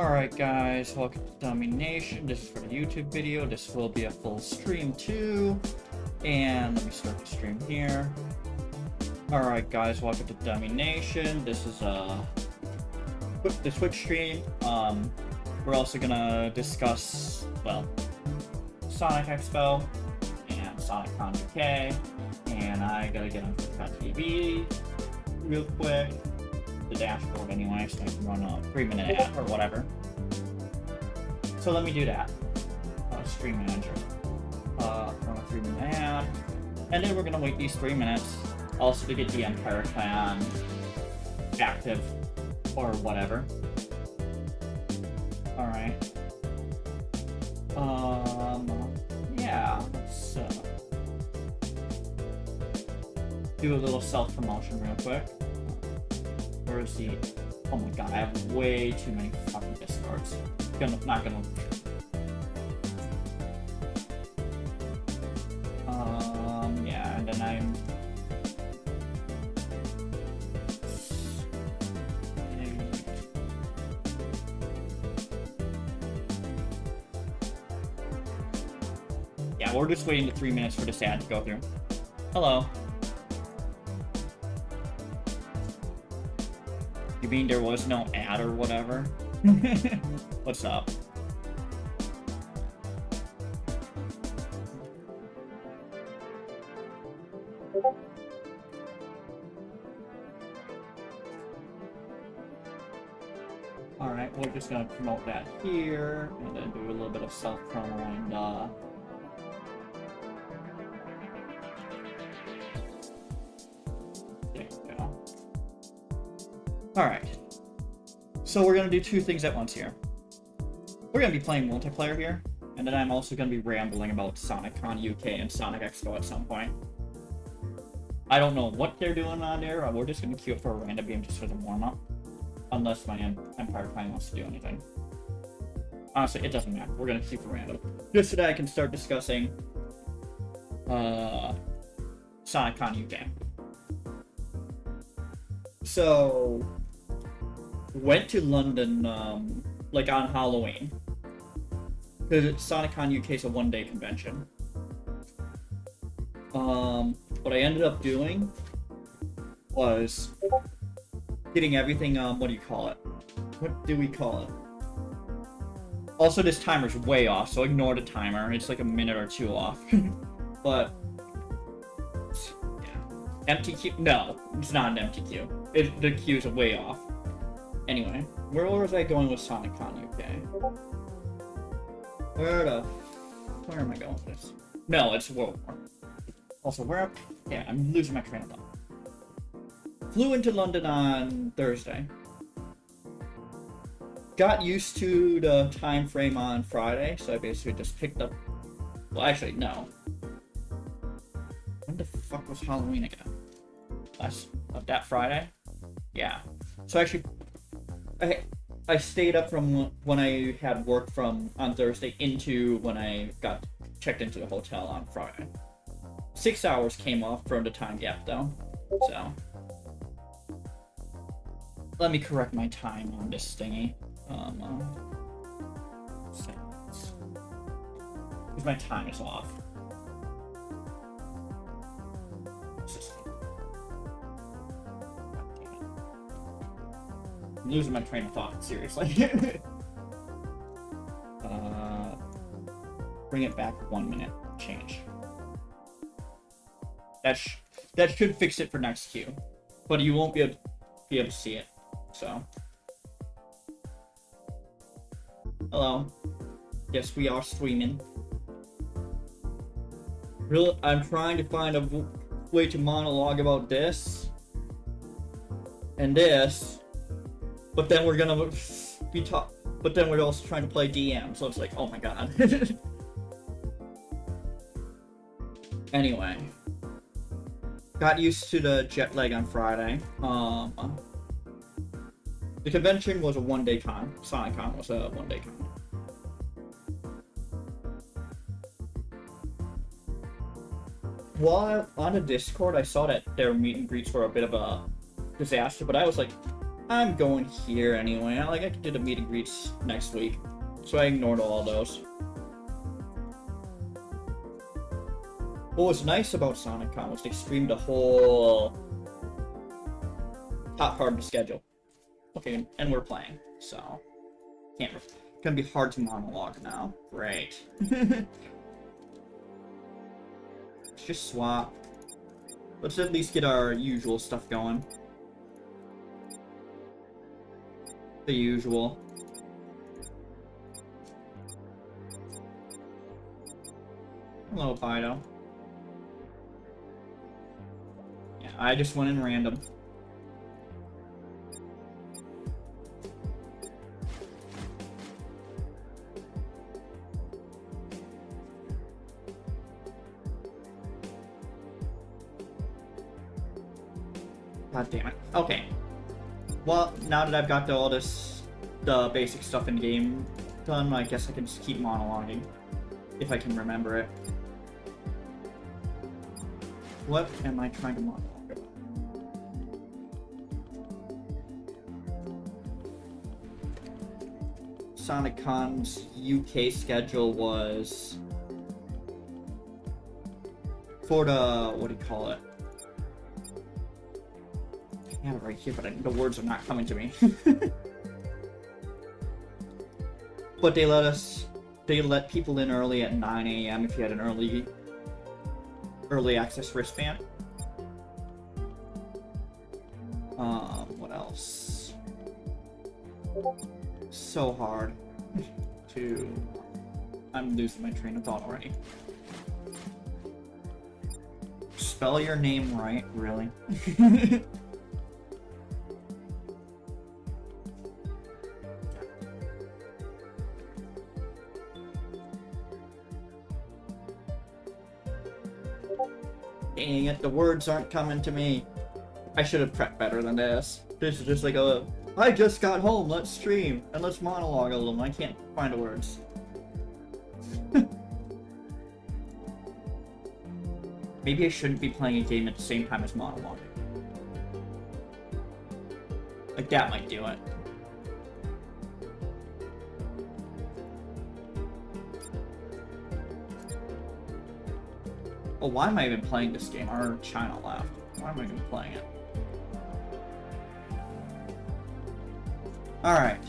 Alright guys, welcome to Dummynation. This is for the YouTube video. This will be a full stream too. And let me start the stream here. Alright guys, welcome to Dummynation. This is the Twitch stream. We're also gonna discuss, well, Sonic Expo and SonicCon UK. And I gotta get on TV real quick. The dashboard anyway, so I can run a 3-minute ad or whatever. So let me do that. Stream manager. Run a 3-minute ad. And then we're gonna wait these 3 minutes also to get the Empire clan active or whatever. Alright. Yeah, let's do a little self-promotion real quick. Where is the... Oh my god, I have way too many fucking discards. Not gonna... Yeah, and then I'm... Yeah, we're just waiting the 3 minutes for this ad to go through. Hello. You mean there was no ad or whatever? What's up? Alright, we're just gonna promote that here, and then do a little bit of self-promo and, there we go. Alright. So we're gonna do two things at once here. We're gonna be playing multiplayer here, and then I'm also gonna be rambling about SonicCon UK and Sonic Expo at some point. I don't know what they're doing on there, we're just gonna queue up for a random game just for the warm-up. Unless my Empire clan wants to do anything. Honestly, it doesn't matter. We're gonna queue for random. Just so that I can start discussing SonicCon UK. So went to London like on Halloween. Because SonicCon UK is a one-day convention. What I ended up doing was getting everything, what do you call it? What do we call it? Also, this timer's way off, so ignore the timer. It's like a minute or two off. But, yeah. Empty queue? No, it's not an empty queue. The queues are way off. Anyway, where was I going with SonicCon UK? Where am I going with this? No, it's World War. Also, yeah, I'm losing my train of thought. Flew into London on Thursday. Got used to the time frame on Friday, so I basically just picked up... Well, actually, no. When the fuck was Halloween again? That Friday? Yeah. So actually, I stayed up from when I had work from on Thursday into when I got checked into the hotel on Friday. 6 hours came off from the time gap, though. So... Let me correct my time on this thingy. Seconds. Because my time is off. I'm losing my train of thought, seriously. Bring it back 1 minute. Change. That should fix it for next queue. But you won't be able to see it. So, hello. Yes, we are streaming. Really, I'm trying to find a way to monologue about this and this, but then we're gonna be but then we're also trying to play DM, so it's like, oh my god. Anyway, got used to the jet lag on Friday. The convention was a one-day con. SonicCon was a one-day con. While on the Discord, I saw that their meet and greets were a bit of a disaster, but I was like, I'm going here anyway. I could do the meet and greets next week, so I ignored all those. What was nice about SonicCon was they streamed the whole top part of the schedule. Okay, and we're playing, so can't. It's gonna be hard to monologue now. Great. Let's just swap. Let's at least get our usual stuff going. The usual. Hello, Fido. Yeah, I just went in random. God damn it. Okay. Well, now that I've got the basic stuff in game done, I guess I can just keep monologuing. If I can remember it. What am I trying to monologue about? SonicCon's UK schedule was for the, what do you call it? I have it right here, but the words are not coming to me. But they let people in early at 9 AM if you had an early access wristband. What else? So hard to... I'm losing my train of thought already. Spell your name right, really? Dang it, the words aren't coming to me. I should have prepped better than this. This is just like a, I just got home, let's stream, and let's monologue a little. I can't find the words. Maybe I shouldn't be playing a game at the same time as monologuing. Like, that might do it. Oh, why am I even playing this game? Our China left. Why am I even playing it? Alright.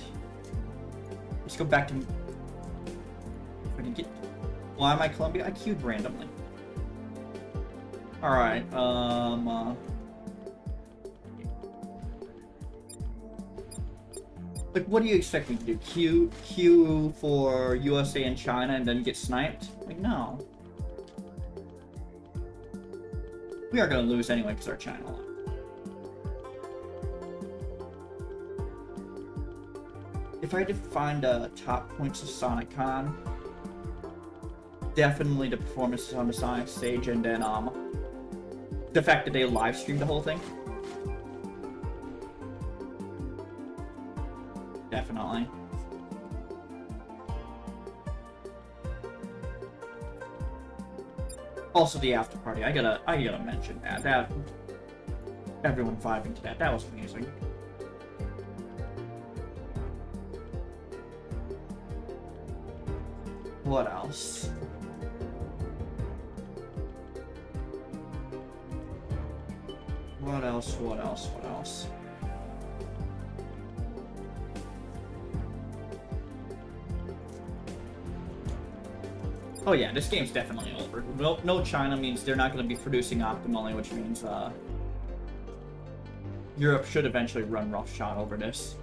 Let's go back to... If I can get... Why am I Columbia? I queued randomly. Alright, like, what do you expect me to do? Queue for USA and China and then get sniped? Like, no. We are gonna lose anyway because our China left. If I had to find top points of SonicCon, definitely the performances on the Sonic stage, and then the fact that they live streamed the whole thing. Definitely. Also the after party. I gotta mention that. That everyone vibing to that. That was amazing. What else? What else? What else? What else? Oh yeah, this game's definitely over. No China means they're not going to be producing optimally, which means Europe should eventually run roughshod over this.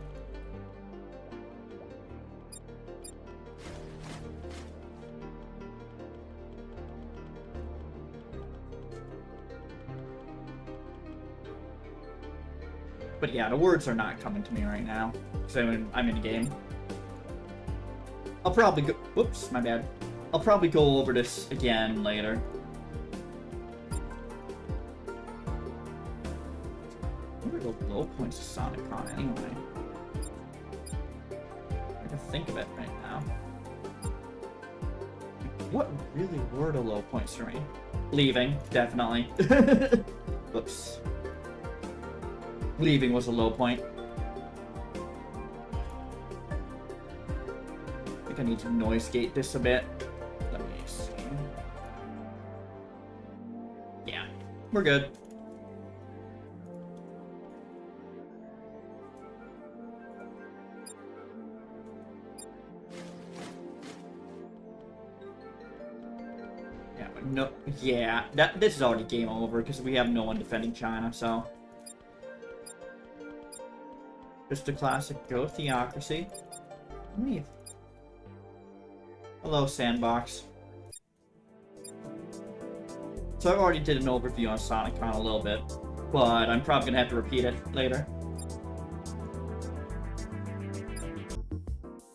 But yeah, the words are not coming to me right now, because I'm in the game. I'll probably go... Whoops, my bad. I'll probably go over this again later. What are the low points of SonicCon anyway? I can think of it right now. What really were the low points for me? Leaving, definitely. Whoops. Leaving was a low point. think I need to noise gate this a bit. Let me see. Yeah, we're good. Yeah, but no, yeah, this is already game over because we have no one defending China, so. Just a classic go theocracy. Leave. Hello, Sandbox. So I already did an overview on SonicCon a little bit, but I'm probably gonna have to repeat it later.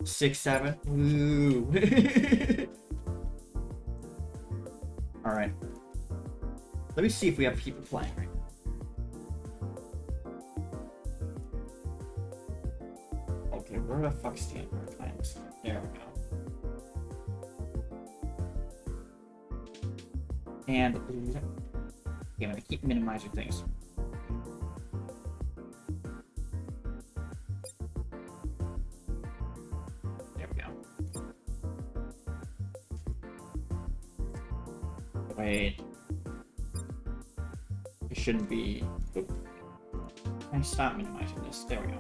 6-7. Woo. Alright. Let me see if we have people playing right now. Okay, where the fuck's the Emperor playing this? There we go. And okay, I'm gonna keep minimizing things. There we go. Wait. It shouldn't be. Oop. I stop minimizing this. There we go.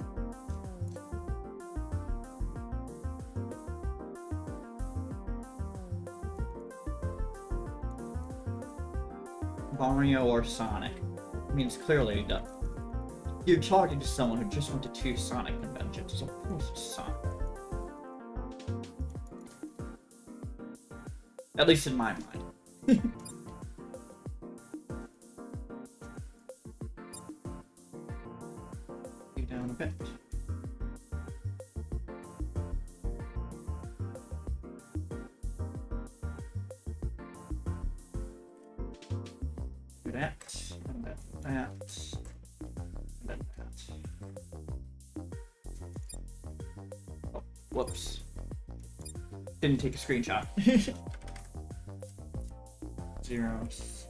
Mario or Sonic. I mean, it's clearly done. You're talking to someone who just went to 2 Sonic conventions, so of course it's Sonic. At least in my mind. Go down a bit. That, and then that, and then that. Oh, whoops. Didn't take a screenshot. Zeros.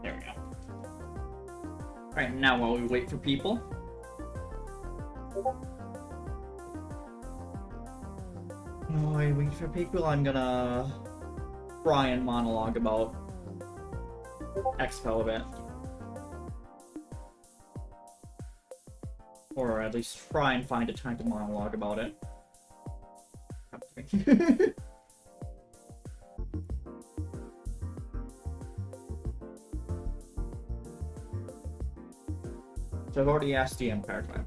There we go. Alright, now while we wait for people. While I wait for people, I'm gonna try and monologue about Expo a bit. Or at least try and find a time to monologue about it. So I've already asked the Empire Clan.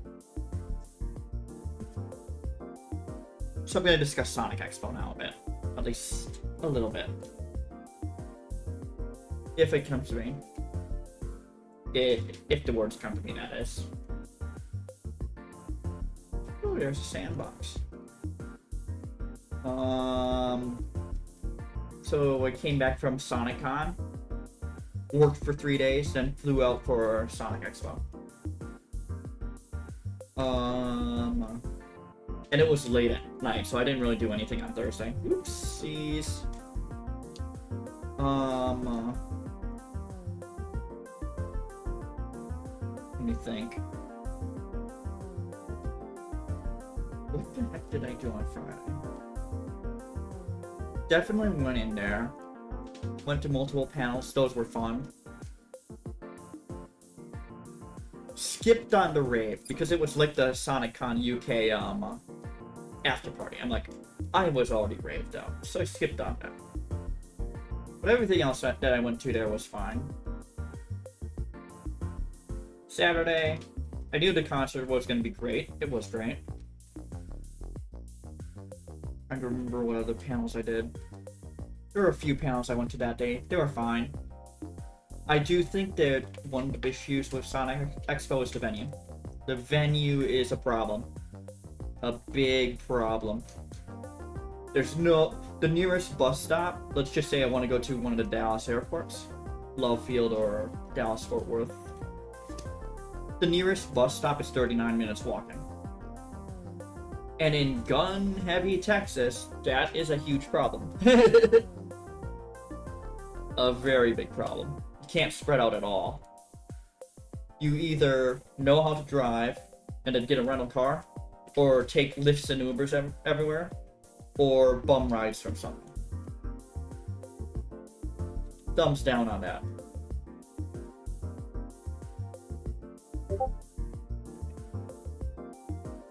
So I'm going to discuss Sonic Expo now a bit. At least a little bit. If it comes to me. If the words come to me, that is. Oh, there's a sandbox. So I came back from SonicCon. Worked for 3 days, then flew out for Sonic Expo. And it was late at night, so I didn't really do anything on Thursday. Oopsies. Let me think. What the heck did I do on Friday? Definitely went in there. Went to multiple panels. Those were fun. Skipped on the rave because it was like the SonicCon UK after party. I'm like, I was already raved out, so I skipped on that. But everything else that I went to there was fine. Saturday, I knew the concert was going to be great. It was great. I don't remember what other panels I did. There were a few panels I went to that day. They were fine. I do think that one of the issues with Sonic Expo is the venue. The venue is a problem. A big problem. There's no... The nearest bus stop, let's just say I want to go to one of the Dallas airports. Love Field or Dallas Fort Worth. The nearest bus stop is 39 minutes walking. And in gun-heavy Texas, that is a huge problem. A very big problem. You can't spread out at all. You either know how to drive and then get a rental car, or take Lyfts and Ubers everywhere, or bum rides from someone. Thumbs down on that.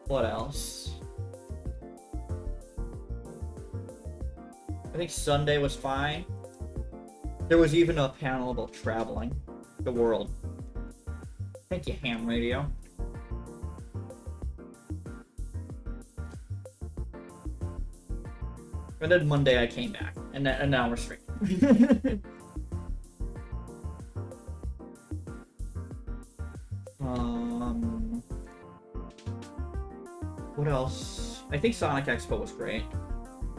What else? I think Sunday was fine. There was even a panel about traveling the world. Thank you, ham radio. And then Monday I came back, and now we're straight. What else? I think Sonic Expo was great,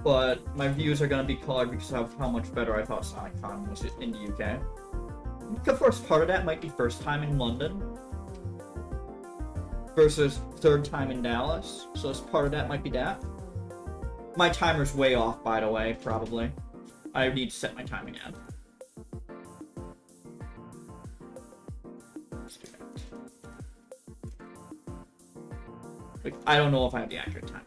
but my views are gonna be colored because of how much better I thought SonicCon was in the UK. Of course, part of that might be first time in London versus third time in Dallas, so as part of that might be that. My timer's way off, by the way, probably. I need to set my time again. Let's do that. Like, I don't know if I have the accurate time.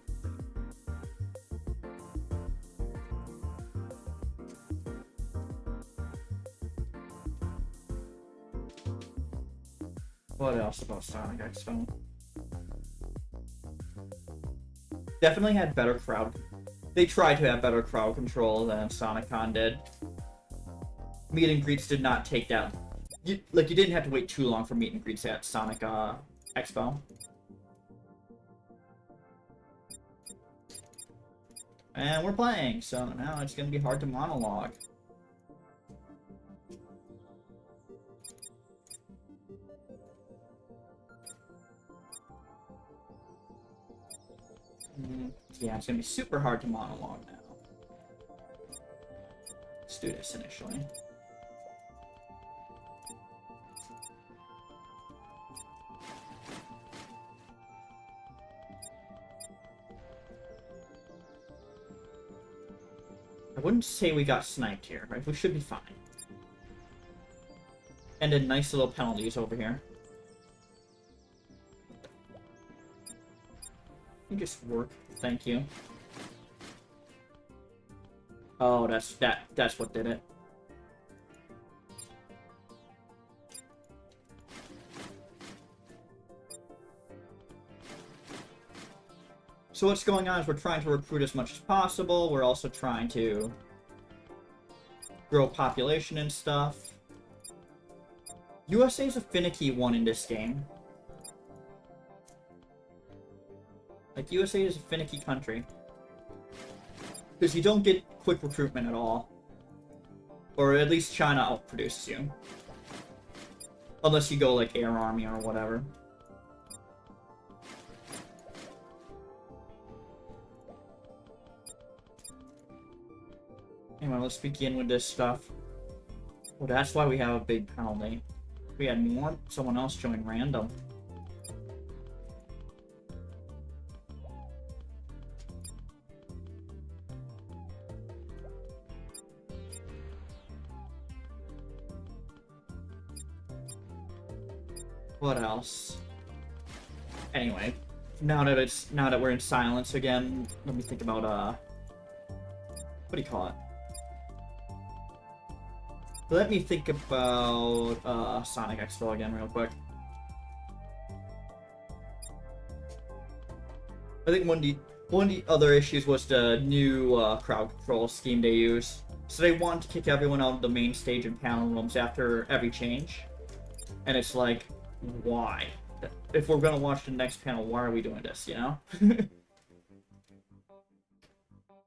What else about Sonic Expo? Definitely had better crowd. They tried to have better crowd control than SonicCon did. Meet and greets did not take that. You didn't have to wait too long for meet and greets at Sonic Expo. And we're playing, so now it's gonna be hard to monologue. Yeah, it's gonna be super hard to monologue now. Let's do this initially. I wouldn't say we got sniped here, right? We should be fine. And then nice little penalties over here. You just work. Thank you. Oh, that's what did it. So what's going on is we're trying to recruit as much as possible. We're also trying to grow population and stuff. USA is a finicky one in this game. Like, USA is a finicky country. Because you don't get quick recruitment at all. Or at least China outproduces you. Unless you go, like, Air Army or whatever. Anyway, let's begin with this stuff. Well, that's why we have a big penalty. We had more, someone else join random. What else? Anyway, now that we're in silence again, let me think about what do you call it? Let me think about Sonic Expo again real quick. I think one of the other issues was the new crowd control scheme they use. So they want to kick everyone out of the main stage and panel rooms after every change. And it's like, why? If we're gonna watch the next panel, why are we doing this, you know?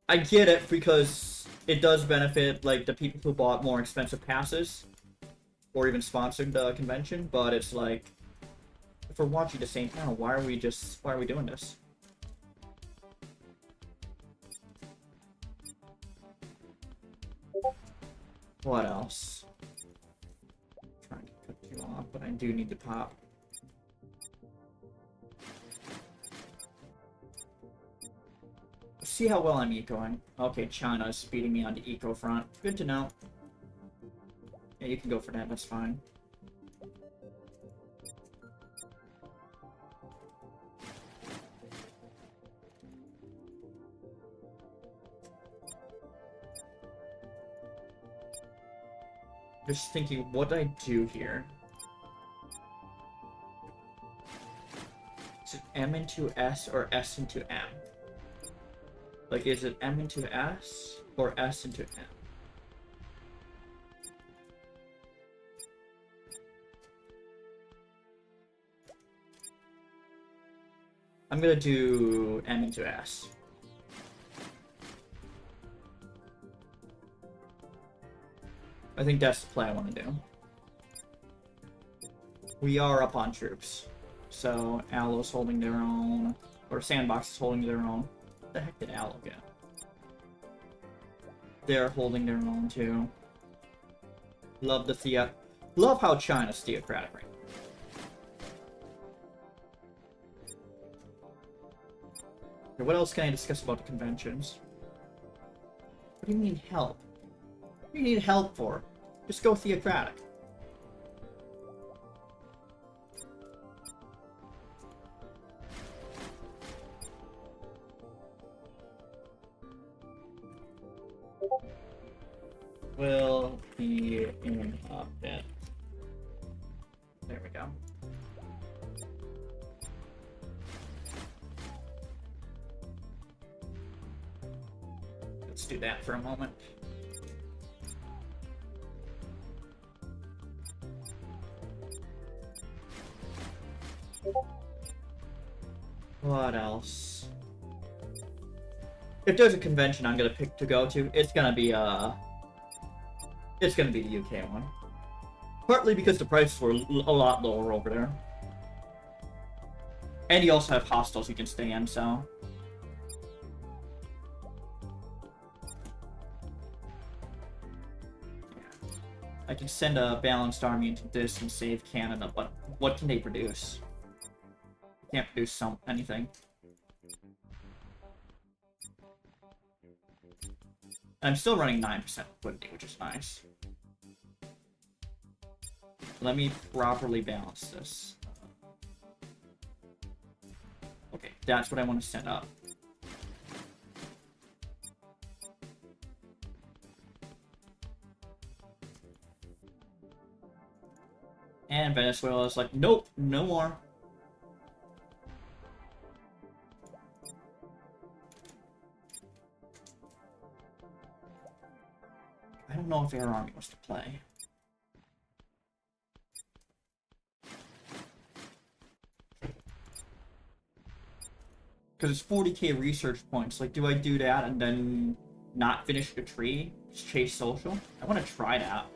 I get it because it does benefit, like, the people who bought more expensive passes or even sponsored the convention, but it's like, if we're watching the same panel, why are we doing this? What else? I'm trying to cut you off, but I do need to pop. See how well I'm ecoing. Okay, China is speeding me on the eco front. Good to know. Yeah, you can go for that, that's fine. Just thinking what I do here. Is it M into S or S into M? Like, is it M into S or S into M? I'm gonna do M into S. I think that's the play I want to do. We are up on troops. So, Alo's holding their own. Or Sandbox is holding their own. What the heck did Alo get? They're holding their own too. Love the Love how China's theocratic right now. Okay, what else can I discuss about the conventions? What do you mean help? What do you need help for? Just go theocratic. Will be in a bit. There we go. Let's do that for a moment. What else? If there's a convention I'm gonna pick to go to, it's gonna be the UK one. Partly because the prices were a lot lower over there. And you also have hostels you can stay in, so... yeah. I can send a balanced army into this and save Canada, but what can they produce? They can't produce anything. I'm still running 9% liquidity, which is nice. Let me properly balance this. Okay, that's what I want to set up. And Venezuela's like, nope, no more. I don't know if Air Army was to play. Because it's 40k research points. Like, do I do that and then not finish the tree? Just chase social? I want to try that.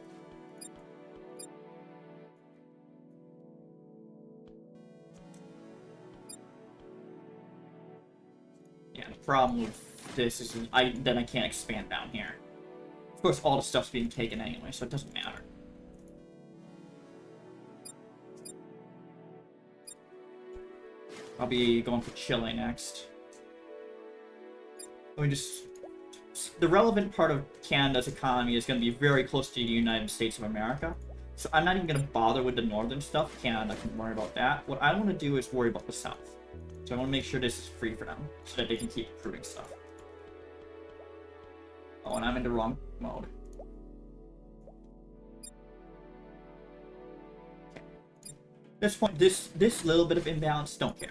Yeah, the problem with this is then I can't expand down here. Of course, all the stuff's being taken anyway, so it doesn't matter. I'll be going for Chile next. Let me just... the relevant part of Canada's economy is going to be very close to the United States of America. So I'm not even going to bother with the northern stuff. Canada can worry about that. What I want to do is worry about the south. So I want to make sure this is free for them, so that they can keep recruiting stuff. Oh, and I'm in the wrong mode. At this point, this little bit of imbalance, don't care.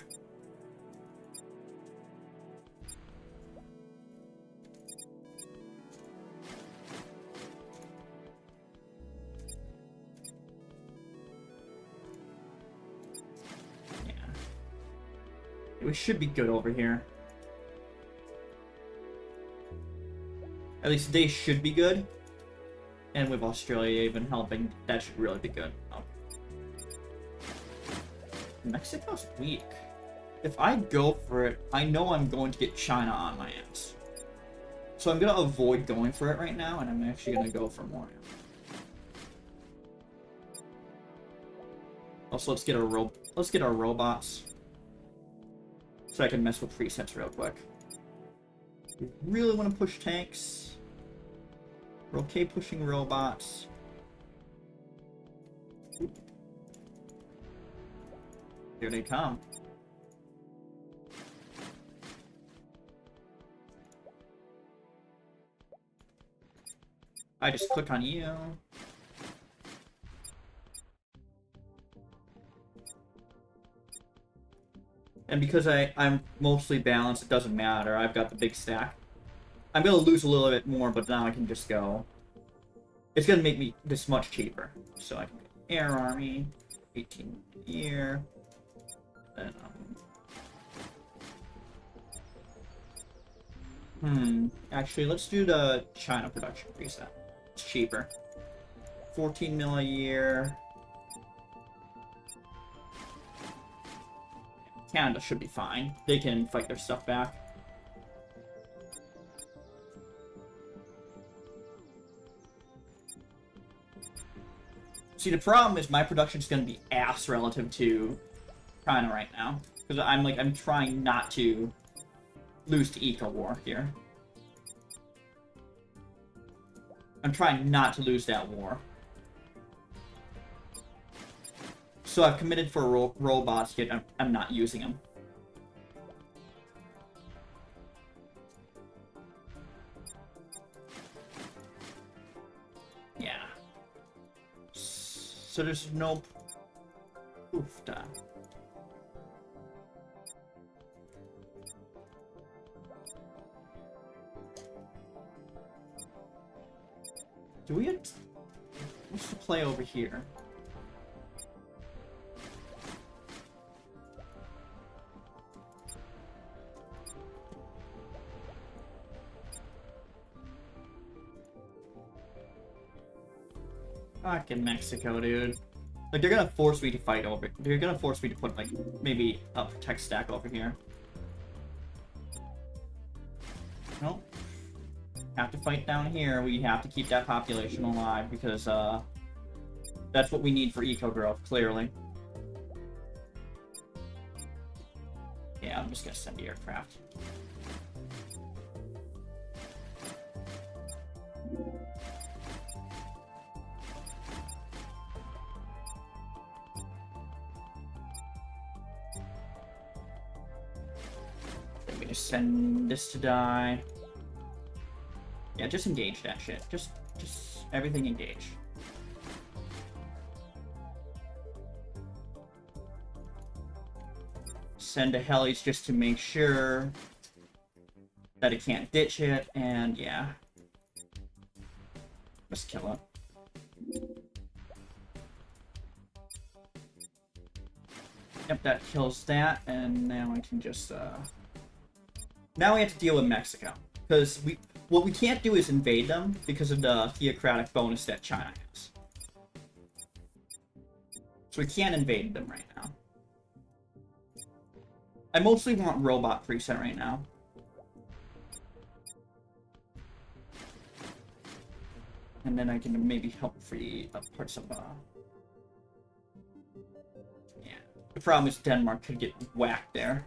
Yeah. We should be good over here. At least they should be good. And with Australia even helping, that should really be good. Oh. Mexico's weak. If I go for it, I know I'm going to get China on my ass. So I'm going to avoid going for it right now, and I'm actually going to go for more. Also, let's get our robots. So I can mess with presets real quick. We really want to push tanks. We're okay pushing robots. Here they come. I just click on you. And because I'm mostly balanced, it doesn't matter. I've got the big stack. I'm gonna lose a little bit more, but now I can just go. It's gonna make me this much cheaper. So I can go Air Army, 18 here. Then, actually, let's do the China production preset. It's cheaper. 14 mil a year. Canada should be fine. They can fight their stuff back. See, the problem is my production's gonna be ass relative to China right now. Because I'm trying not to lose to Eco War here. I'm trying not to lose that war. So I've committed for robots, yet I'm not using them. Yeah. So there's no proof time. Do we have what's to play over here? Fucking Mexico, dude. Like, they're gonna force me to fight over it. They're gonna force me to put, like, maybe a tech stack over here. Nope. Have to fight down here. We have to keep that population alive because, that's what we need for eco growth, clearly. Yeah, I'm just gonna send the aircraft. Let me just send this to die. Yeah, just engage that shit. Just everything engage. Send a helis just to make sure that it can't ditch it, and yeah. Let's kill it. Yep, that kills that, and now I can just, now we have to deal with Mexico. Because what we can't do is invade them because of the theocratic bonus that China has. So we can't invade them right now. I mostly want robot preset right now. And then I can maybe help free up parts of, yeah. The problem is Denmark could get whacked there.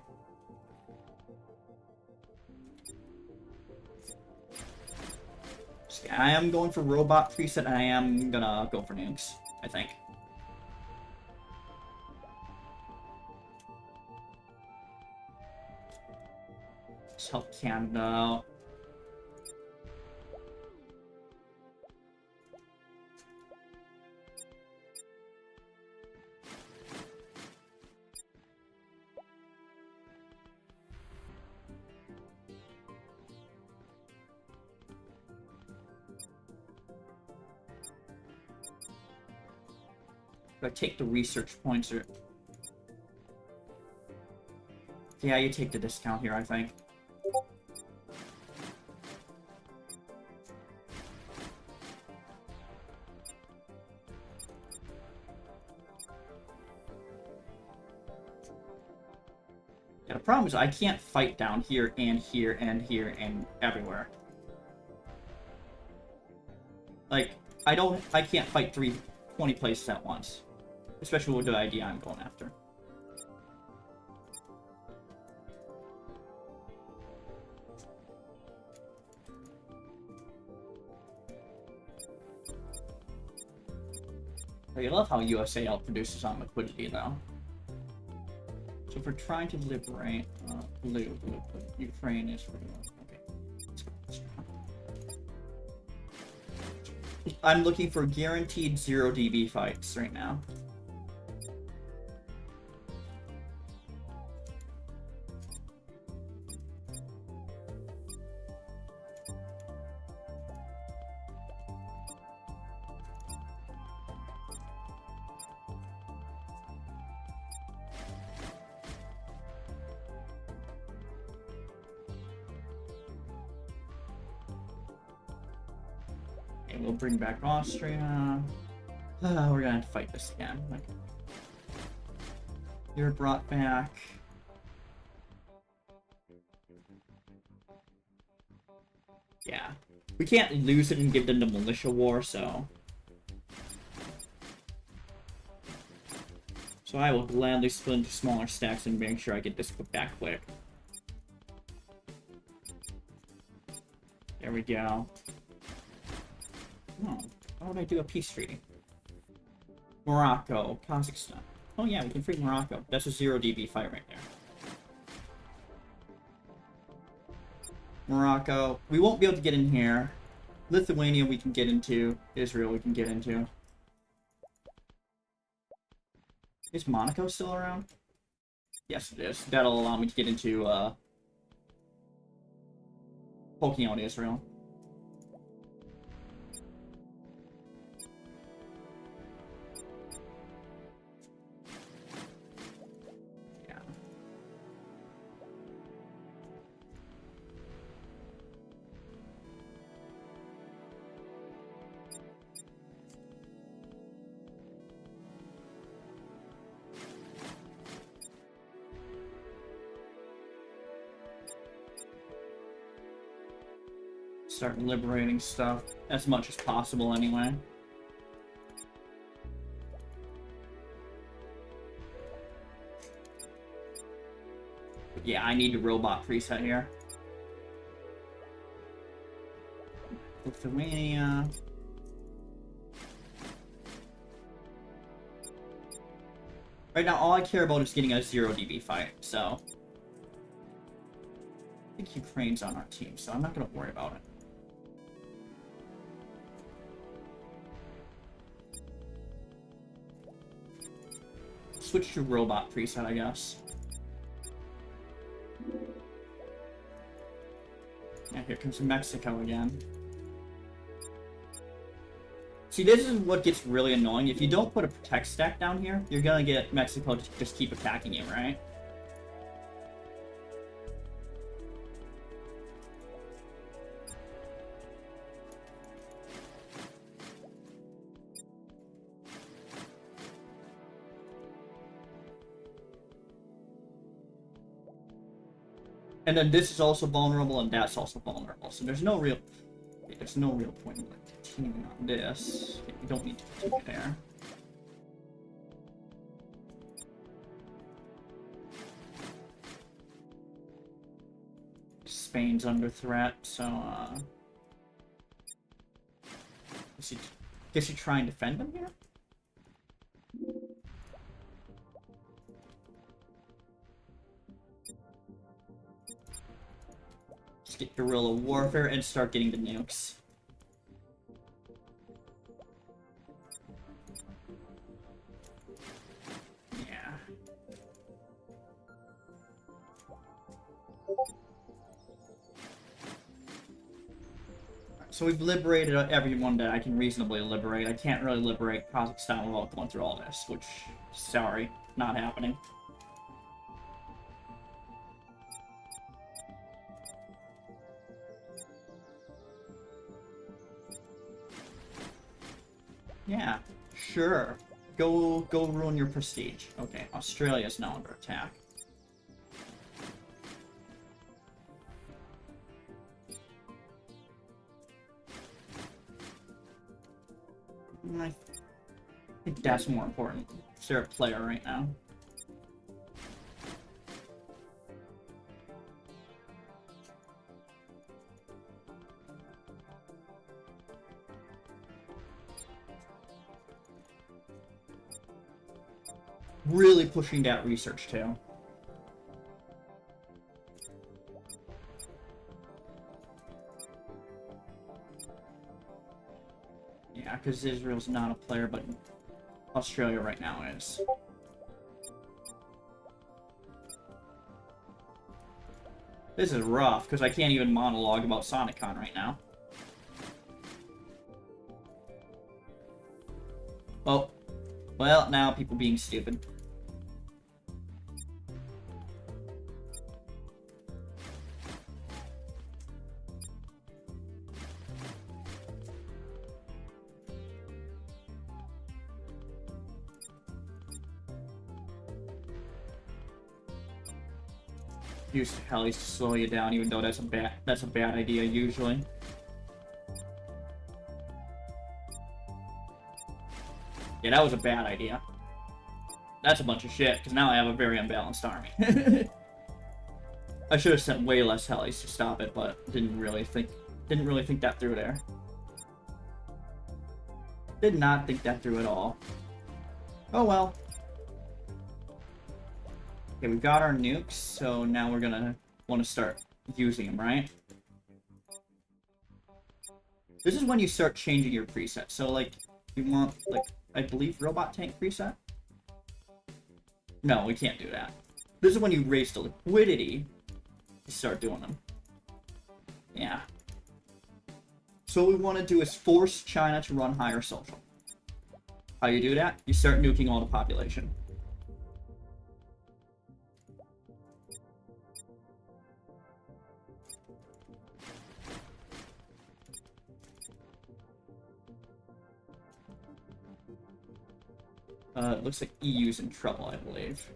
So I am going for robot preset, and I am gonna go for nukes, I think. Let's help Canada out. I take the research points or... Yeah, you take the discount here, I think. Yeah, the problem is I can't fight down here and here and here and everywhere. Like, I can't fight 20 places at once. Especially with the idea I'm going after. I love how USA outproduces on liquidity, though. So if we're trying to liberate blue, Ukraine is for okay. I'm looking for guaranteed 0 DB fights right now. We'll bring back Austria. We're gonna have to fight this again. Okay. You're brought back. Yeah. We can't lose it and give them the militia war, so... So I will gladly split into smaller stacks and make sure I get this put back quick. There we go. Oh, why would I do a peace treaty? Morocco, Kazakhstan. Oh yeah, we can free Morocco. That's a 0 DB fight right there. Morocco. We won't be able to get in here. Lithuania we can get into. Israel we can get into. Is Monaco still around? Yes, it is. That'll allow me to get into, poking out Israel. Start liberating stuff as much as possible anyway. But yeah, I need a robot preset here. Lithuania. Right now, all I care about is getting a 0 DB fight, so... I think Ukraine's on our team, so I'm not gonna worry about it. Switch to robot preset, I guess. Yeah, here comes Mexico again. See, this is what gets really annoying. If you don't put a protect stack down here, you're gonna get Mexico to just keep attacking you, right? And then this is also vulnerable, and that's also vulnerable. So there's no real point in continuing on this. We don't need to continue there. Spain's under threat, so guess you try and defend them here? Just get guerrilla warfare and start getting the nukes. Yeah. So we've liberated everyone that I can reasonably liberate. I can't really liberate Kazakhstan without going through all this, which, sorry, not happening. Yeah, sure. Go ruin your prestige. Okay, Australia's now under attack. I think that's more important. They're a player right now. really pushing that research too. Yeah, because Israel's not a player, but Australia right now is. This is rough, because I can't even monologue about SonicCon right now. Oh. Well, now people being stupid. Use helis to slow you down, even though that's a bad idea usually. Yeah, that was a bad idea. That's a bunch of shit, because now I have a very unbalanced army. I should have sent way less helis to stop it, but didn't really think that through there. Did not think that through at all. Oh well. Okay, we got our nukes, so now we're gonna want to start using them, right? This is when you start changing your preset. So, like, you want, like, I believe robot tank preset? No, we can't do that. This is when you raise the liquidity to start doing them. Yeah. So what we want to do is force China to run higher social. How you do that? You start nuking all the population. It looks like EU's in trouble, I believe.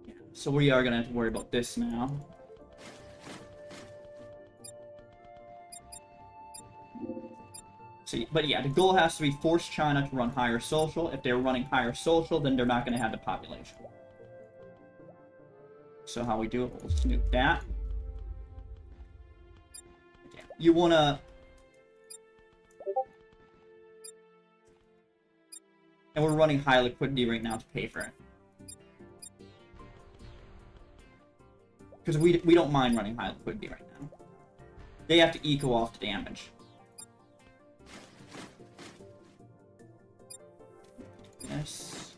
Yeah, so we are gonna have to worry about this now. See, but yeah, the goal has to be force China to run higher social. If they're running higher social, then they're not gonna have the population. So how we do it, we'll just nuke that. Okay. You wanna... And we're running high liquidity right now to pay for it. Because we don't mind running high liquidity right now. They have to eco off the damage. Yes.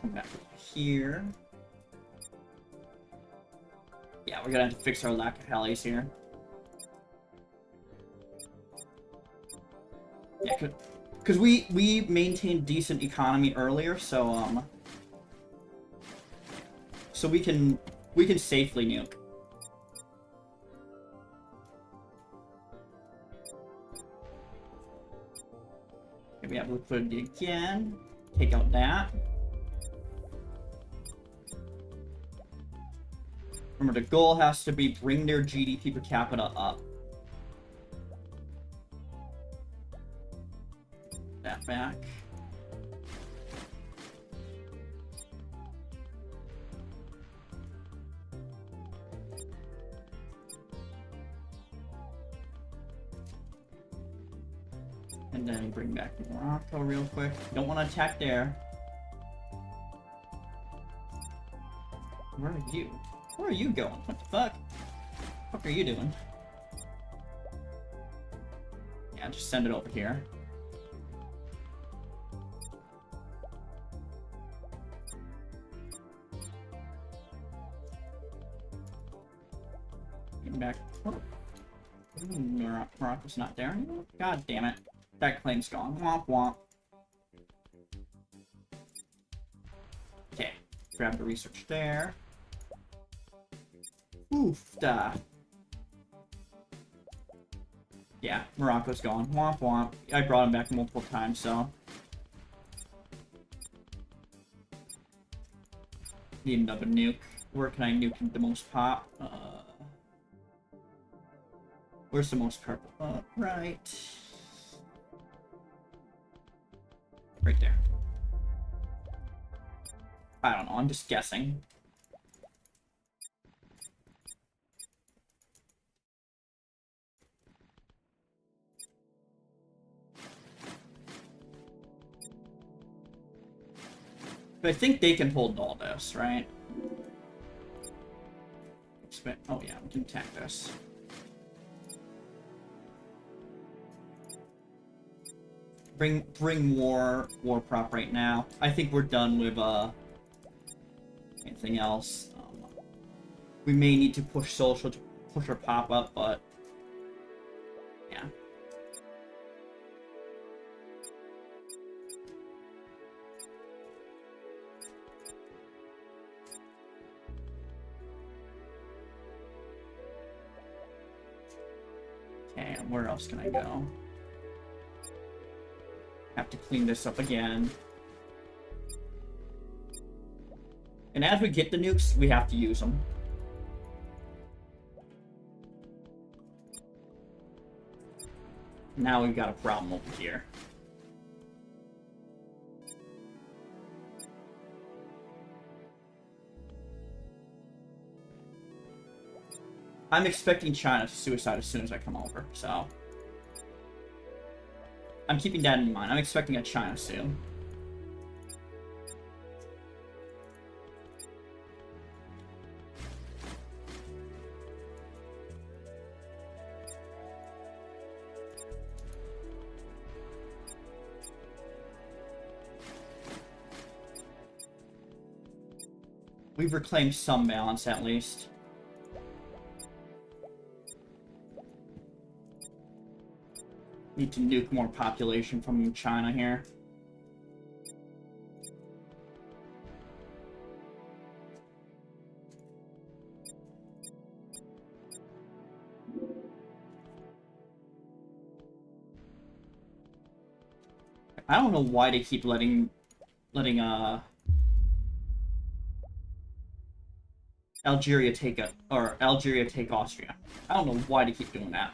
Come back here. Yeah, we're gonna have to fix our lack of helis here. Yeah, because we maintained decent economy earlier, so we can safely nuke. Okay, we have liquidity again. Take out that. Remember, the goal has to be bring their GDP per capita up. That back. And then bring back Morocco real quick. Don't want to attack there. Where are you? Where are you going? What the fuck? What are you doing? Yeah, just send it over here. Get back. Oh. Morocco's not there anymore? God damn it. That claim's gone. Womp womp. Okay. Grab the research there. Oof, da. Yeah, Morocco's gone. Womp womp. I brought him back multiple times, so. Need another nuke. Where can I nuke the most pop? Where's the most purple? Right. Right there. I don't know, I'm just guessing. But I think they can hold all this, right? Oh yeah, we can attack this. Bring war prop right now. I think we're done with anything else. We may need to push social to push our pop up, but yeah. Okay, where else can I go? Have to clean this up again. And as we get the nukes, we have to use them. Now we've got a problem over here. I'm expecting China to suicide as soon as I come over, so... I'm keeping that in mind. I'm expecting a China soon. We've reclaimed some balance, at least. Need to nuke more population from China here. I don't know why they keep letting Algeria take Austria. I don't know why they keep doing that.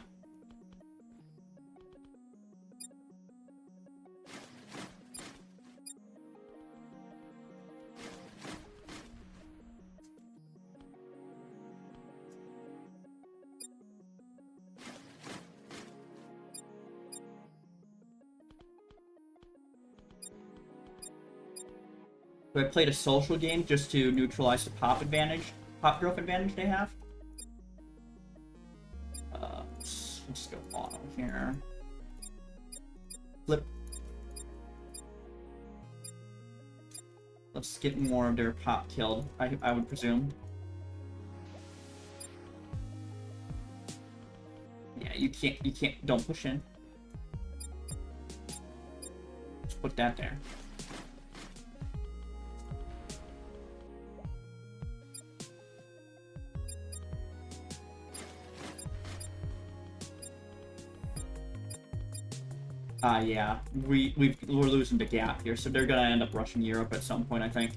So I played a social game just to neutralize the pop growth advantage they have. Let's go auto here. Flip. Let's get more of their pop killed, I would presume. Yeah, you can't, don't push in. Just put that there. Yeah, we're losing the gap here, so they're gonna end up rushing Europe at some point, I think.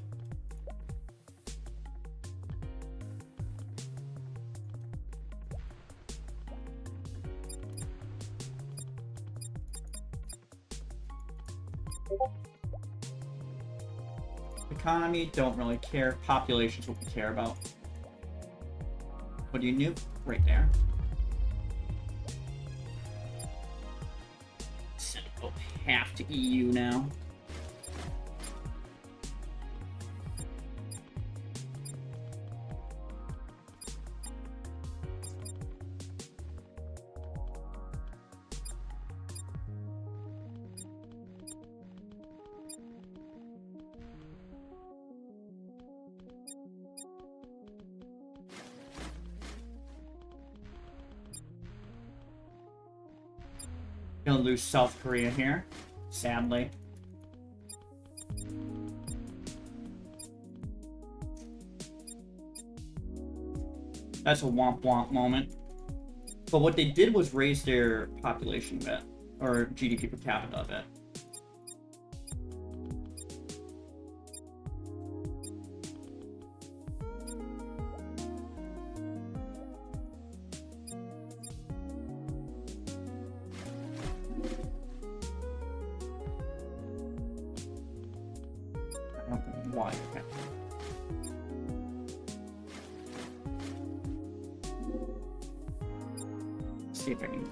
Economy, don't really care. Population's what we care about. What do you nuke? Right there. Half to EU now. Gonna lose South Korea here, sadly. That's a womp womp moment. But what they did was raise their population a bit, or GDP per capita a bit. Why? Okay. See if I can.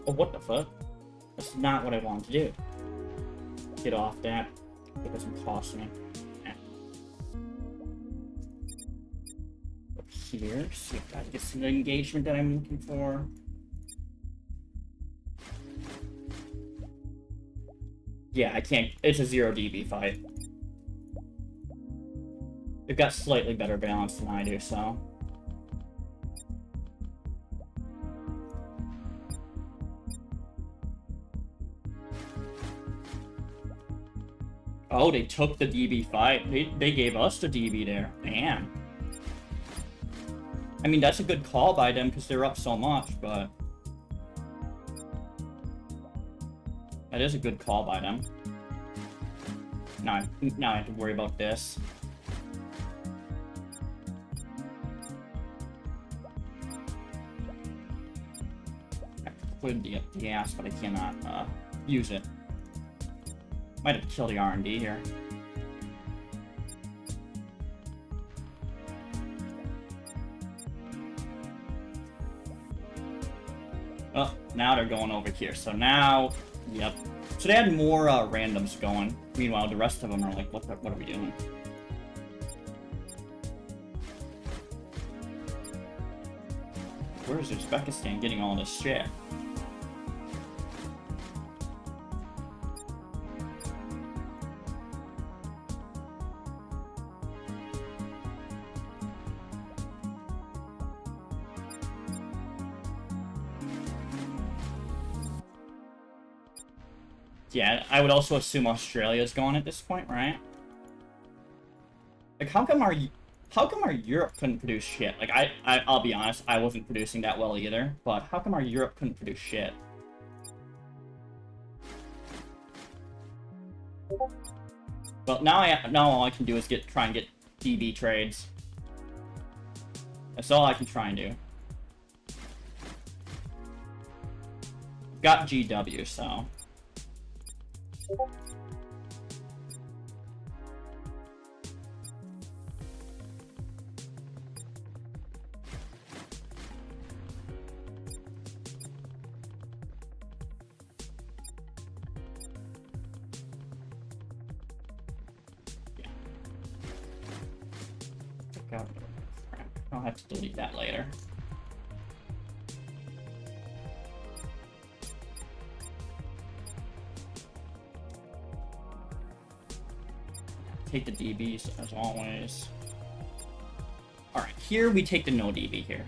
Oh, what the fuck? That's not what I wanted to do. Get off that. It doesn't cost me. Up here, see if that gets the engagement that I'm looking for. Yeah, I can't. It's a 0 dB fight. They've got slightly better balance than I do, so. Oh, they took the DB fight. They gave us the DB there. Damn. I mean, that's a good call by them because they're up so much, but... That is a good call by them. Now I have to worry about this. I could the ass, but I cannot use it. Might have to kill the R&D here. Oh, now they're going over here. So now, yep. So they had more randoms going. Meanwhile, the rest of them are like, what are we doing? Where is Uzbekistan getting all this shit? Yeah, I would also assume Australia's going at this point, right? Like, how come our Europe couldn't produce shit? Like, I'll be honest, I wasn't producing that well either, but how come our Europe couldn't produce shit? Well, now all I can do is try and get DB trades. That's all I can try and do. Got GW, so... I'll have to delete that later. Take the DBs as always. Alright, here we take the no DB here.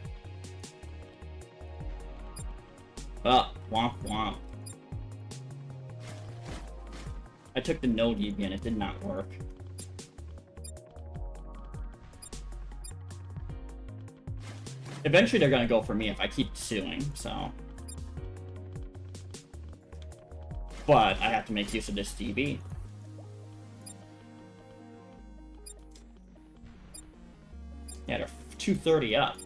Womp womp. I took the no DB and it did not work. Eventually they're gonna go for me if I keep suing, so. But I have to make use of this DB. Yeah, they're 230 up.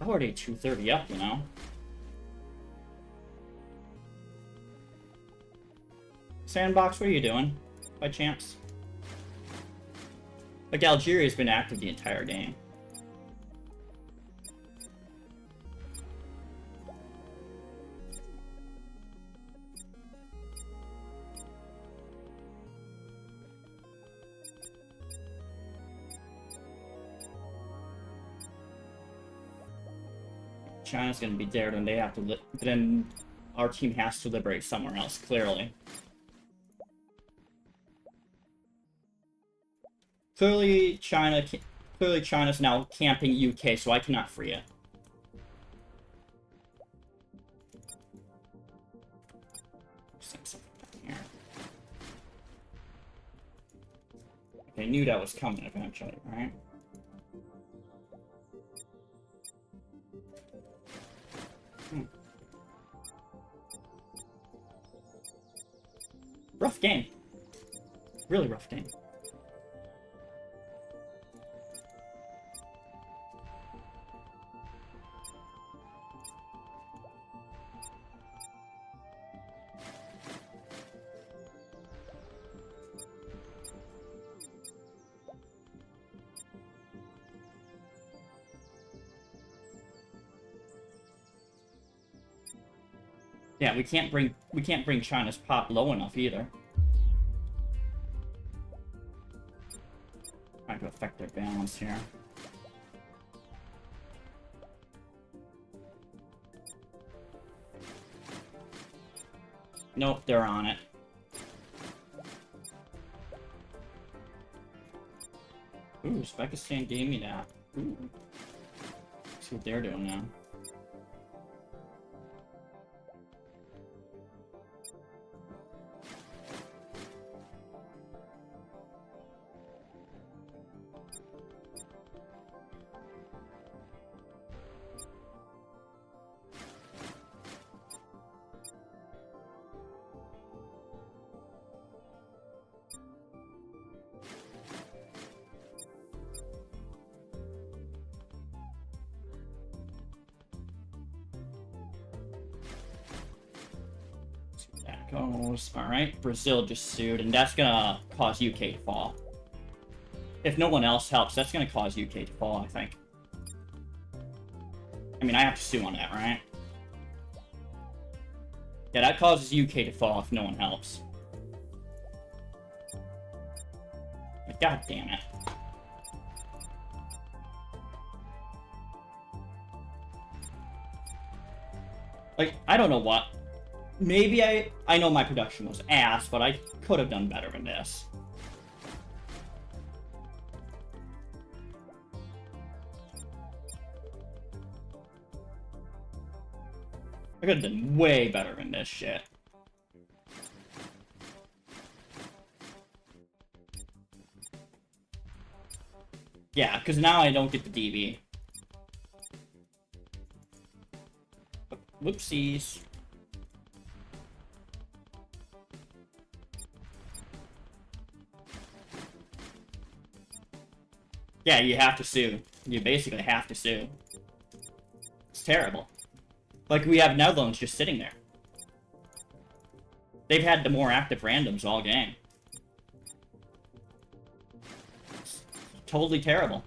How are they 230 up, you know? Sandbox, what are you doing, by chance? Like, Algeria's been active the entire game. China's gonna be there, then they have to. Then our team has to liberate somewhere else. Clearly, China's now camping UK, so I cannot free it. Okay, I knew that was coming eventually, right? Rough game. Really rough game. Yeah, we can't bring China's pop low enough either. Trying to affect their balance here. Nope, they're on it. Ooh, Uzbekistan gave me that. Ooh. Let's see what they're doing now. That goes. Alright, Brazil just sued, and that's gonna cause UK to fall. If no one else helps, that's gonna cause UK to fall, I think. I mean, I have to sue on that, right? Yeah, that causes UK to fall if no one helps. God damn it. Like, I don't know what. Maybe I know my production was ass, but I could have done better than this. I could have done way better than this shit. Yeah, because now I don't get the DB. Whoopsies. Yeah, you have to sue. You basically have to sue. It's terrible. Like, we have Netherlands just sitting there. They've had the more active randoms all game. It's totally terrible.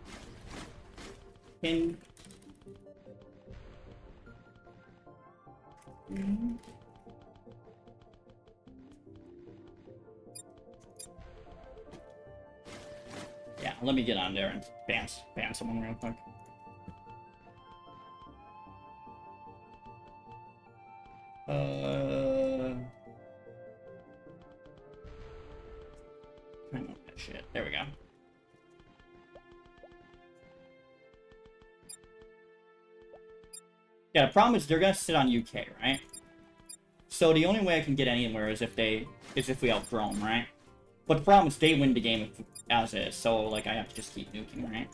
Yeah, let me get on there and ban someone real quick. I know that shit. There we go. Yeah, the problem is they're gonna sit on UK, right? So the only way I can get anywhere is if we outgrow them, right? But the problem is they win the game as is, so like I have to just keep nuking, right?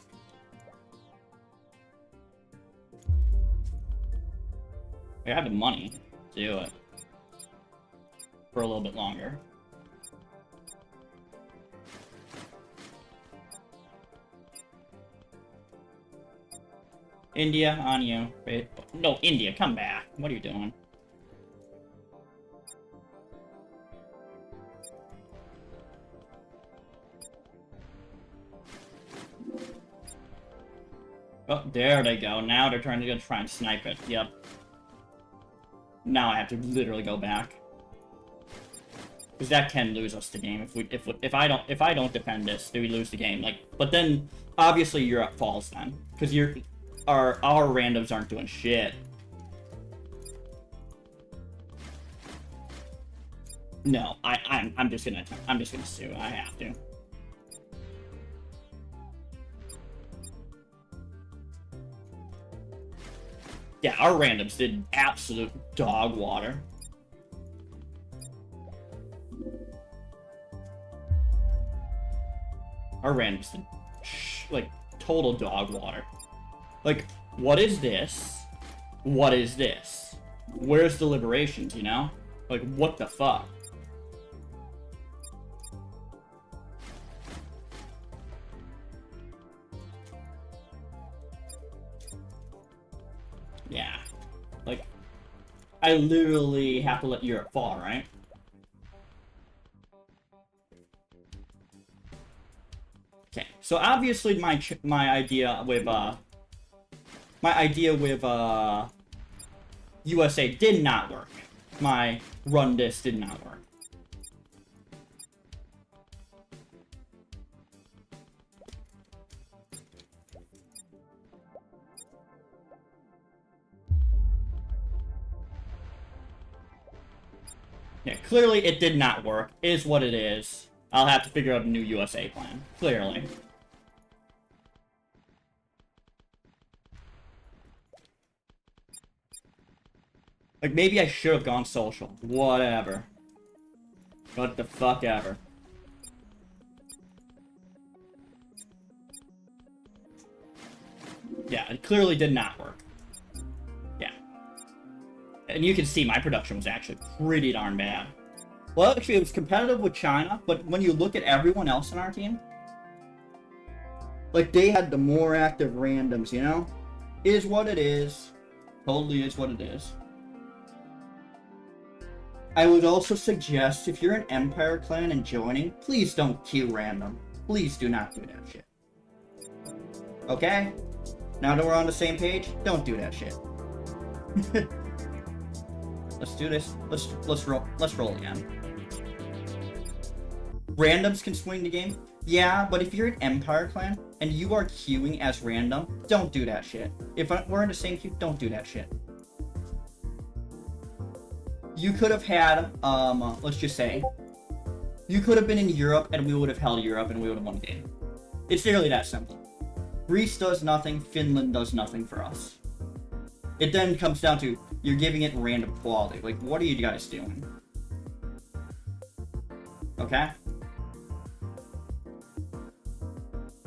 I have the money to do it for a little bit longer. India, on you. Wait, no, India, come back. What are you doing? Oh, there they go. Now they're trying to try and snipe it. Yep. Now I have to literally go back. Because that can lose us the game if I don't defend this, do we lose the game? Like, but then obviously Europe falls then. Because our randoms aren't doing shit. No, I'm just gonna sue. I have to. Yeah, our randoms did absolute dog water. Our randoms did like total dog water. Like, what is this? What is this? Where's the liberations, you know? Like, what the fuck? Yeah. Like, I literally have to let Europe fall, right? Okay, so obviously my idea with USA did not work. my run this did not work. Yeah, clearly it did not work. Is what it is. I'll have to figure out a new USA plan. Clearly. Like, maybe I should have gone social. Whatever. What the fuck ever. Yeah, it clearly did not work. Yeah. And you can see my production was actually pretty darn bad. Well, actually, it was competitive with China, but when you look at everyone else on our team, like, they had the more active randoms, you know? Is what it is. Totally is what it is. I would also suggest, if you're an Empire clan and joining, please don't queue random. Please do not do that shit. Okay? Now that we're on the same page, don't do that shit. Let's do this. Let's roll again. Randoms can swing the game. Yeah, but if you're an Empire clan and you are queuing as random, don't do that shit. If we're in the same queue, don't do that shit. You could have had, let's just say, you could have been in Europe and we would have held Europe and we would have won the game. It's literally that simple. Greece does nothing, Finland does nothing for us. It then comes down to, you're giving it random quality. Like, what are you guys doing? Okay?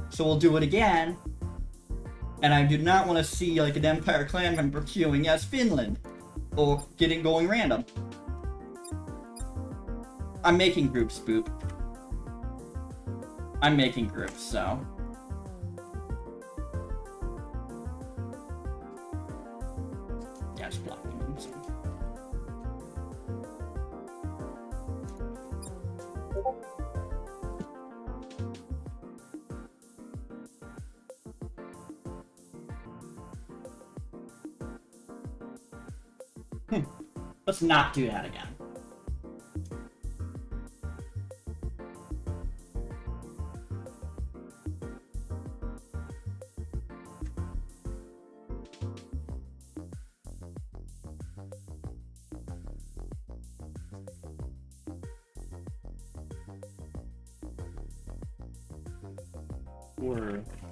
So we'll do it again. And I do not want to see, like, an Empire clan member queuing as Finland. Or getting going random. I'm making groups, Boop. I'm making groups, so... yeah, just blocking them, so... Let's not do that again.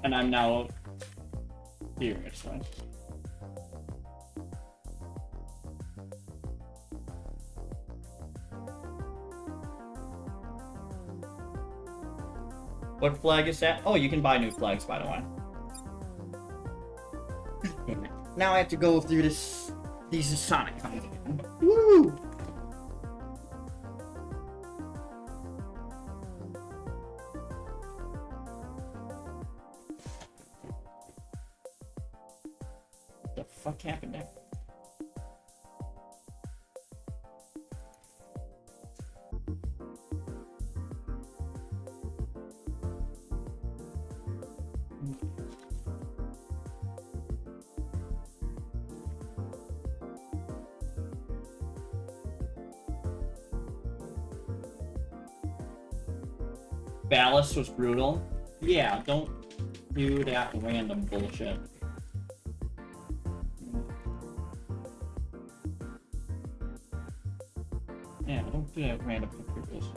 And I'm now here, actually. What flag is that? Oh, you can buy new flags, by the way. Now I have to go through these Sonic comics. Woo! What the fuck happened there? Ballast was brutal. Yeah, don't do that random bullshit. Yeah, don't do that random bullshit.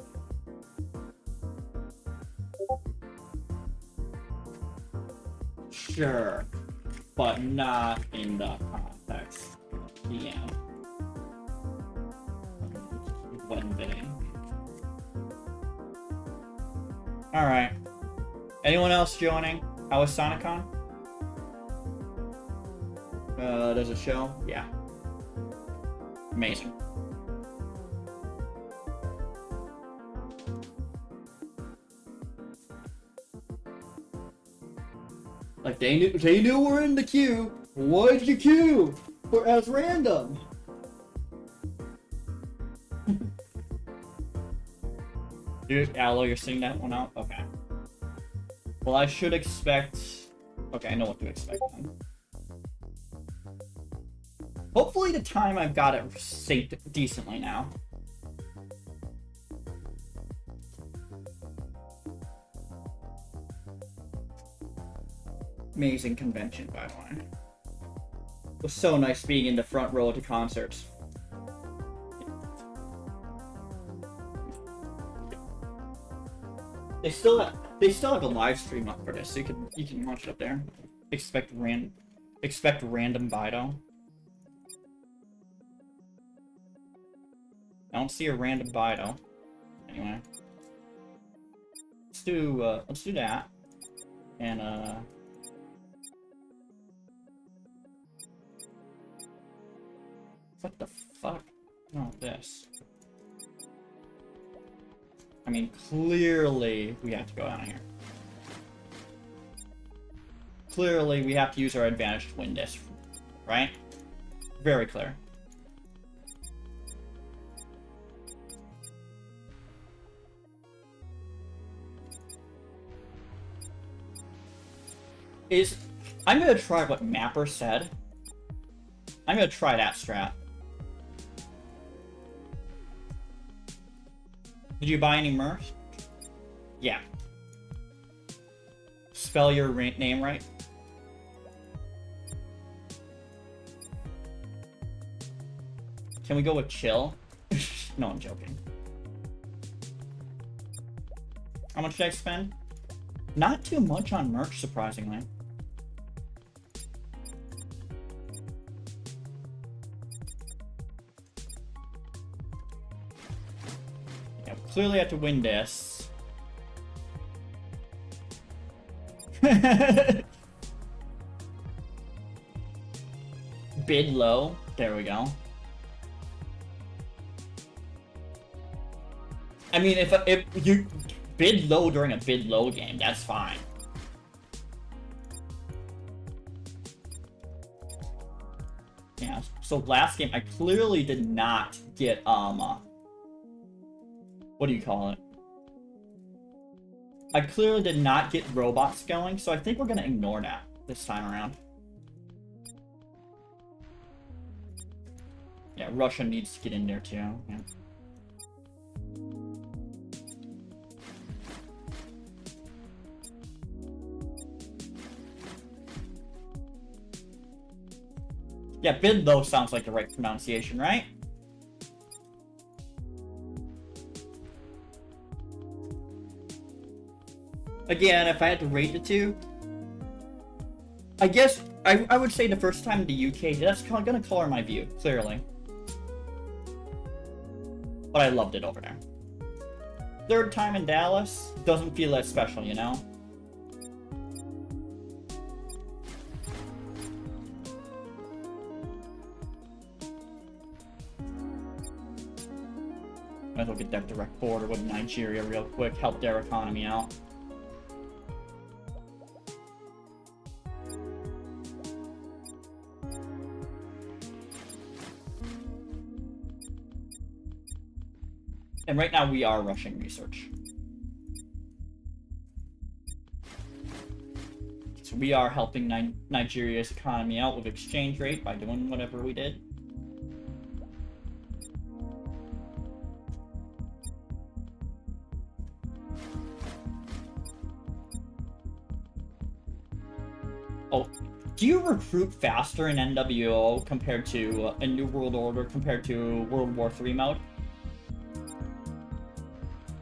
Sure, but not in the context. Yeah. When bidding. Alright. Anyone else joining? How was SonicCon? Does it show? Yeah. Amazing. Like, they knew we're in the queue. Why'd you queue? For as random. Dude, Aloe, you're seeing that one out? Okay. Well, I should expect... okay, I know what to expect then. Hopefully the time I've got it synced decently now. Amazing convention, by the way. It was so nice being in the front row to concerts. They still have a live stream up for this, so you can watch it up there. Expect random Bido. I don't see a random Bido. Anyway, let's do that, and what the fuck? No, this. I mean, clearly we have to go down here. Clearly we have to use our advantage to win this, right? Very clear. I'm gonna try what Mapper said. I'm gonna try that strat. Did you buy any merch? Yeah. Spell your name right. Can we go with chill? No, I'm joking. How much did I spend? Not too much on merch, surprisingly. Yeah, clearly have to win this. Bid low. There we go. I mean, if you bid low during a bid low game, that's fine. Yeah, so last game I clearly did not get what do you call it? I clearly did not get robots going, so I think we're gonna ignore that this time around. Yeah, Russia needs to get in there too. Yeah. Yeah, bid low sounds like the right pronunciation, right? Again, if I had to rate the two, I guess I would say the first time in the UK, that's gonna color my view, clearly. But I loved it over there. Third time in Dallas, doesn't feel as special, you know? Might as well get that direct border with Nigeria real quick, help their economy out. And right now we are rushing research. So we are helping Nigeria's economy out with exchange rate by doing whatever we did. Oh, do you recruit faster in NWO compared to a New World Order compared to World War III mode?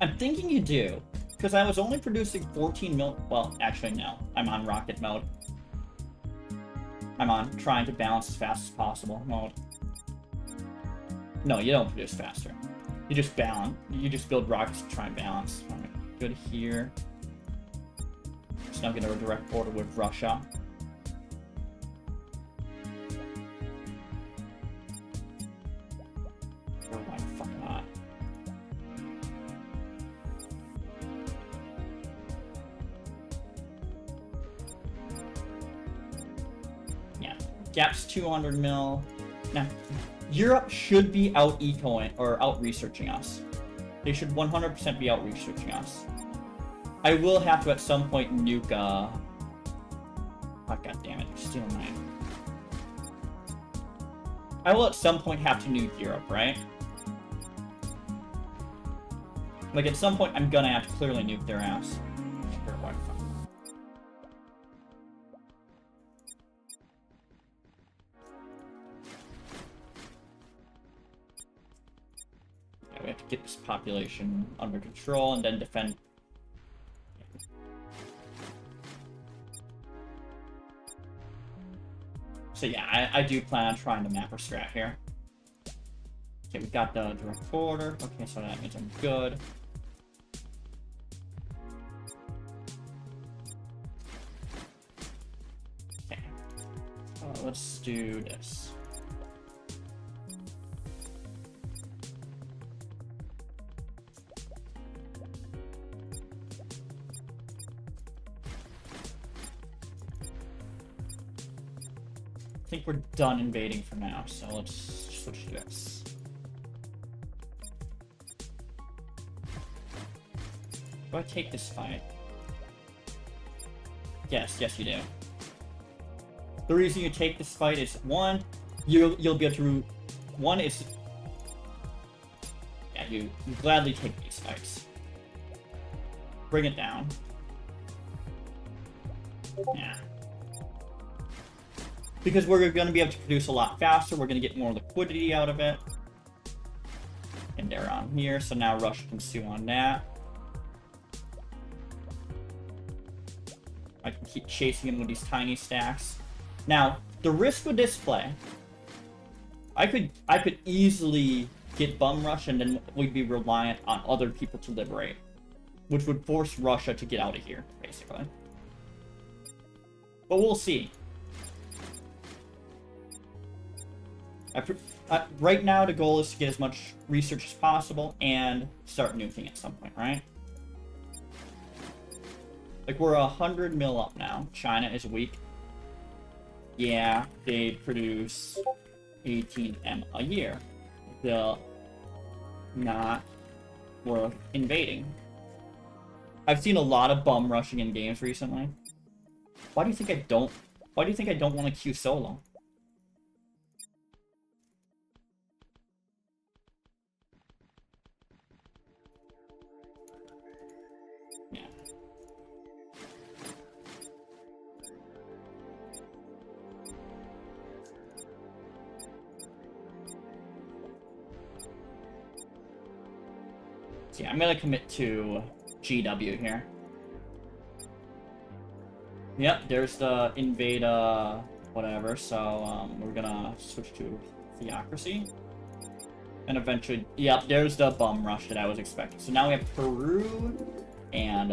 I'm thinking you do, because I was only producing 14 mil. Well, actually, no. I'm on rocket mode. I'm on trying to balance as fast as possible mode. No, you don't produce faster. You just balance. You just build rockets to try and balance. Alright, go to here. Just now get a direct border with Russia. Gap's 200 mil. Now, Europe should be out ecoing or out researching us. They should 100% be out researching us. I will have to at some point nuke. Oh, god damn it! You're stealing mine. I will at some point have to nuke Europe, right? Like, at some point, I'm gonna have to clearly nuke their ass. Sure, why not? Yeah, we have to get this population under control and then defend. So yeah, I do plan on trying to map our strat here. Okay, we got the direct border. Okay, so that means I'm good. Okay. Let's do this. I think we're done invading for now, so let's switch to this. Do I take this fight? Yes, yes you do. The reason you take this fight is, one, you'll be able to... One is... Yeah, you gladly take these fights. Bring it down. Yeah. Because we're going to be able to produce a lot faster, we're going to get more liquidity out of it. And they're on here, so now Russia can sue on that. I can keep chasing him with these tiny stacks. Now, the risk with this play, I could easily get bum rush and then we'd be reliant on other people to liberate, which would force Russia to get out of here, basically. But we'll see. Right now, the goal is to get as much research as possible and start nuking at some point, right? Like, we're 100 mil up now. China is weak. Yeah, they produce 18 M a year. They're not worth invading. I've seen a lot of bum rushing in games recently. Why do you think I don't want to queue solo? Yeah, I'm gonna commit to GW here. Yep, there's the invade, whatever, so, we're gonna switch to theocracy. And eventually, yep, there's the bum rush that I was expecting. So now we have Peru and,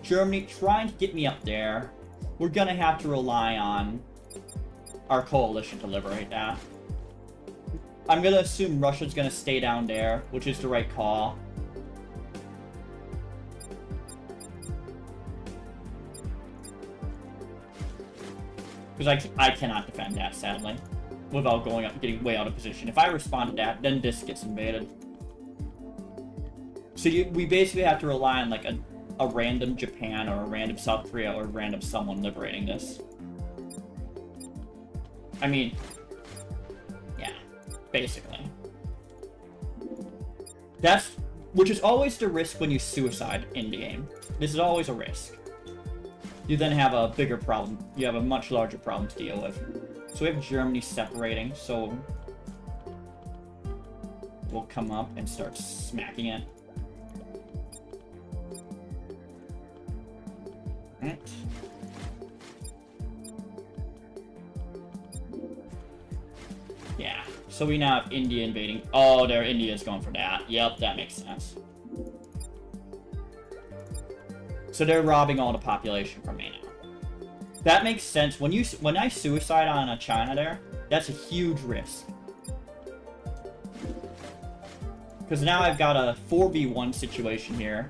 Germany trying to get me up there. We're gonna have to rely on our coalition to liberate that. I'm gonna assume Russia's gonna stay down there, which is the right call. Because I cannot defend that, sadly, without going up and getting way out of position. If I respond to that, then this gets invaded. So we basically have to rely on, like, a random Japan or a random South Korea or a random someone liberating this. I mean, yeah, basically. Which is always the risk when you suicide in the game. This is always a risk. You then have a bigger problem. You have a much larger problem to deal with. So we have Germany separating, so we'll come up and start smacking it. Right. Yeah, so we now have India invading. Oh, India's going for that. Yep, that makes sense. So they're robbing all the population from me now. That makes sense. When I suicide on a China there, that's a huge risk. Because now I've got a 4v1 situation here.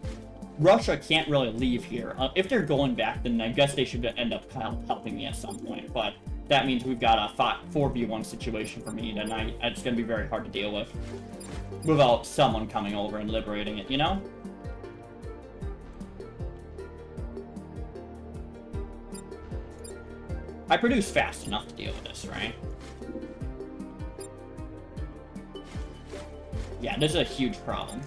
Russia can't really leave here. If they're going back, then I guess they should end up helping me at some point. But that means we've got a 4v1 situation for me, and it's going to be very hard to deal with without someone coming over and liberating it, you know? I produce fast enough to deal with this, right? Yeah, this is a huge problem.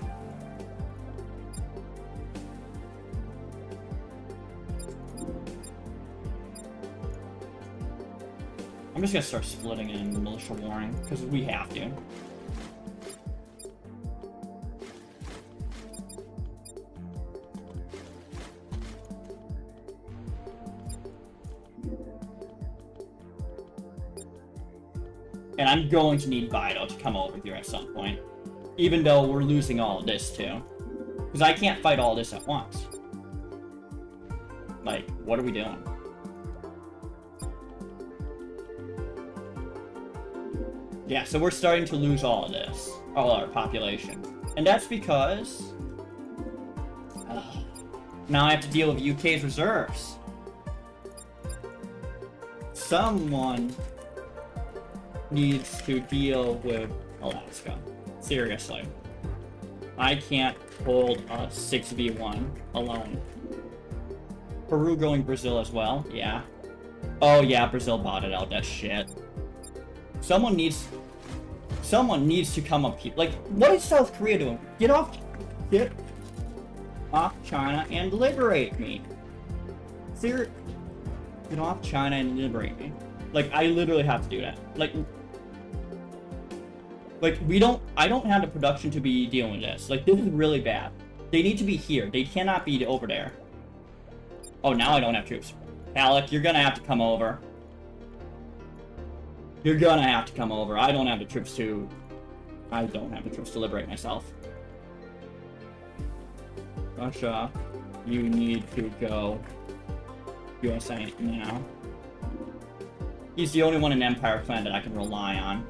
I'm just gonna start splitting in militia warring, because we have to. And I'm going to need VoD to come over here at some point. Even though we're losing all of this too. Because I can't fight all this at once. Like, what are we doing? Yeah, so we're starting to lose all of this. All our population. And that's because... now I have to deal with UK's reserves. Someone needs to deal with Alaska. Seriously. I can't hold a 6v1 alone. Peru going Brazil as well? Yeah. Oh yeah, Brazil botted out that shit. Someone needs to come up here. Like, what is South Korea doing? Get off China and liberate me. Get off China and liberate me. Like, I literally have to do that. Like, I don't have the production to be dealing with this. Like, this is really bad. They need to be here. They cannot be over there. Oh, now I don't have troops. Alec, you're gonna have to come over. You're gonna have to come over. I don't have the troops to liberate myself. Russia, you need to go. USA now. He's the only one in Empire Clan that I can rely on.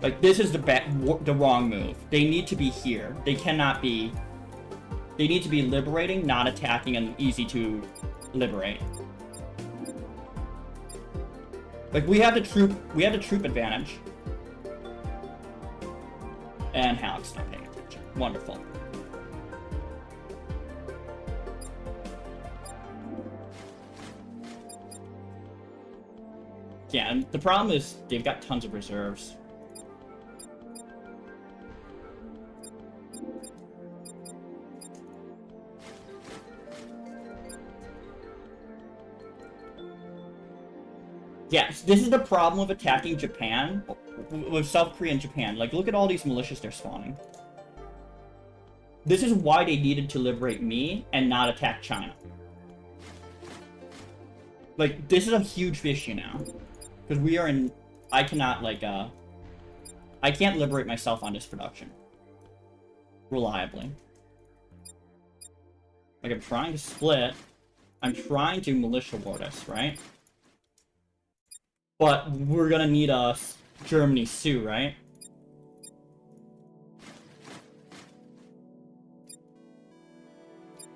Like, this is the wrong move. They need to be here. They cannot be... They need to be liberating, not attacking, and easy to liberate. Like, we have the troop advantage. And Halec's not paying attention. Wonderful. Yeah, and the problem is they've got tons of reserves. Yes, this is the problem with attacking Japan, with South Korea and Japan. Like, look at all these militias they're spawning. This is why they needed to liberate me and not attack China. Like, this is a huge issue now. Because we are in... I cannot, like, I can't liberate myself on this production. Reliably. Like, I'm trying to split. I'm trying to militia war this, right? But we're gonna need a Germany Sue, right?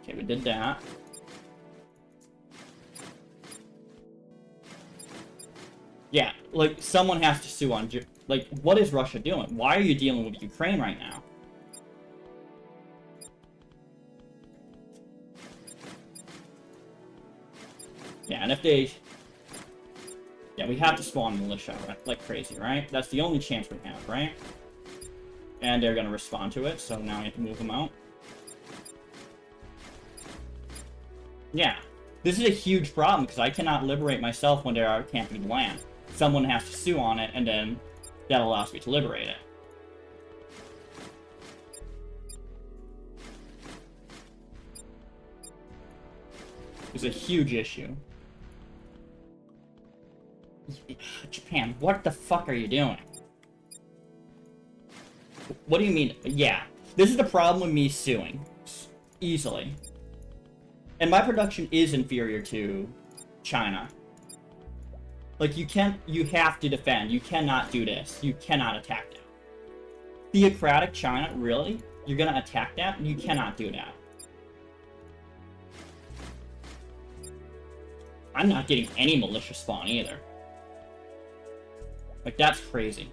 Okay, we did that. Yeah, like, someone has to sue on... Like, what is Russia doing? Why are you dealing with Ukraine right now? Yeah, and if they... Yeah, we have to spawn militia, right? Like crazy, right? That's the only chance we have, right? And they're gonna respond to it, so now we have to move them out. Yeah. This is a huge problem, because I cannot liberate myself when there are camping land. Someone has to sue on it, and then that allows me to liberate it. It's a huge issue. Japan, what the fuck are you doing? What do you mean? Yeah. This is the problem with me suing. Easily. And my production is inferior to China. Like, you have to defend. You cannot do this. You cannot attack that. Theocratic China, really? You're gonna attack that? You cannot do that. I'm not getting any militia spawn either. Like, that's crazy.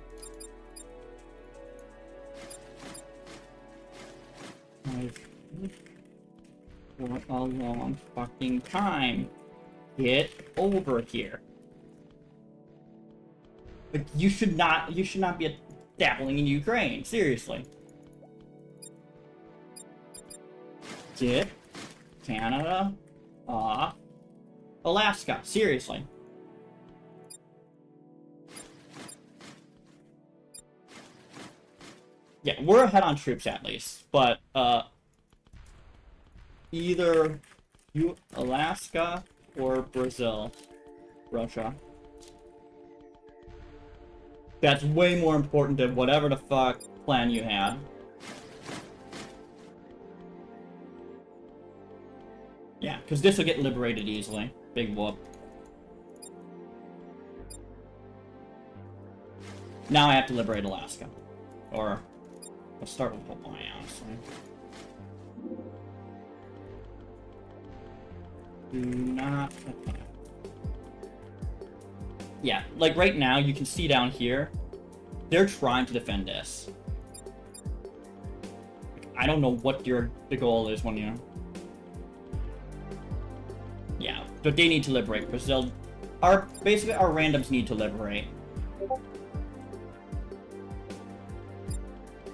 For a long fucking time. Get over here. Like, you should not be dabbling in Ukraine, seriously. Get Canada off Alaska, seriously. Yeah, we're ahead on troops at least, but either Alaska or Brazil, Russia. That's way more important than whatever the fuck plan you had. Yeah, because this will get liberated easily. Big whoop. Now I have to liberate Alaska. Or, let's start with Hawaii, honestly. Do not attack. Yeah, like right now, you can see down here, they're trying to defend this. I don't know what the goal is when you... Yeah, but they need to liberate Brazil. Basically, our randoms need to liberate.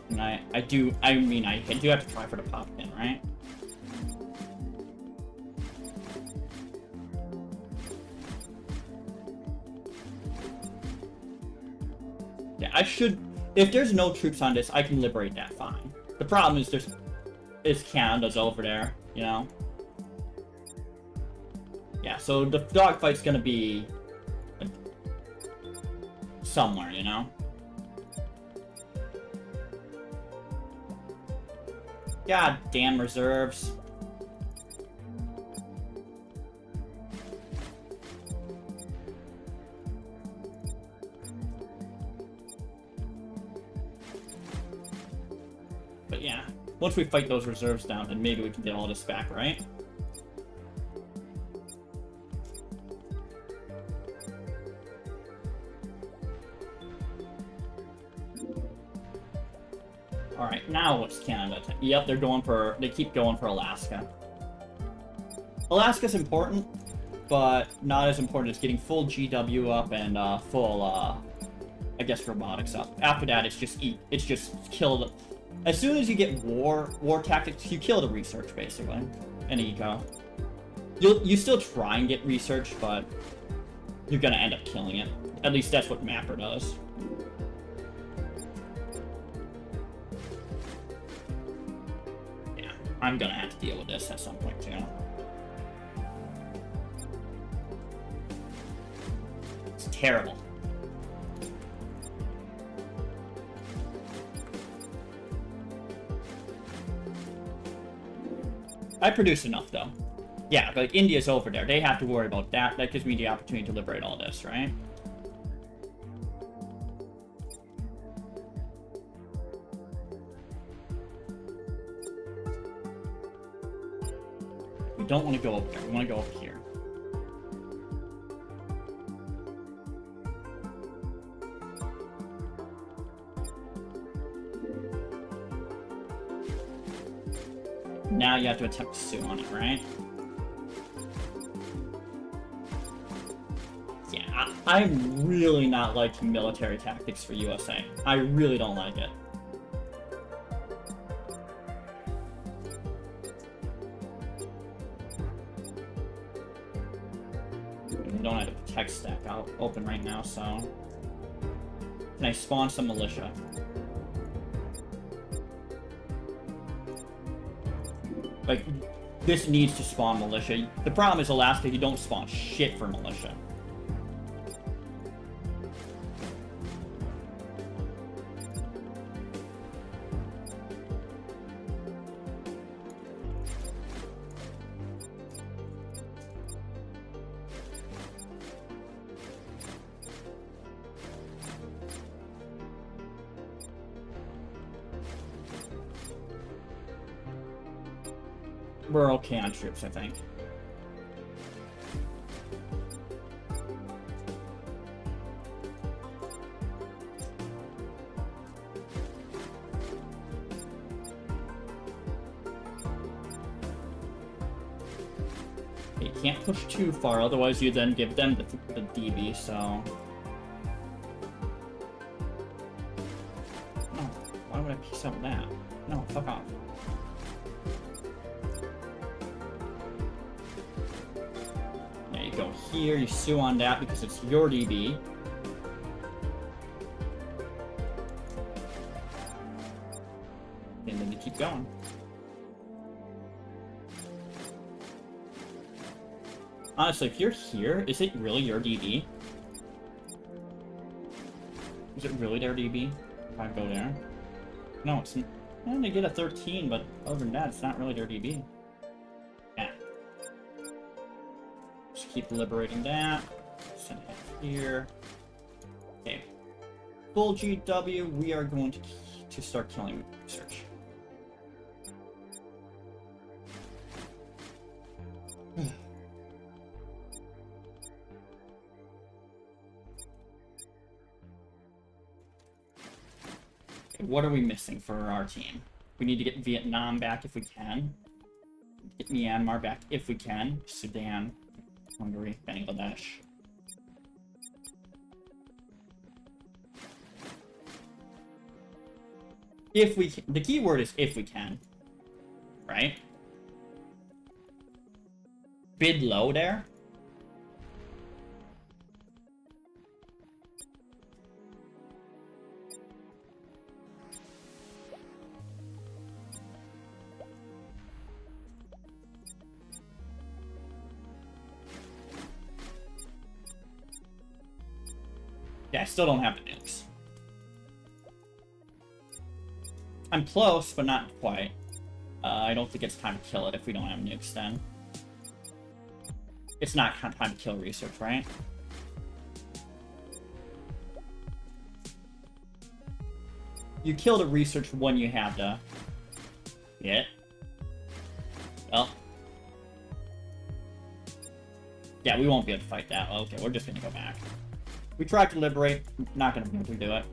And I do have to try for the pop pin, right? Yeah, I should... If there's no troops on this, I can liberate that fine. The problem is Canada's over there, you know? Yeah, so the dogfight's gonna be... like, somewhere, you know? God damn reserves. But yeah, once we fight those reserves down, then maybe we can get all this back, right? Alright, now what's Canada? Yep, they keep going for Alaska. Alaska's important, but not as important as getting full GW up and full, I guess, robotics up. After that, it's just kill. As soon as you get war tactics, you kill the research, basically, and eco. You still try and get research, but you're gonna end up killing it. At least that's what Mapper does. Yeah, I'm gonna have to deal with this at some point too. It's terrible. I produce enough, though. Yeah, like, India's over there. They have to worry about that. That gives me the opportunity to liberate all this, right? We don't want to go over there. We want to go over here. Now you have to attempt to sue on it, right? Yeah, I'm really not liking military tactics for USA. I really don't like it. I don't have a tech stack out open right now, so... Can I spawn some militia? Like, this needs to spawn militia. The problem is, Alaska, you don't spawn shit for militia. We're okay on troops, I think. You can't push too far, otherwise you then give them the DB, so... would I piece out that? No, fuck off. Yeah, you go here, you sue on that because it's your DB. And then you keep going. Honestly, if you're here, is it really your DB? Is it really their DB? If I go there? No, it's... And they get a 13, but other than that, it's not really their DB. Yeah. Just keep liberating that. Send it here. Okay. Full GW, we are going to start killing research. What are we missing for our team? We need to get Vietnam back if we can. Get Myanmar back if we can. Sudan, Hungary, Bangladesh. If we can. The key word is if we can. Right? Bid low there. Yeah, I still don't have the nukes. I'm close, but not quite. I don't think it's time to kill it if we don't have nukes then. It's not time to kill research, right? You kill the research when you have the... Yeah. Well. Yeah, we won't be able to fight that. Okay, we're just gonna go back. We tried to liberate, not gonna be able to do it.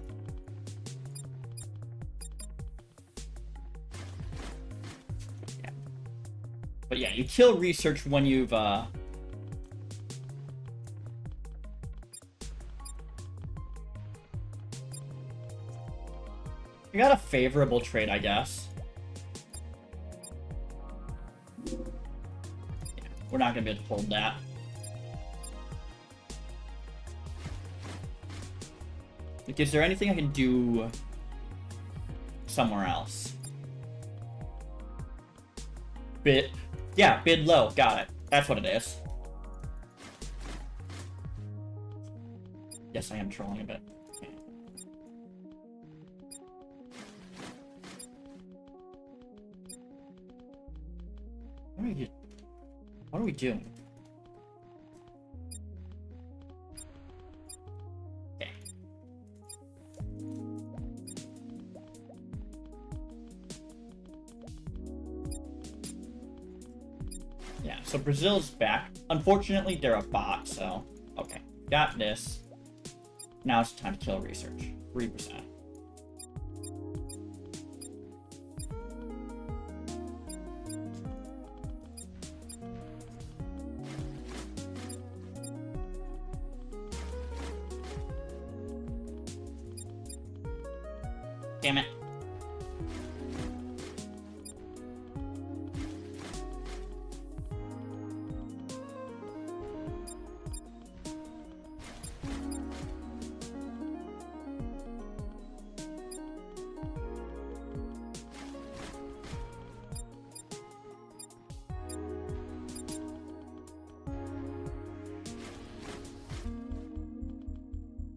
Yeah. But yeah, you kill research when you've, You got a favorable trade, I guess. Yeah, we're not gonna be able to hold that. Like, is there anything I can do somewhere else? Bid... Yeah, bid low. Got it. That's what it is. Yes, I am trolling a bit. Okay. What are we doing? Yeah, so Brazil's back. Unfortunately, they're a bot, so... Okay, got this. Now it's time to kill research. 3%. Damn it.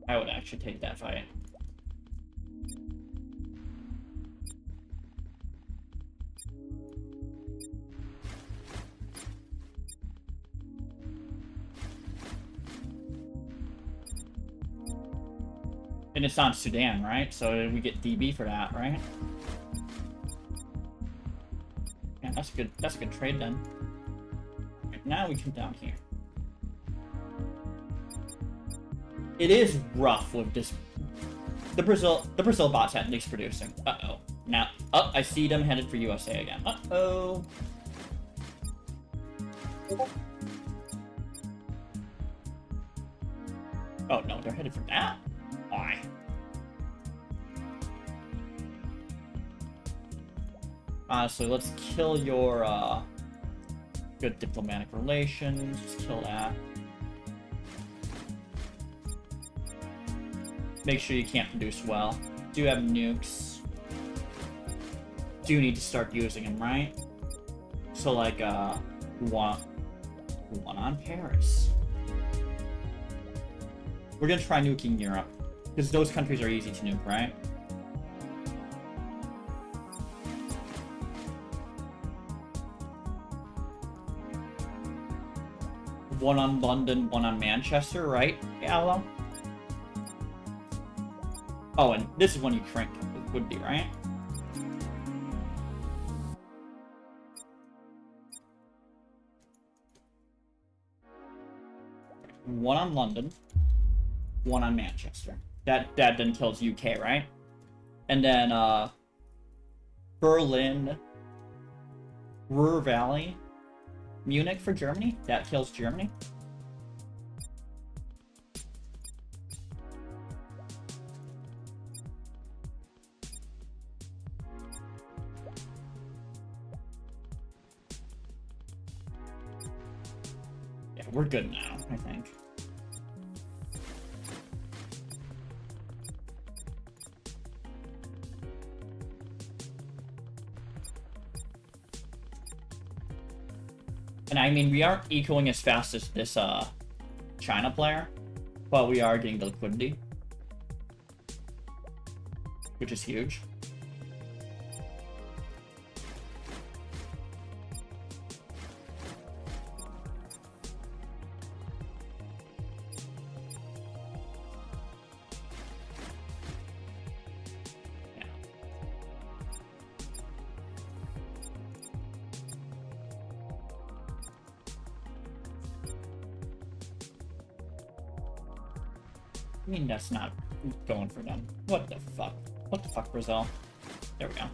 I would actually take that fight. And it's on Sudan, right? So we get DB for that, right? Yeah, that's a good trade then. Right, now we come down here. It is rough with this. The Brazil bots at least producing. Uh-oh. Now, I see them headed for USA again. Uh-oh. Oh, no, they're headed for that? Why? Honestly, let's kill your, good diplomatic relations. Just kill that. Make sure you can't produce well. Do have nukes. Do need to start using them, right? So, like, one on Paris. We're gonna try nuking Europe. Because those countries are easy to nuke, right? One on London, one on Manchester, right? Yeah, well. Oh, and this is one Ukraine would be, right? One on London, one on Manchester. That then kills UK, right? And then Berlin, Ruhr Valley, Munich for Germany. That kills Germany. Yeah, we're good now, I think. And I mean, we aren't ecoing as fast as this China player, but we are getting the liquidity, which is huge. I mean, that's not going for them. What the fuck? What the fuck, Brazil? There we go.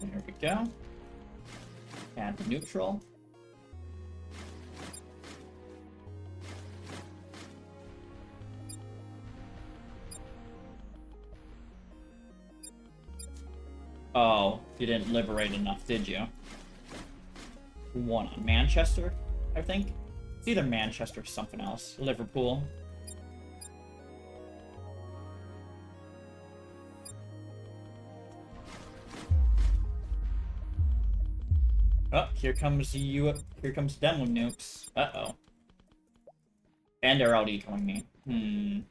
There we go. Add the neutral. Oh, you didn't liberate enough, did you? One on Manchester, I think. It's either Manchester or something else. Liverpool. Oh, here comes you. Here comes them with nukes. Uh-oh. And they're out ecoing me.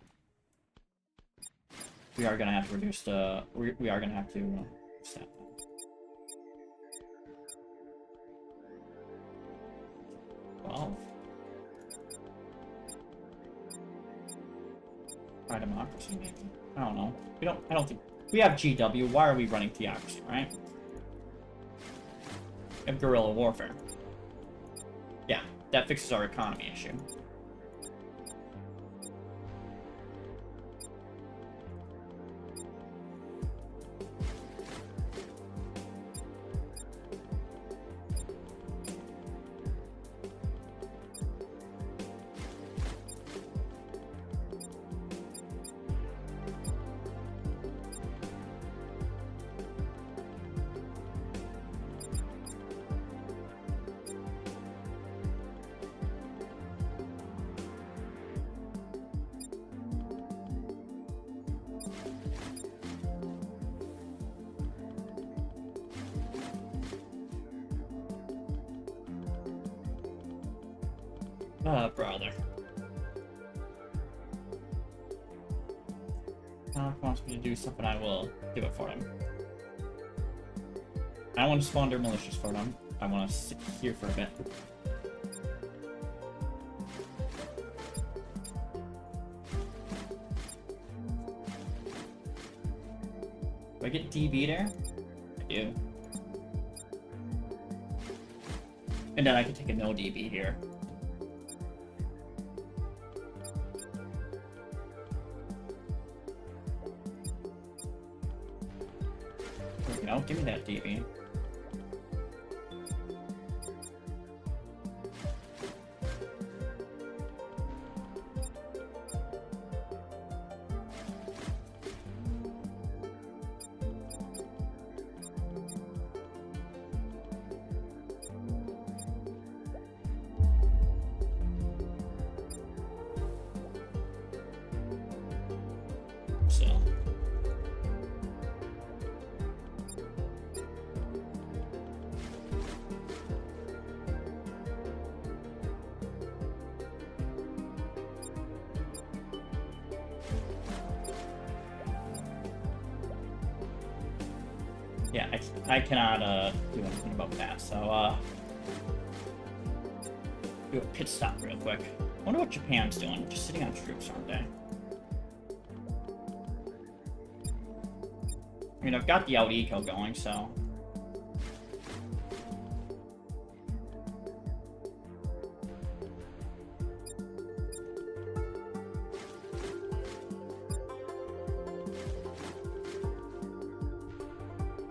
We are gonna have to reduce the. We are gonna have to. Step. Wow. Try democracy, maybe. I don't know. I don't think we have GW. Why are we running theocracy, right? We have guerrilla warfare. Yeah, that fixes our economy issue. Brother. If he wants me to do something, I will do it for him. I don't want to spawn their militias for them. I want to sit here for a bit. Do I get DB there? I do. And then I can take a no DB here. There we go. Give me that DB. Yeah, I cannot do anything about that, so do a pit stop real quick. I wonder what Japan's doing. Just sitting on troops, aren't they? I mean, I've got the out eco going, so...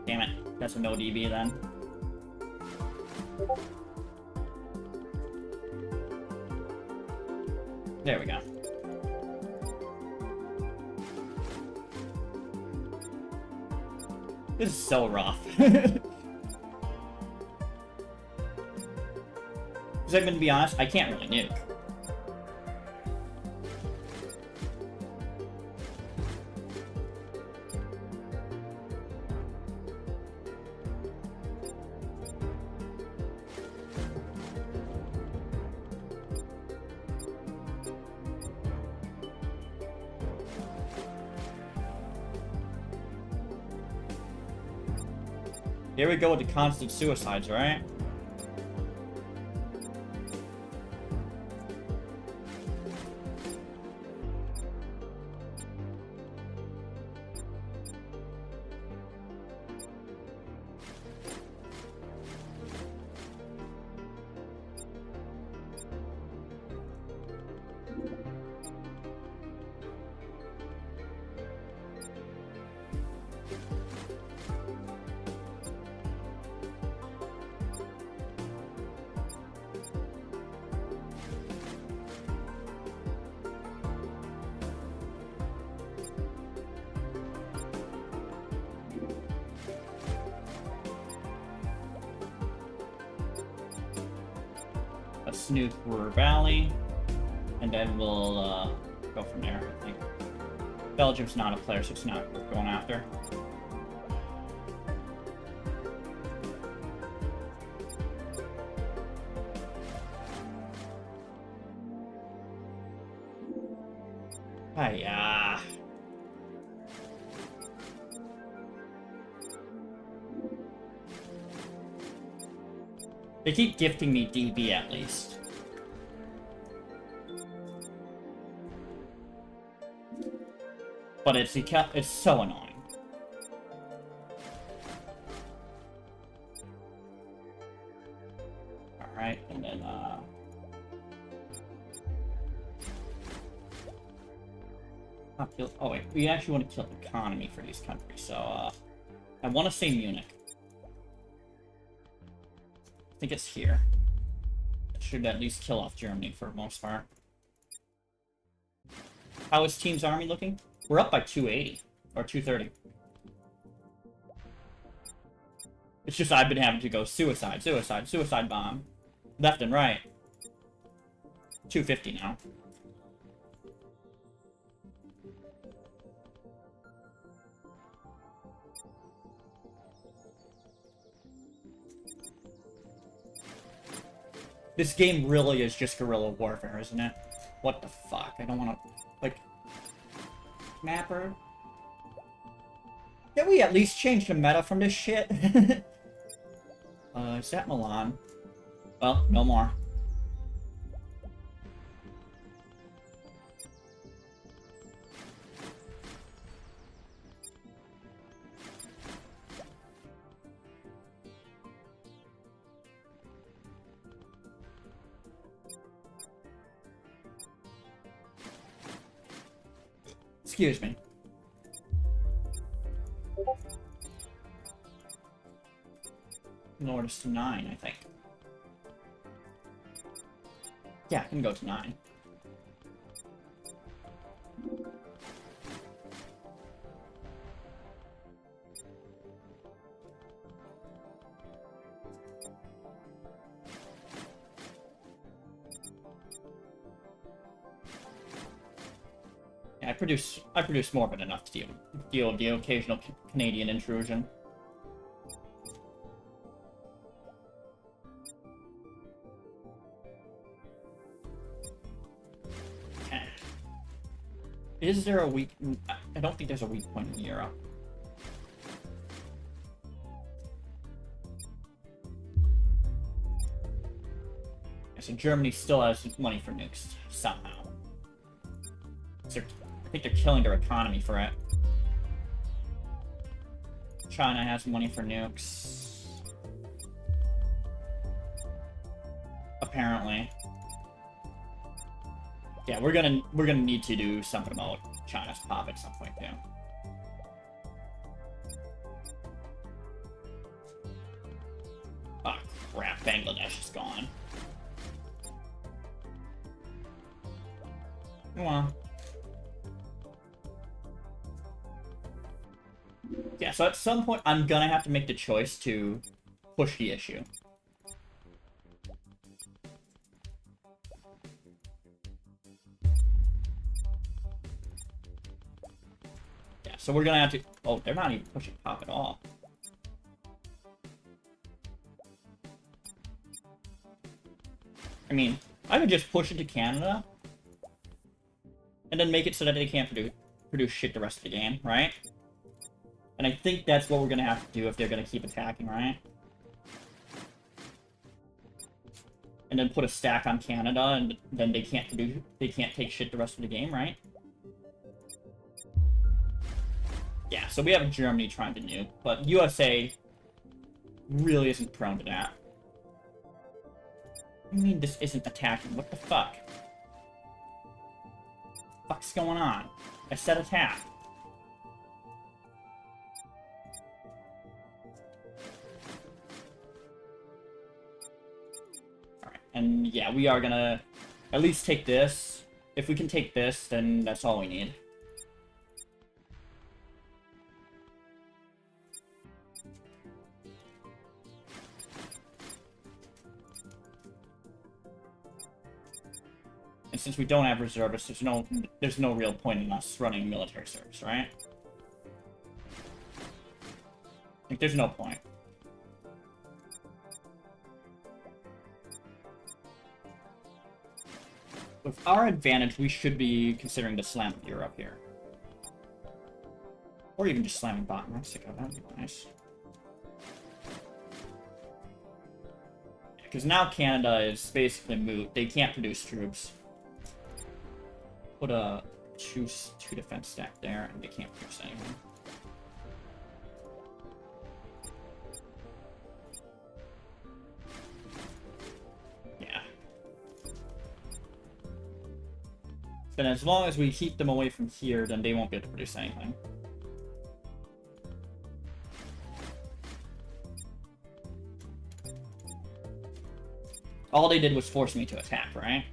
Damn it. That's a no DB then. There we go. This is so rough. Because I'm gonna be honest, I can't really nuke. Here we go with the constant suicides, right? Let's nuke Ruhr Valley, and then we'll go from there, I think. Belgium's not a player, so it's not worth going after. Hiya. They keep gifting me DB at least. But it's so annoying. Alright, and then oh wait, we actually want to kill economy for these countries, so I want to say Munich. I think it's here. It should at least kill off Germany for the most part. How is Team's army looking? We're up by 280. Or 230. It's just I've been having to go suicide, suicide, suicide bomb. Left and right. 250 now. This game really is just guerrilla warfare, isn't it? What the fuck? I don't want to... Like... Mapper? Can we at least change the meta from this shit? Is that Milan? Well, no more. Excuse me. Lower this to 9, I think. Yeah, I can go to 9. Yeah, I produce more than enough to deal with the occasional Canadian intrusion. Is there a weak... I don't think there's a weak point in Europe. So Germany still has money for nukes, somehow. So I think they're killing their economy for it. China has money for nukes. Apparently. Yeah, we're gonna need to do something about China's pop at some point, too. Oh, crap. Bangladesh is gone. Come on. Yeah, so at some point, I'm gonna have to make the choice to push the issue. Yeah, so we're gonna have to... Oh, they're not even pushing pop at all. I mean, I could just push it to Canada, and then make it so that they can't produce shit the rest of the game, right? And I think that's what we're gonna have to do if they're gonna keep attacking, right? And then put a stack on Canada, and then they can't take shit the rest of the game, right? Yeah, so we have Germany trying to nuke, but USA really isn't prone to that. I mean, this isn't attacking. What the fuck? What's going on? I said attack. Alright, and yeah, we are gonna at least take this. If we can take this, then that's all we need. And since we don't have reservists, there's no real point in us running military service, right? Like, there's no point. With our advantage, we should be considering to slam Europe here. Or even just slamming bot Mexico, that'd be nice. Because now Canada is basically moot. They can't produce troops. Put a two defense stack there, and they can't produce anything. Yeah. Then as long as we keep them away from here, then they won't be able to produce anything. All they did was force me to attack, right?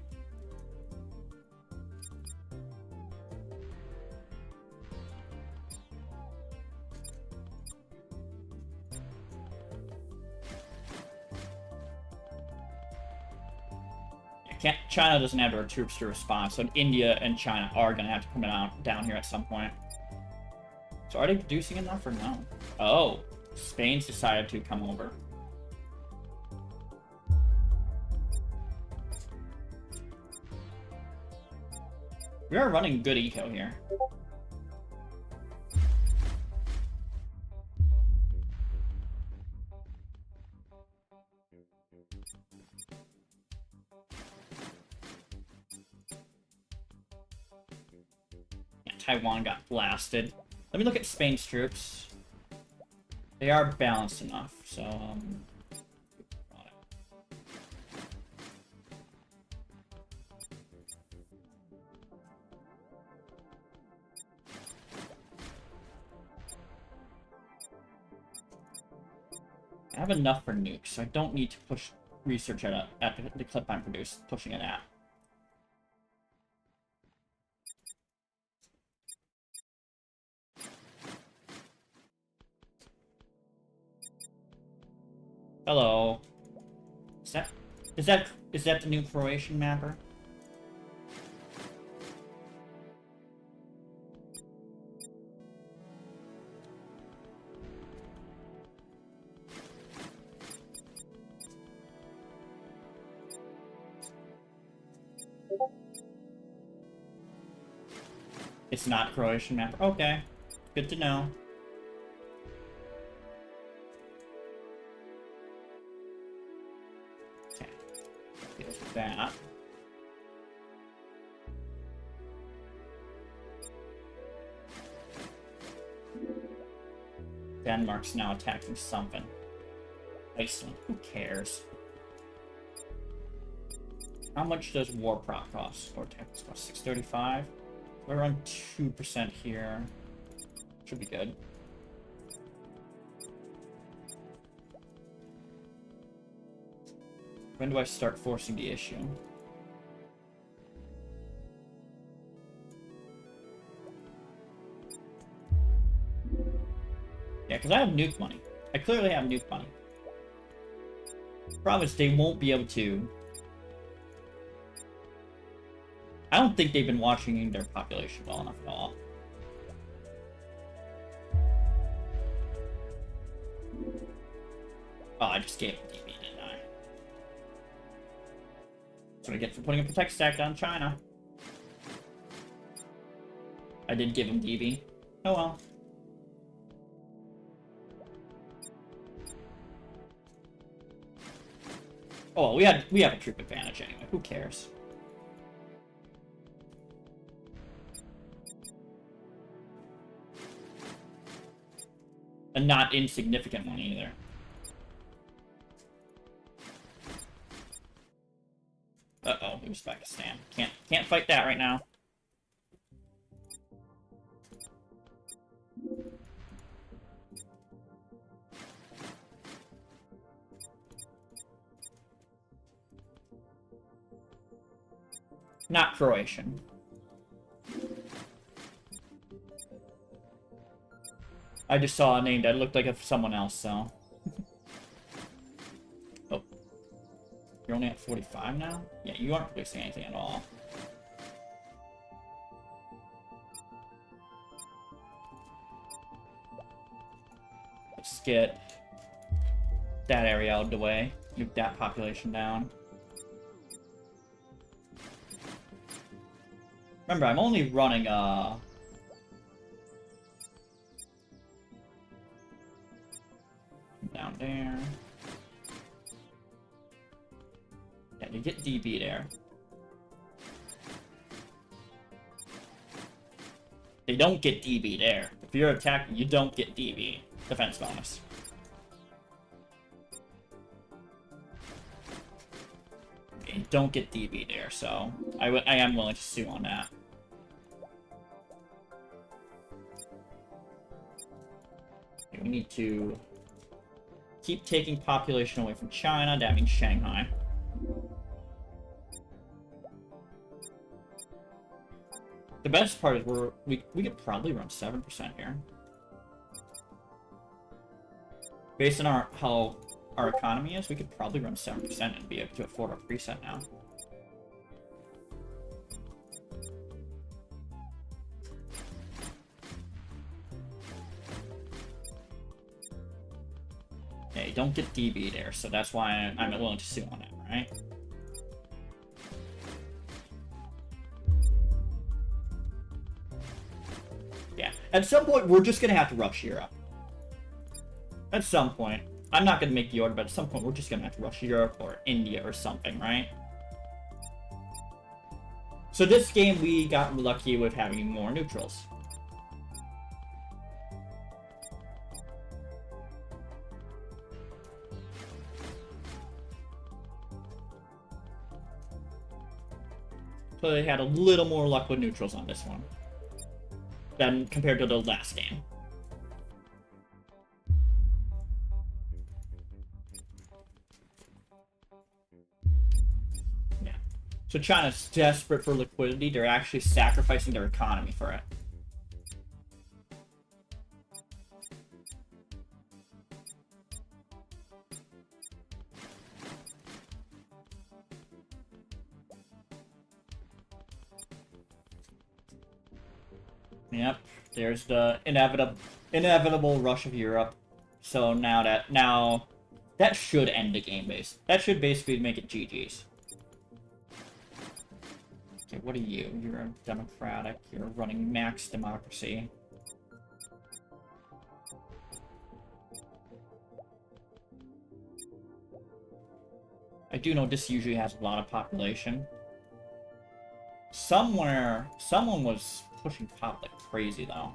China doesn't have their troops to respond, so India and China are going to have to come down here at some point. So are they producing enough or no? Oh, Spain's decided to come over. We are running good eco here. Taiwan got blasted. Let me look at Spain's troops. They are balanced enough, so, I have enough for nukes, so I don't need to push research at the clip I'm pushing it at. Hello. Is that the new Croatian mapper? It's not Croatian mapper. Okay. Good to know. with that. Denmark's now attacking something. Iceland, who cares? How much does war proc cost? Or tax cost? 635? We're on 2% here. Should be good. When do I start forcing the issue? Yeah, because I have nuke money. I clearly have nuke money. Problem is, they won't be able to... I don't think they've been watching their population well enough at all. Oh, I just gave him DB, didn't I? That's what I get for putting a protect stack on China. I did give him DB. Oh well. Oh well, we have a troop advantage anyway. Who cares? A not insignificant one either. Uh-oh, Uzbekistan. Can't fight that right now. Not Croatian. I just saw a name that looked like someone else, so... Oh. You're only at 45 now? Yeah, you aren't producing anything at all. Let's get that area out of the way. Nuke that population down. Remember, I'm only running, down there. Yeah, you get DB there. They don't get DB there. If you're attacking, you don't get DB. Defense bonus. Okay, you don't get DB there, so I am willing to sue on that. Okay, we need to keep taking population away from China. That means Shanghai. The best part is we could probably run 7% here. Based on how our economy is, we could probably run 7% and be able to afford our preset now. Yeah, you don't get DB there, so that's why I'm willing to sue on it, right? Yeah, at some point, we're just gonna have to rush Europe. At some point. I'm not gonna make the order, but at some point, we're just gonna have to rush Europe or India or something, right? So this game, we got lucky with having more neutrals. So they had a little more luck with neutrals on this one than compared to the last game. Yeah. So China's desperate for liquidity. They're actually sacrificing their economy for it. Yep, there's the inevitable rush of Europe. So now that should end the game base. That should basically make it GG's. Okay, what are you? You're a democratic. You're running max democracy. I do know this usually has a lot of population. Somewhere, someone was pushing pop like crazy, though.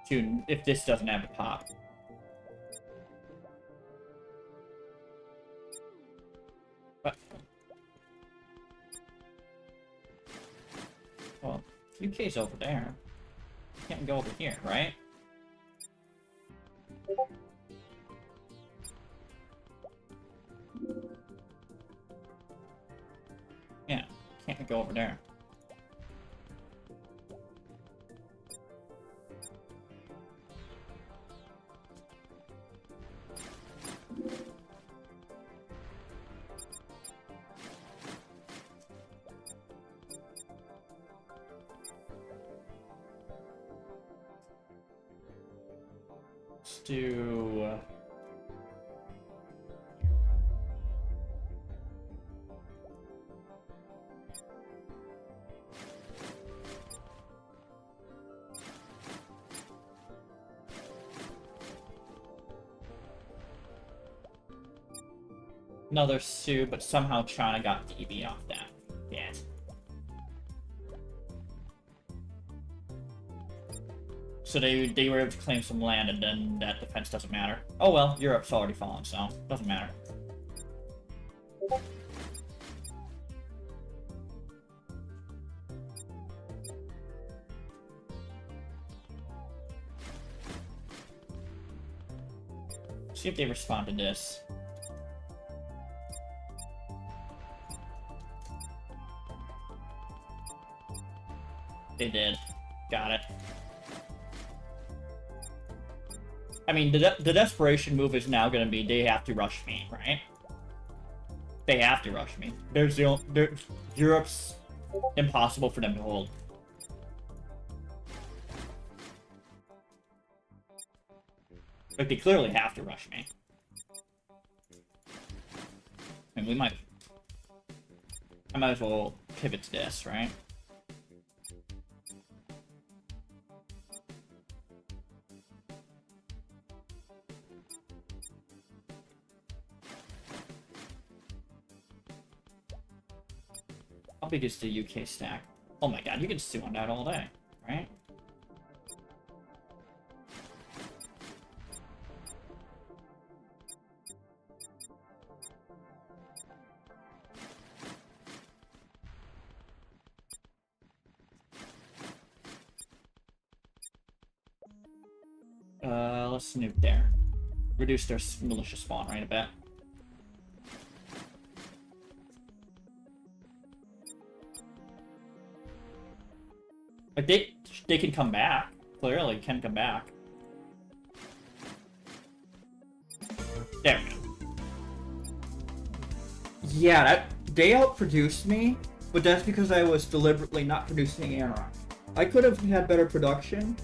Dude, if this doesn't have a pop. But... well, UK's over there. Can't go over here, right? Yeah, can't go over there. Let's do... another Sue, but somehow China got DB off that. Yeah. So they were able to claim some land, and then that defense doesn't matter. Oh well, Europe's already fallen, so doesn't matter. See if they respond to this. They did. Got it. I mean, the desperation move is now going to be they have to rush me, right? They have to rush me. Europe's impossible for them to hold. Like, they clearly have to rush me. And we might... I might as well pivot to this, right? How big is the UK stack? Oh my god, you can stew on that all day, right? Let's nuke there. Reduce their militia spawn right a bit. Like, they can come back. Clearly can come back. There we go. Yeah, they outproduced me, but that's because I was deliberately not producing Anarch. I could have had better production,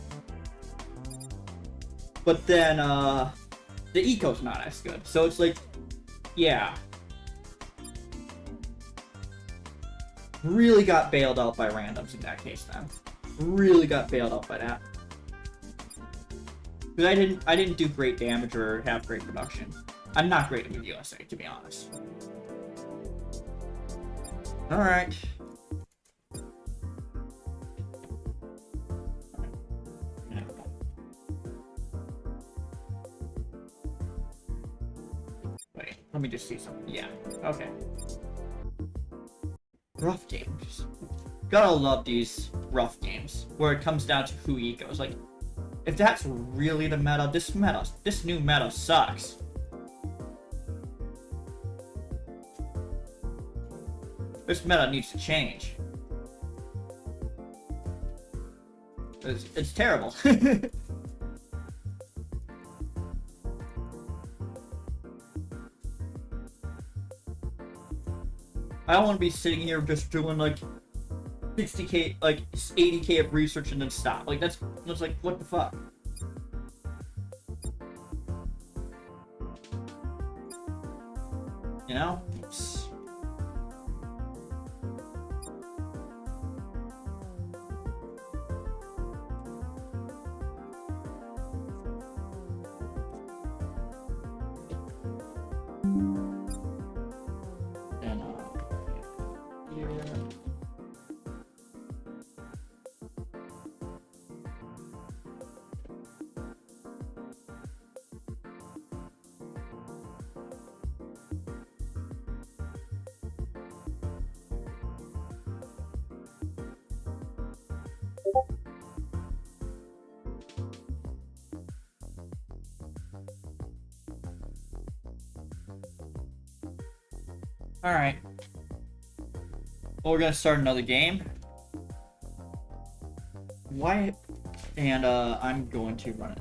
but then, the eco's not as good. So it's like, yeah. Really got bailed out by randoms in that case, then. Really got bailed out by that. Because I didn't do great damage or have great production. I'm not great with USA, to be honest. Alright. Wait, let me just see something. Yeah, okay. Rough games. Gotta love these rough games, where it comes down to who ecos. Like, if that's really the meta, this new meta sucks. This meta needs to change. It's terrible. I don't want to be sitting here just doing like 60k, like 80k of research and then stop. Like that's like, what the fuck? You know? It's... Alright. Well, we're gonna start another game. Why? And, I'm going to run it.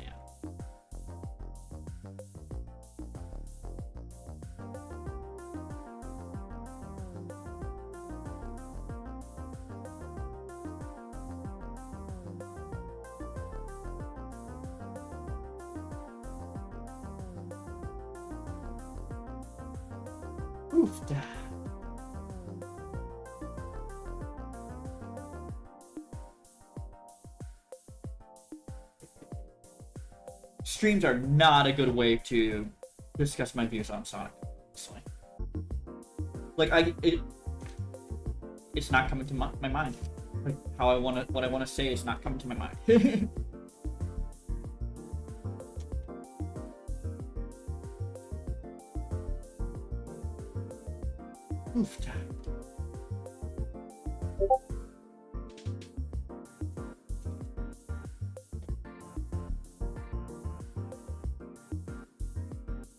Oof. Streams are not a good way to discuss my views on Sonic. Honestly. Like it's not coming to my mind. Like what I want to say is not coming to my mind. Oof.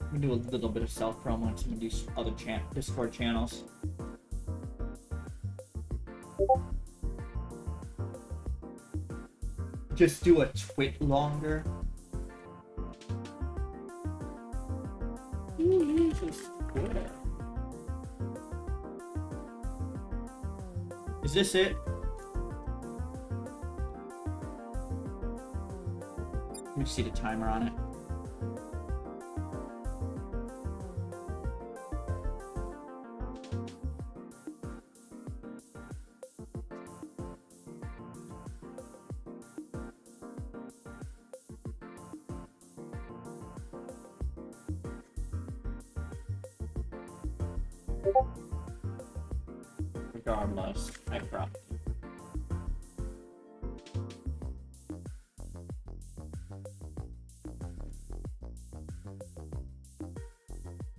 I'm gonna do a little bit of self-promo on some of these other Discord channels. Just do a twit longer. Ooh, is this it? Let me see the timer on it. Regardless, I probably.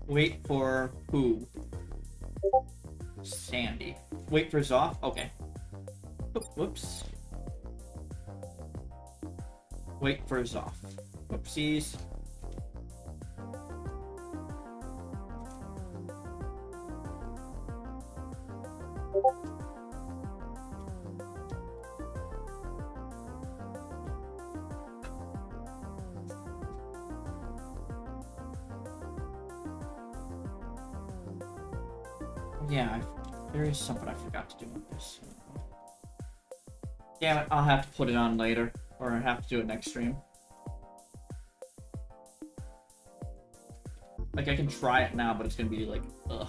Wait for who? Sandy. Wait for Zoff? Okay. Whoops. Wait for Zoff. Whoopsies. Yeah, there is something I forgot to do with this. Damn it, I'll have to put it on later, or I have to do it next stream. Like, I can try it now, but it's gonna be like, ugh.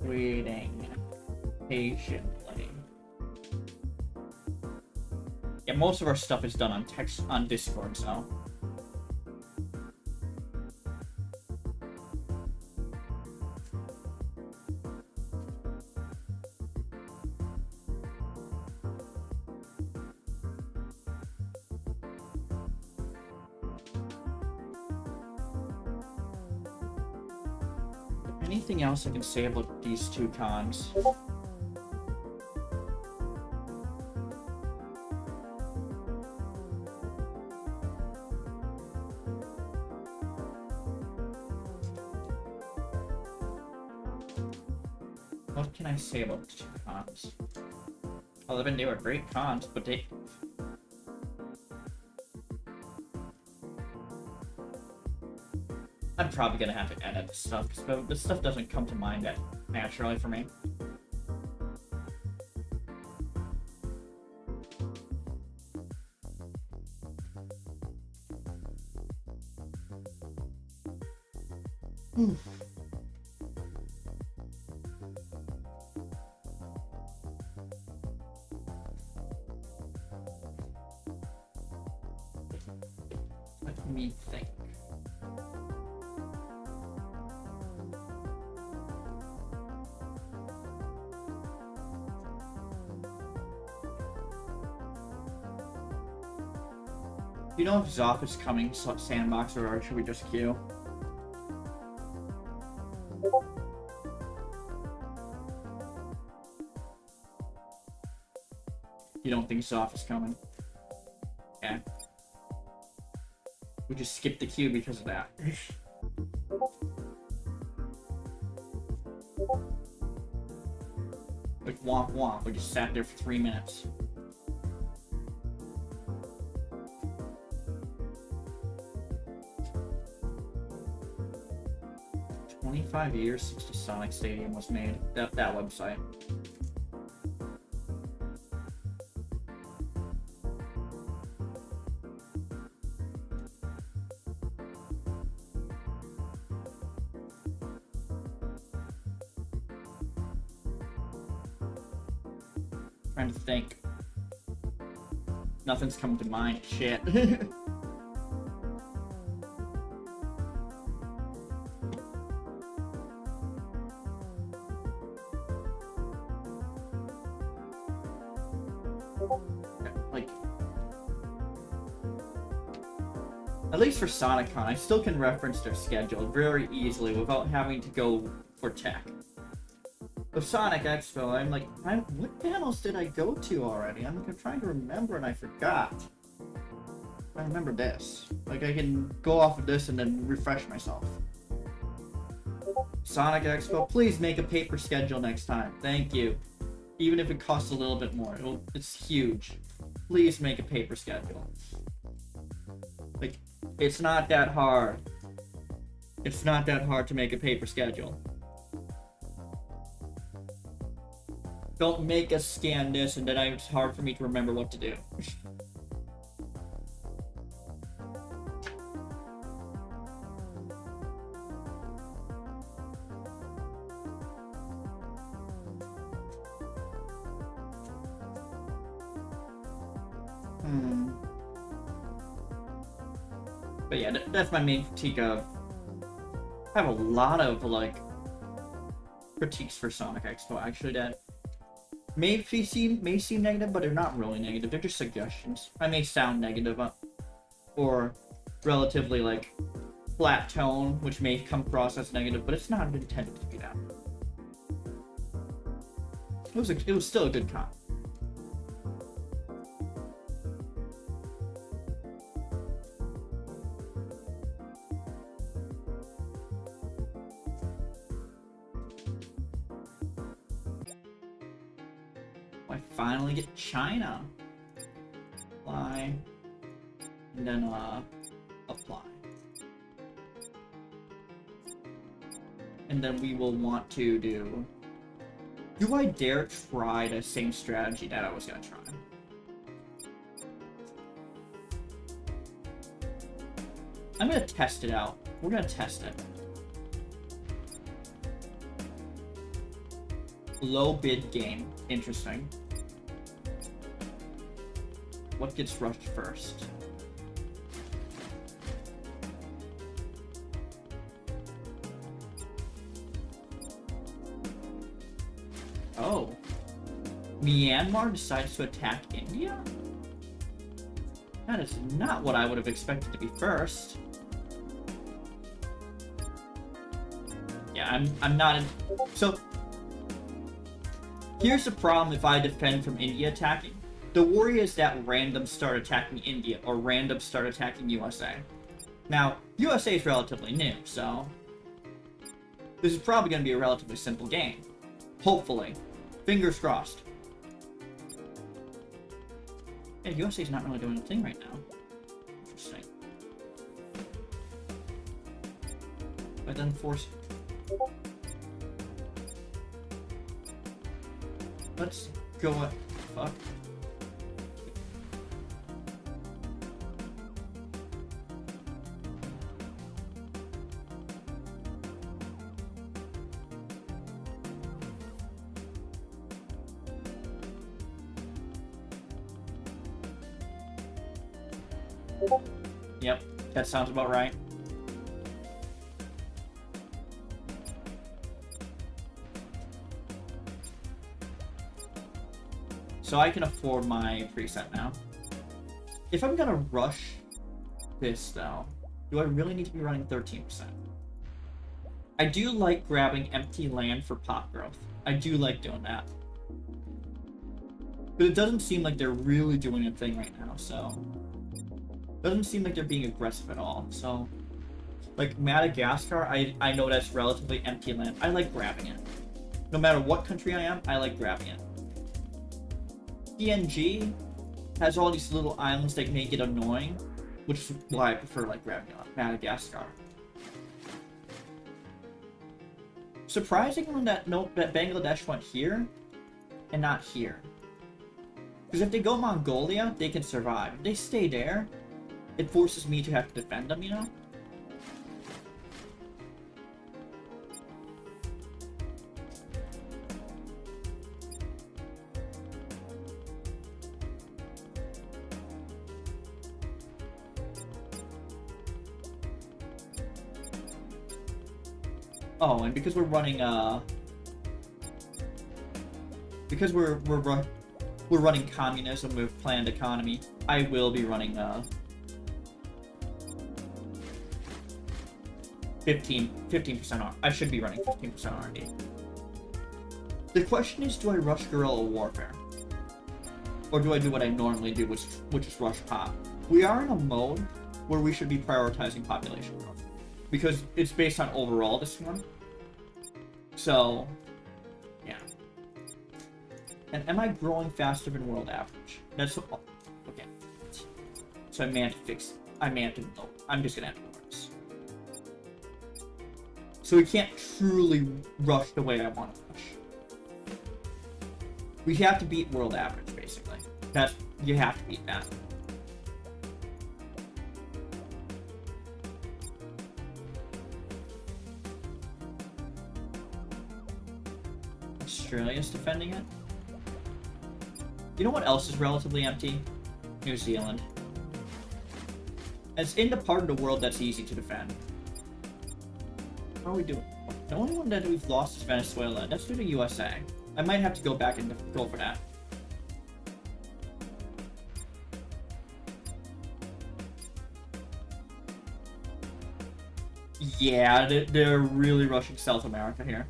Waiting patiently. Yeah, most of our stuff is done on Discord, so. Anything else I can say about these two cons? What can I say about the two cons? Well, they were great cons, but they... I'm probably gonna have to edit this stuff, because this stuff doesn't come to mind that naturally for me. Let me think. You know if Zoff is coming sandbox or should we just queue? You don't think Zoff is coming? Okay. We just skipped the queue because of that. Like womp womp, we just sat there for 3 minutes. "25 years since the Sonic Stadium was made." That website. Trying to think. Nothing's coming to mind. Shit. Like, at least for SonicCon, I still can reference their schedule very easily without having to go for tech. With Sonic Expo, I'm like, what panels did I go to already? I'm trying to remember and I forgot. I remember this. Like, I can go off of this and then refresh myself. Sonic Expo, please make a paper schedule next time. Thank you. Even if it costs a little bit more. It's huge. Please make a paper schedule. Like, it's not that hard. It's not that hard to make a paper schedule. Don't make us scan this and then it's hard for me to remember what to do. But yeah, that's my main critique of... I have a lot of, like, critiques for Sonic Expo, actually, that may seem negative, but they're not really negative. They're just suggestions. I may sound negative, or relatively, like, flat tone, which may come across as negative, but it's not intended to be that. It was still a good con. I finally get China. Apply. And then, apply. And then we will want to do... Do I dare try the same strategy that I was gonna try? I'm gonna test it out. We're gonna test it. Low bid game. Interesting. What gets rushed first? Oh. Myanmar decides to attack India? That is not what I would have expected to be first. Yeah, I'm not in... So... Here's the problem if I defend from India attacking. The worry is that randoms start attacking India, or randoms start attacking USA. Now, USA is relatively new, so... This is probably going to be a relatively simple game. Hopefully. Fingers crossed. Yeah, USA's not really doing a thing right now. Interesting. But then force... Let's go what? Fuck. Yep, that sounds about right. So I can afford my preset now. If I'm gonna rush this, though. Do I really need to be running 13%? I do like grabbing empty land for pop growth. I do like doing that. But it doesn't seem like they're really doing a thing right now, so... It doesn't seem like they're being aggressive at all, so... Like, Madagascar, I know that's relatively empty land. I like grabbing it. No matter what country I am, I like grabbing it. PNG has all these little islands that may get annoying, which is why I prefer, like, grabbing Madagascar. Surprisingly that Bangladesh went here and not here. Because if they go Mongolia, they can survive. If they stay there, it forces me to have to defend them, you know? Oh, and because we're running, because we're running communism with planned economy, I will be running, 15% I should be running 15% R&D. The question is, do I rush guerrilla warfare? Or do I do what I normally do, which is rush pop? We are in a mode where we should be prioritizing population growth. Because it's based on overall this one. So, yeah. And am I growing faster than world average? That's okay. So I may have to fix. I may have to. No, I'm just gonna have to lower this. So we can't truly rush the way I want to rush. We have to beat world average, basically. You have to beat that. Australia's defending it. You know what else is relatively empty? New Zealand. It's in the part of the world that's easy to defend. How are we doing? The only one that we've lost is Venezuela. That's due to USA. I might have to go back and go for that. Yeah, they're really rushing South America here.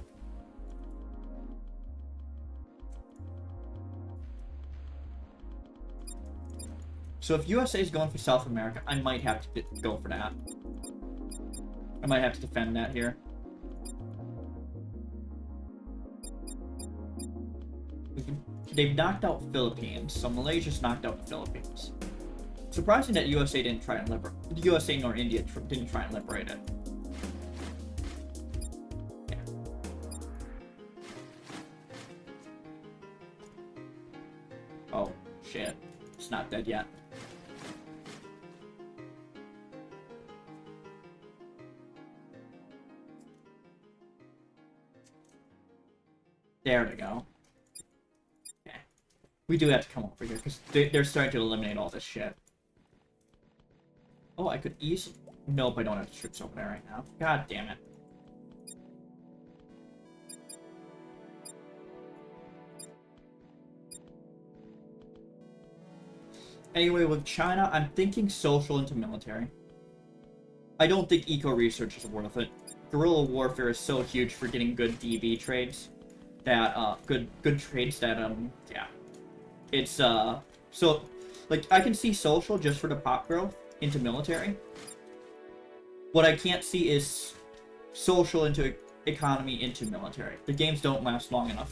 So if USA is going for South America, I might have to go for that. I might have to defend that here. They've knocked out Philippines, so Malaysia's knocked out the Philippines. Surprising that USA didn't try and liberate. USA nor India didn't try and liberate it. Yeah. Oh shit! It's not dead yet. There we go. Okay. We do have to come over here, because they're starting to eliminate all this shit. Oh, I could easily... Nope, I don't have troops over there right now. God damn it. Anyway, with China, I'm thinking social into military. I don't think eco-research is worth it. Guerrilla warfare is so huge for getting good DB trades. That, good trades that, yeah. It's, so, like, I can see social just for the pop growth into military. What I can't see is social into economy into military. The games don't last long enough.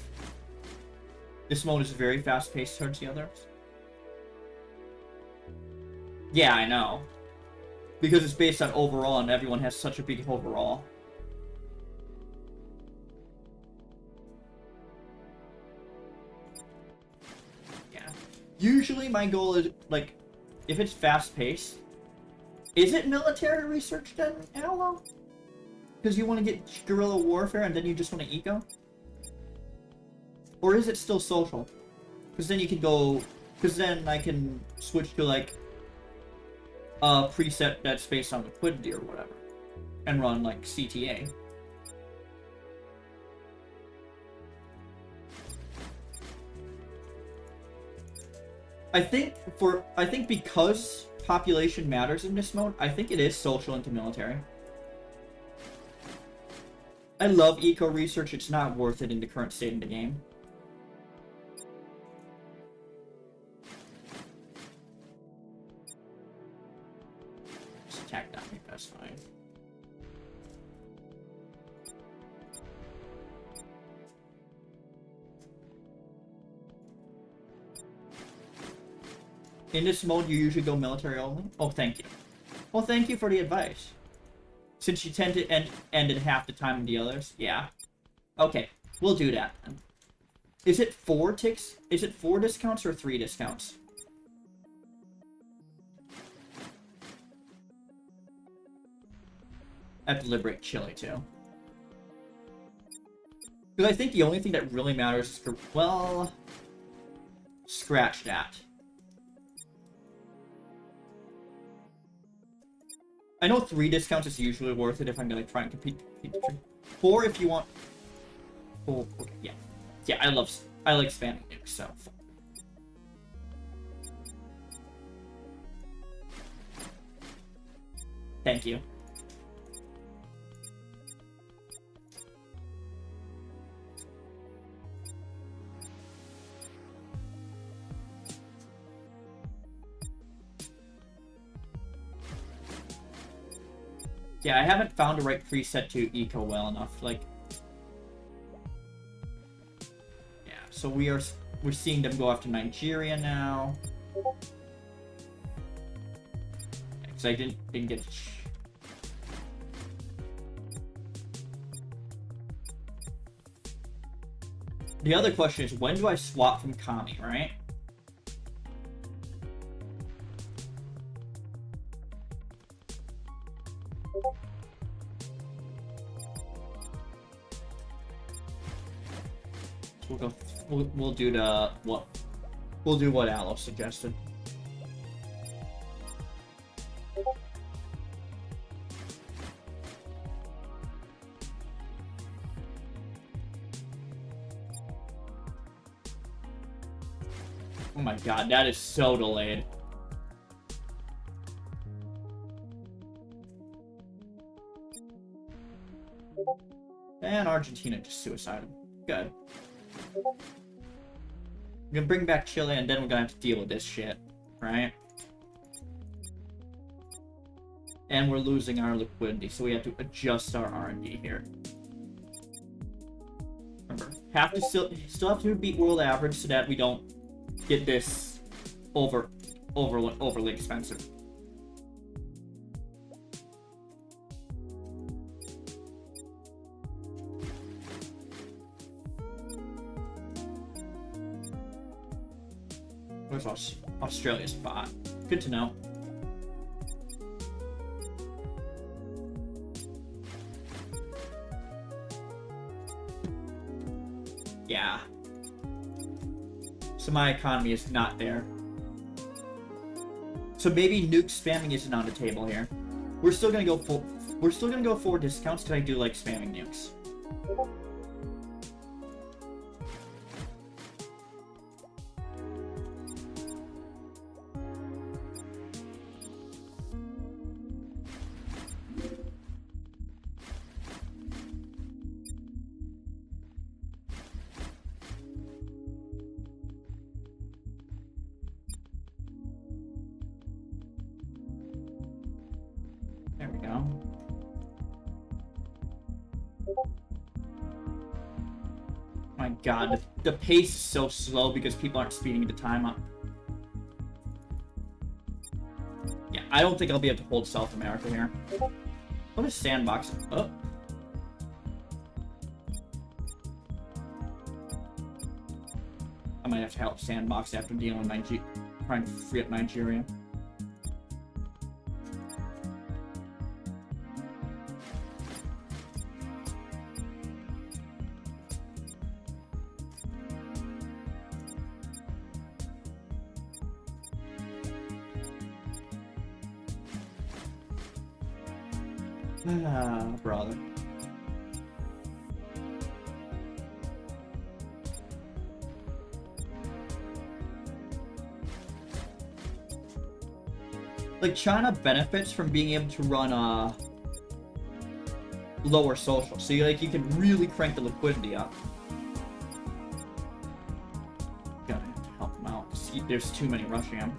This mode is very fast-paced towards the others. Yeah, I know. Because it's based on overall, and everyone has such a big overall. Usually my goal is, like, if it's fast-paced... Is it military research then, Aloe? Because you want to get guerrilla warfare and then you just want to eco? Or is it still social? Because then you can go... Because then I can switch to, like, a preset that's based on liquidity or whatever. And run, like, CTA. I think because population matters in this mode. I think it is social into military. I love eco research. It's not worth it in the current state of the game. Just attack down here. That's fine. In this mode, you usually go military only? Oh, thank you. Well, thank you for the advice. Since you tend to end at half the time of the others? Yeah. Okay, we'll do that then. Is it 4 ticks? Is it 4 discounts or 3 discounts? I have to liberate Chile, too. Because I think the only thing that really matters is for... Well... Scratch that. I know 3 discounts is usually worth it if I'm gonna try and compete 4 if you want. 4, okay, yeah. Yeah, I like spamming nukes, so. Thank you. Yeah, I haven't found the right preset to eco well enough. Like, yeah. So we're seeing them go after Nigeria now. Because I didn't get. The other question is, when do I swap from Kami, right? We'll do the we'll do what Aloe suggested. Oh my god, that is so delayed. And Argentina just suicided. Good. We're gonna bring back Chile, and then we're gonna have to deal with this shit, right? And we're losing our liquidity, so we have to adjust our R&D here. Remember, still have to beat world average so that we don't get this overly expensive. Where's Australia's spot? Good to know. Yeah. So my economy is not there. So maybe nuke spamming isn't on the table here. We're still gonna go for discounts because I do like spamming nukes. There we go. My god, the pace is so slow because people aren't speeding the time up. Yeah, I don't think I'll be able to hold South America here. What is sandbox? Oh. I might have to help sandbox after dealing with trying to free up Nigeria. Ah, brother. like China benefits from being able to run lower social, so you can really crank the liquidity up. Gotta help him out. See, there's too many rushing him.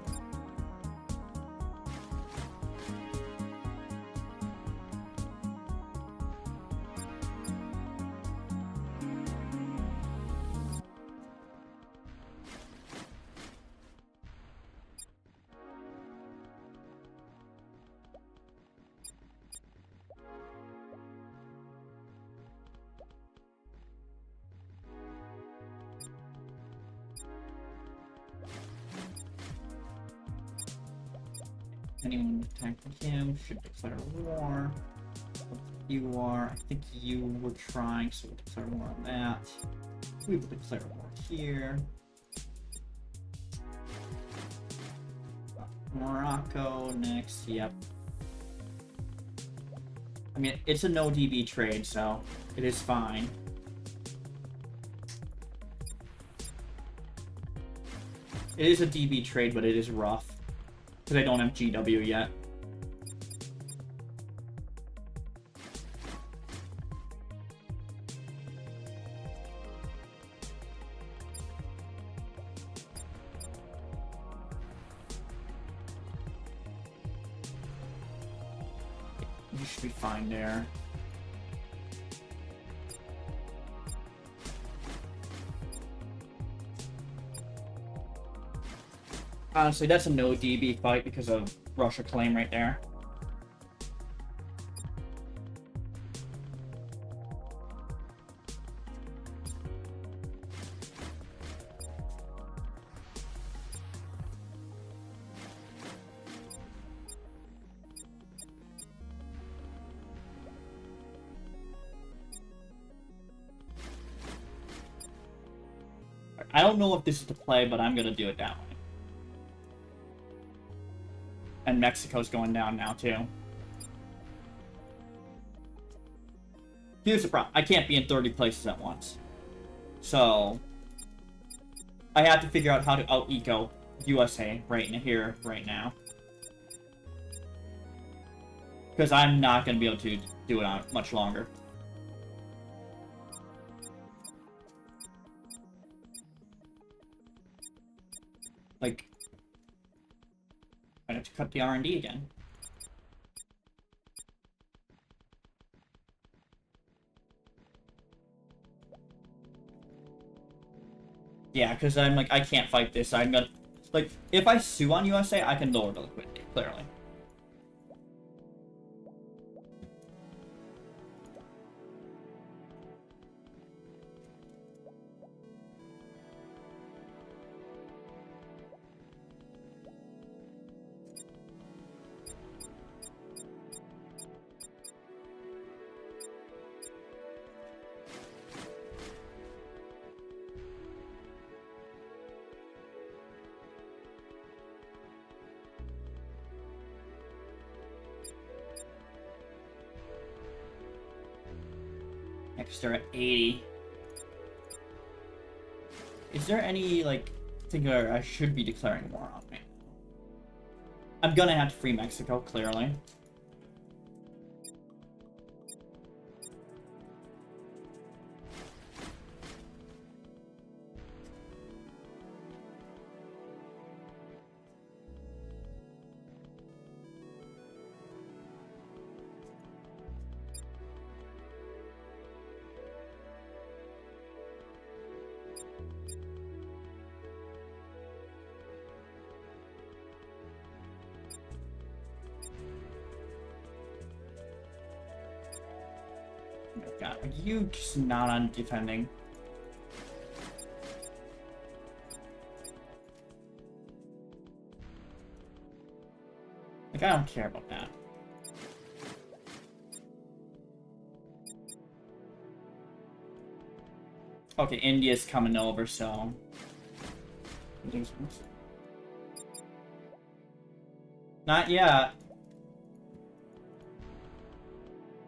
Anyone attacking him should declare war. You are. I think you were trying, so we'll declare war on that. We will declare war here. Morocco next. Yep. I mean, it's a no DB trade, so it is fine. It is a DB trade, but it is rough. Because I don't have GW yet. You should be fine there. Honestly, that's a no DB fight because of Russia claim right there. I don't know if this is the play, but I'm gonna do it that way. And Mexico's going down now, too. Here's the problem. I can't be in 30 places at once. So, I have to figure out how to out-eco USA right now. Because I'm not going to be able to do it on much longer. Like, I have to cut the R&D again. Yeah, because I'm like, I can't fight this. I'm gonna, like, if I sue on USA, I can lower the liquidity, clearly. Next, they're at 80. Is there any, like, thing where I should be declaring war on me? I'm gonna have to free Mexico, clearly. God, are you just not on defending? Like, I don't care about that. Okay, India's coming over, so... Not yet.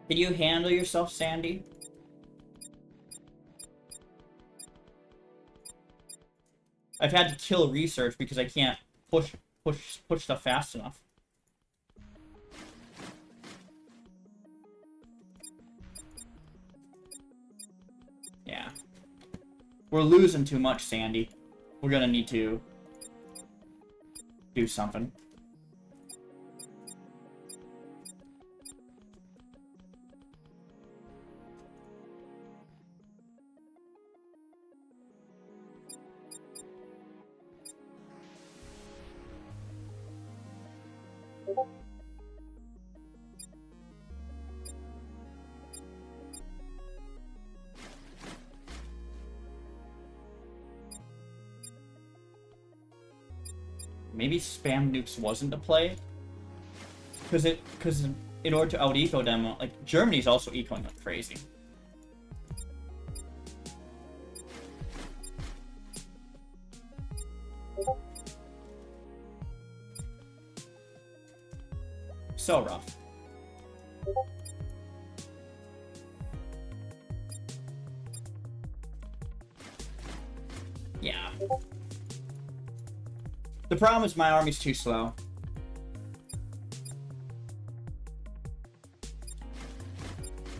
Can you handle yourself, Sandy? I've had to kill research because I can't push stuff fast enough. We're losing too much, Sandy. We're gonna need to do something. Maybe spam nukes wasn't the play, because in order to out-eco them, like Germany's also ecoing like crazy. So rough. Yeah. The problem is my army's too slow.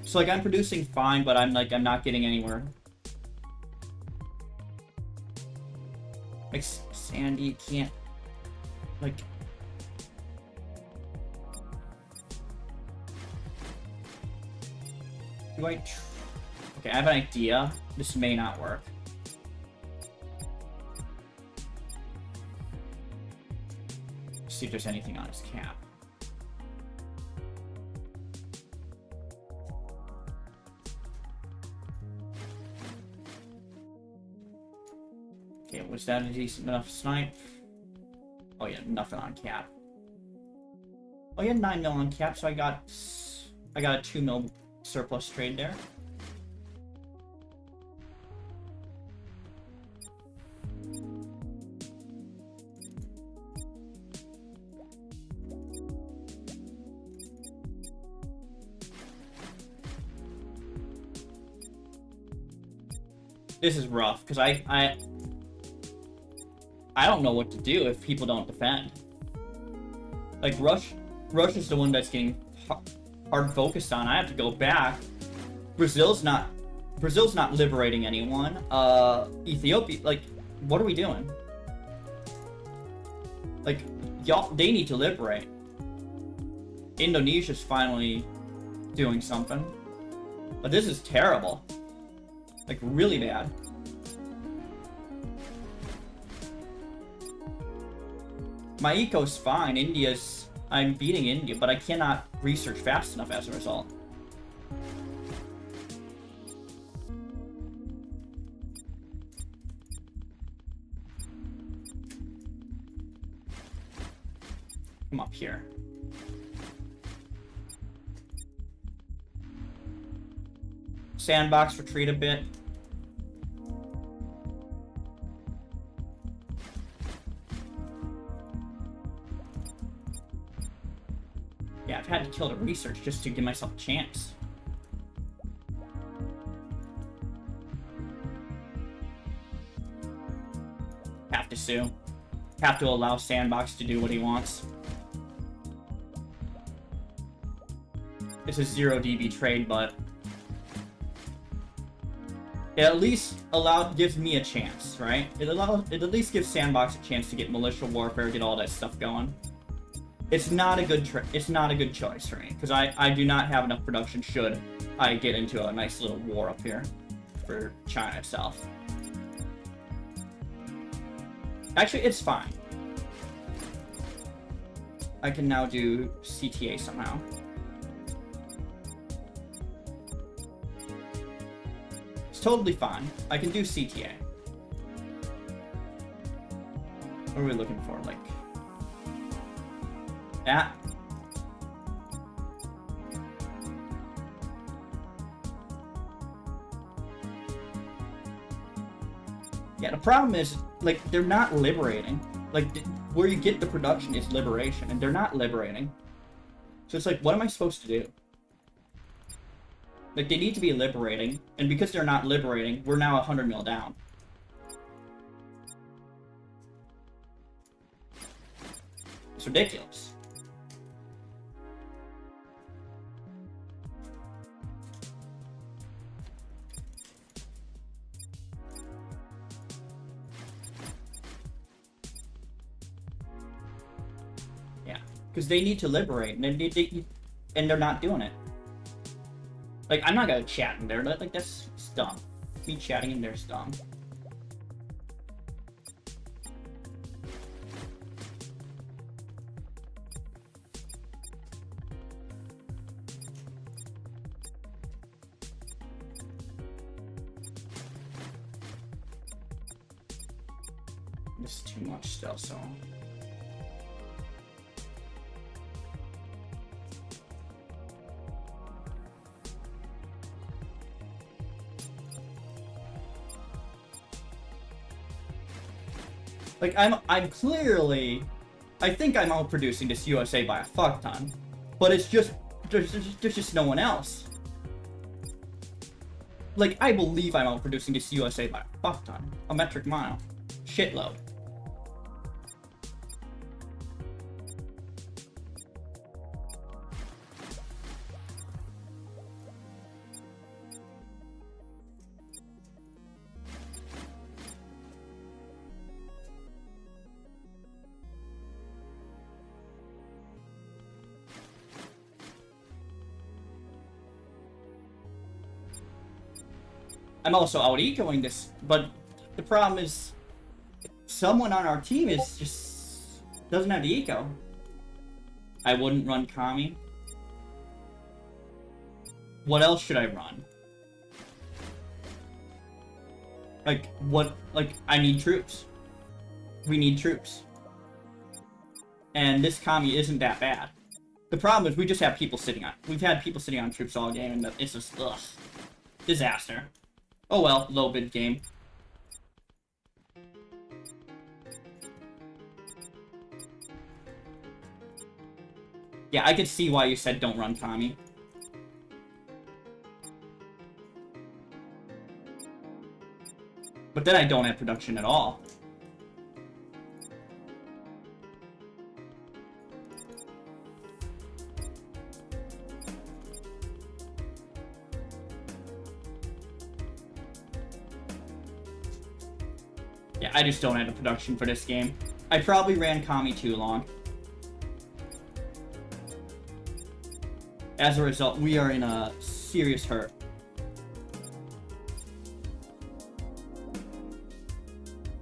So like I'm producing fine, but I'm not getting anywhere. Like Sandy can't like do I okay, I have an idea. This may not work. See if there's anything on his cap. Okay, was that a decent enough snipe? Oh yeah, nothing on cap. Oh yeah, 9 mil on cap, so I got a 2 mil surplus trade there. This is rough, because I don't know what to do if people don't defend. Like, Russia's the one that's getting hard focused on. I have to go back. Brazil's not liberating anyone. Ethiopia, like, what are we doing? Like, y'all, they need to liberate. Indonesia's finally doing something. But this is terrible. Like, really bad. My eco's fine. I'm beating India, but I cannot research fast enough as a result. Come up here. Sandbox, retreat a bit. Yeah, I've had to kill the research just to give myself a chance. Have to sue. Have to allow Sandbox to do what he wants. It's a 0 DB trade, but it at least gives me a chance, right? It at least gives Sandbox a chance to get militia warfare, get all that stuff going. It's not a good choice for me, because I do not have enough production should I get into a nice little war up here for China itself. Actually, it's fine. I can now do CTA somehow. It's totally fine. I can do CTA. What are we looking for? Like that? Yeah, the problem is, like, they're not liberating. Like, where you get the production is liberation, and they're not liberating. So it's like, what am I supposed to do? Like, they need to be liberating, and because they're not liberating, we're now 100 mil down. It's ridiculous. Because they need to liberate, and they're not doing it. Like, I'm not gonna chat in there, like, that's dumb. Me chatting in there is dumb. This is too much stuff, so... Like, I'm clearly... I think I'm outproducing this USA by a fuck ton. But it's just... There's just no one else. Like, I believe I'm outproducing this USA by a fuck ton. A metric mile. Shitload. I'm also out-ecoing this, but the problem is someone on our team is just doesn't have the eco. I wouldn't run Kami. What else should I run? Like, what? Like, I need troops. We need troops. And this Kami isn't that bad. The problem is we just have people sitting on... We've had people sitting on troops all game, and it's just, ugh. Disaster. Oh well, low bid game. Yeah, I could see why you said don't run Kami. But then I don't have production at all. Yeah, I just don't have the production for this game. I probably ran Kami too long. As a result, we are in a serious hurt.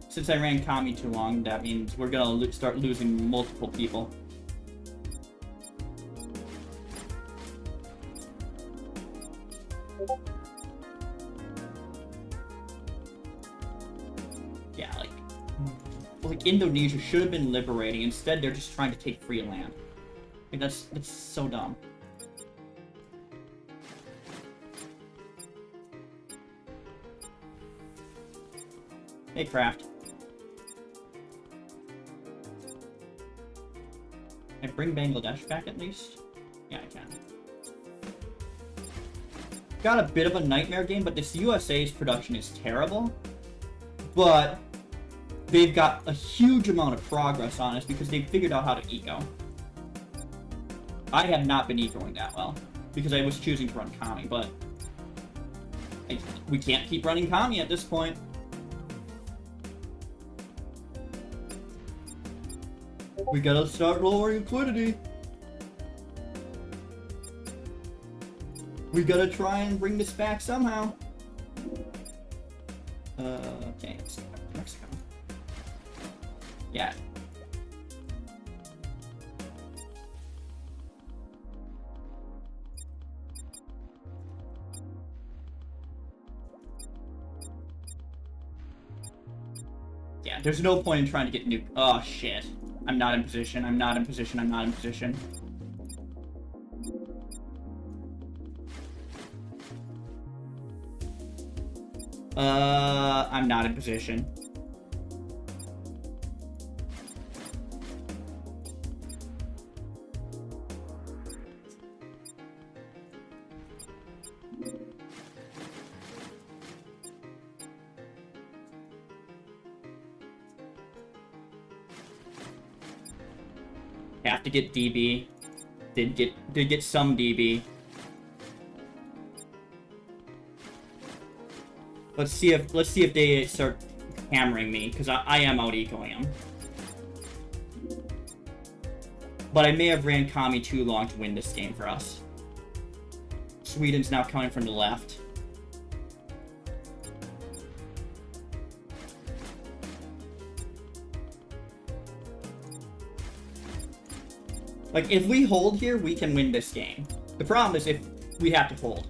Since I ran Kami too long, that means we're gonna start losing multiple people. Yeah, like Indonesia should have been liberating. Instead, they're just trying to take free land. Like, that's so dumb. Hey, Craft. Can I bring Bangladesh back at least? Yeah, I can. Got a bit of a nightmare game, but this USA's production is terrible. But they've got a huge amount of progress on us because they've figured out how to eco. I have not been ecoing that well because I was choosing to run Kami, but we can't keep running Kami at this point. We gotta start lowering liquidity. We gotta try and bring this back somehow. Okay, let's go back to Mexico. Yeah. Yeah, there's no point in trying to get new. Oh, shit. I'm not in position. I'm not in position. I'm not in position. I'm not in position. Have to get DB. Did get some DB. Let's see if they start hammering me, because I am out ecoing them. But I may have ran Kami too long to win this game for us. Sweden's now coming from the left. Like, if we hold here, we can win this game. The problem is if we have to hold.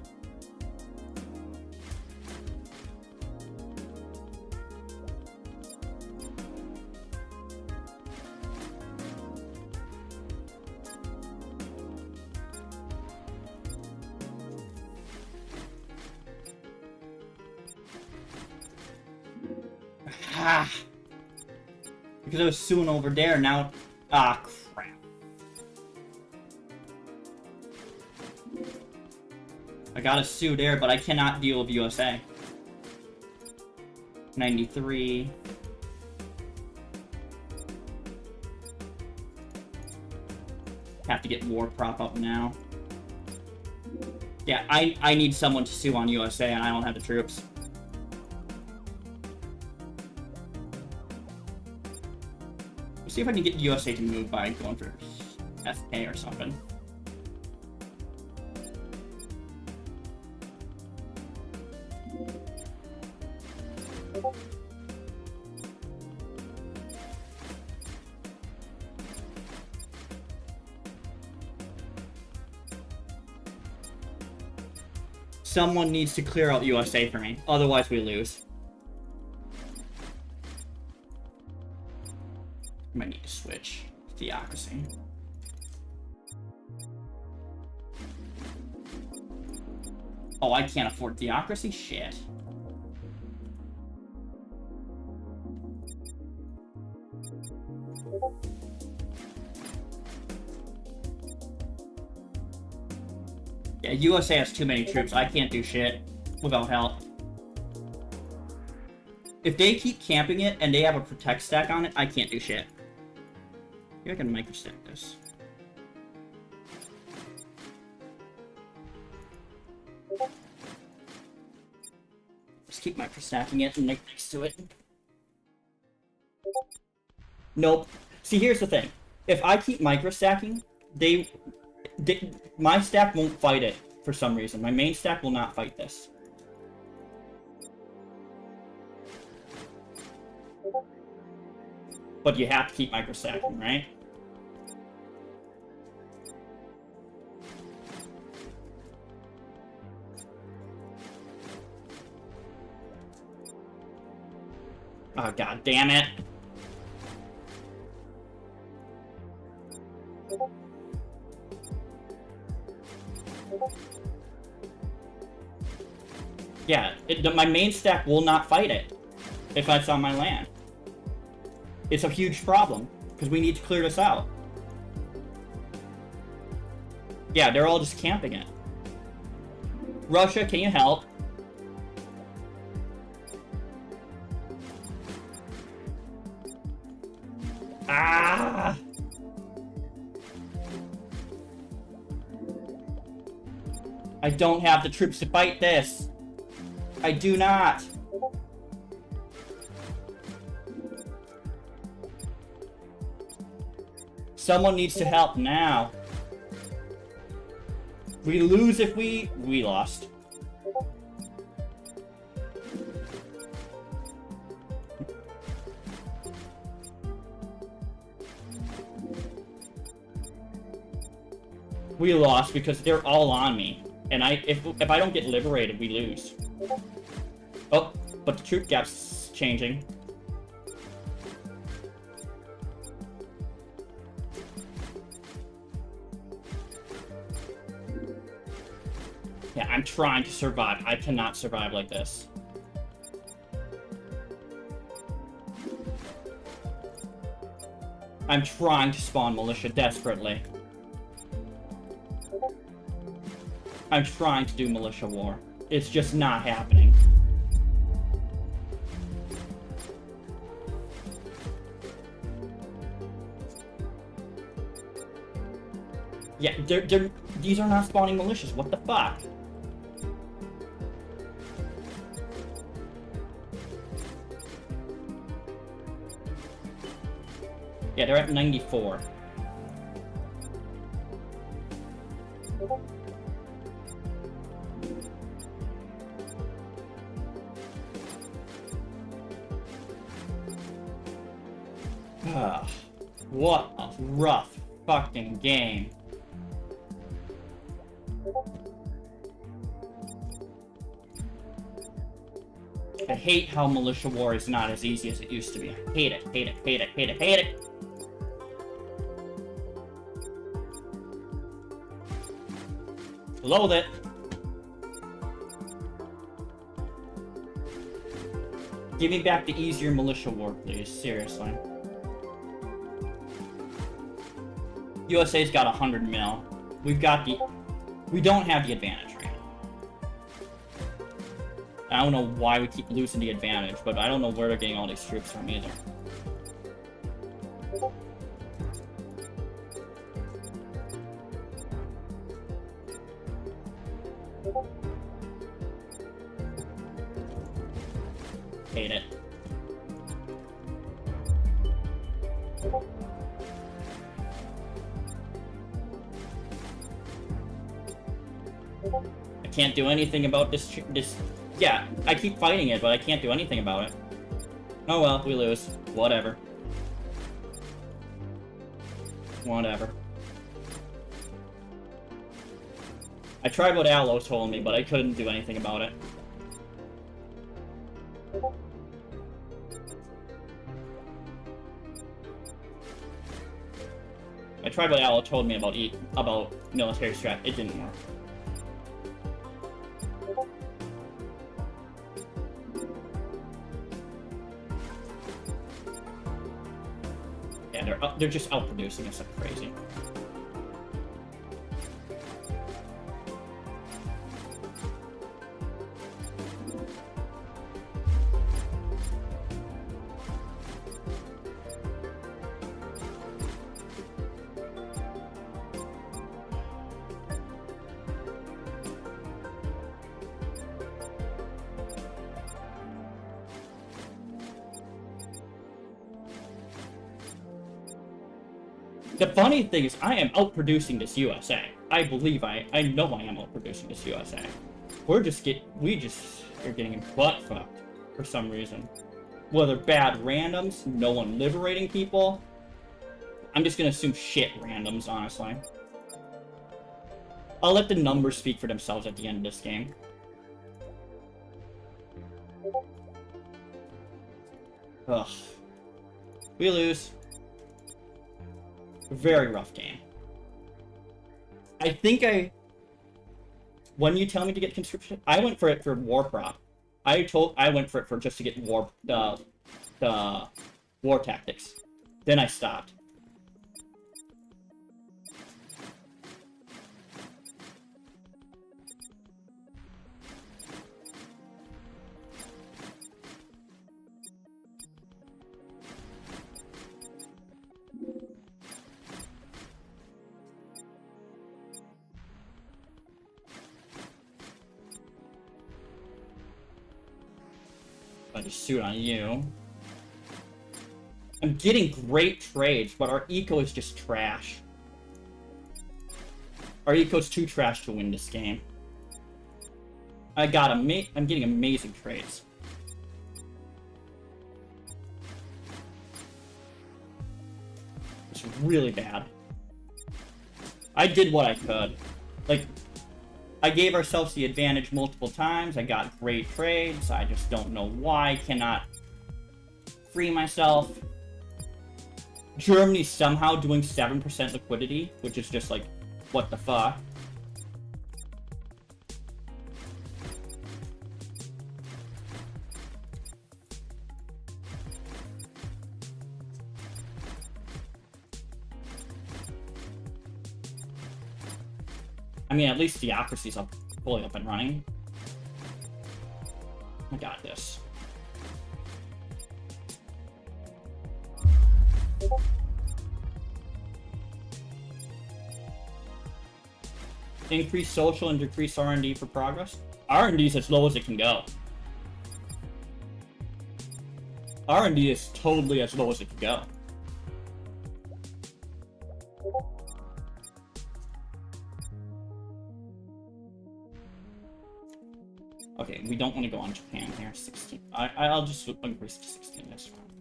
Ah! Because it was soon over there, now... Ah, crap. I got a Sue there, but I cannot deal with USA. 93. Have to get war prop up now. Yeah, I need someone to sue on USA, and I don't have the troops. Let's see if I can get USA to move by going for FA or something. Someone needs to clear out USA for me, otherwise we lose. I might need to switch theocracy. Oh, I can't afford theocracy? Shit. Yeah, USA has too many troops. I can't do shit without help. If they keep camping it and they have a protect stack on it, I can't do shit. Maybe I can microstack this. Just keep microstacking it and make next to it. Nope. See, here's the thing. If I keep microstacking, my stack won't fight it for some reason. My main stack will not fight this. But you have to keep microstacking, right? Oh, god damn it. Yeah, my main stack will not fight it if it's on my land. It's a huge problem, because we need to clear this out. Yeah, they're all just camping it. Russia, can you help? Ah! I don't have the troops to fight this. I do not. Someone needs to help now. We lose if we lost. We lost because they're all on me. And if I don't get liberated, we lose. Oh, but the troop gap's changing. Yeah, I'm trying to survive. I cannot survive like this. I'm trying to spawn militia desperately. I'm trying to do militia war. It's just not happening. Yeah, these are not spawning militias. What the fuck? Yeah, they're at 94. What a rough fucking game. I hate how Militia War is not as easy as it used to be. I hate it, hate it, hate it, hate it, hate it! Loathe it! Give me back the easier Militia War, please. Seriously. USA's got 100 mil. We've got the... We don't have the advantage right now. I don't know why we keep losing the advantage, but I don't know where they're getting all these troops from either. Hate it. I can't do anything about this. Yeah, I keep fighting it, but I can't do anything about it. Oh well, we lose. Whatever. Whatever. I tried what Aloe told me, but I couldn't do anything about it. I tried what Aloe told me about military strat. It didn't work. Yeah, they're just outproducing us like crazy. The funny thing is, I am outproducing this USA. I know I am outproducing this USA. We just are getting butt fucked for some reason. Whether bad randoms, no one liberating people. I'm just gonna assume shit randoms, honestly. I'll let the numbers speak for themselves at the end of this game. Ugh. We lose. Very rough game. I think when you tell me to get conscription, I went for it for war prop. I went for it for just to get the war tactics. Then I stopped. I just shoot on you. I'm getting great trades, but our eco is just trash. Our eco's too trash to win this game. I'm getting amazing trades. It's really bad. I did what I could. Like, I gave ourselves the advantage multiple times. I got great trades. I just don't know why I cannot free myself. Germany's somehow doing 7% liquidity, which is just like, what the fuck? I mean, at least theocracy's fully up and running. I got this. Increase social and decrease R&D for progress. R&D is as low as it can go. R&D is totally as low as it can go. Okay, we don't want to go on Japan here. 16. I'll just increase to 16 this round.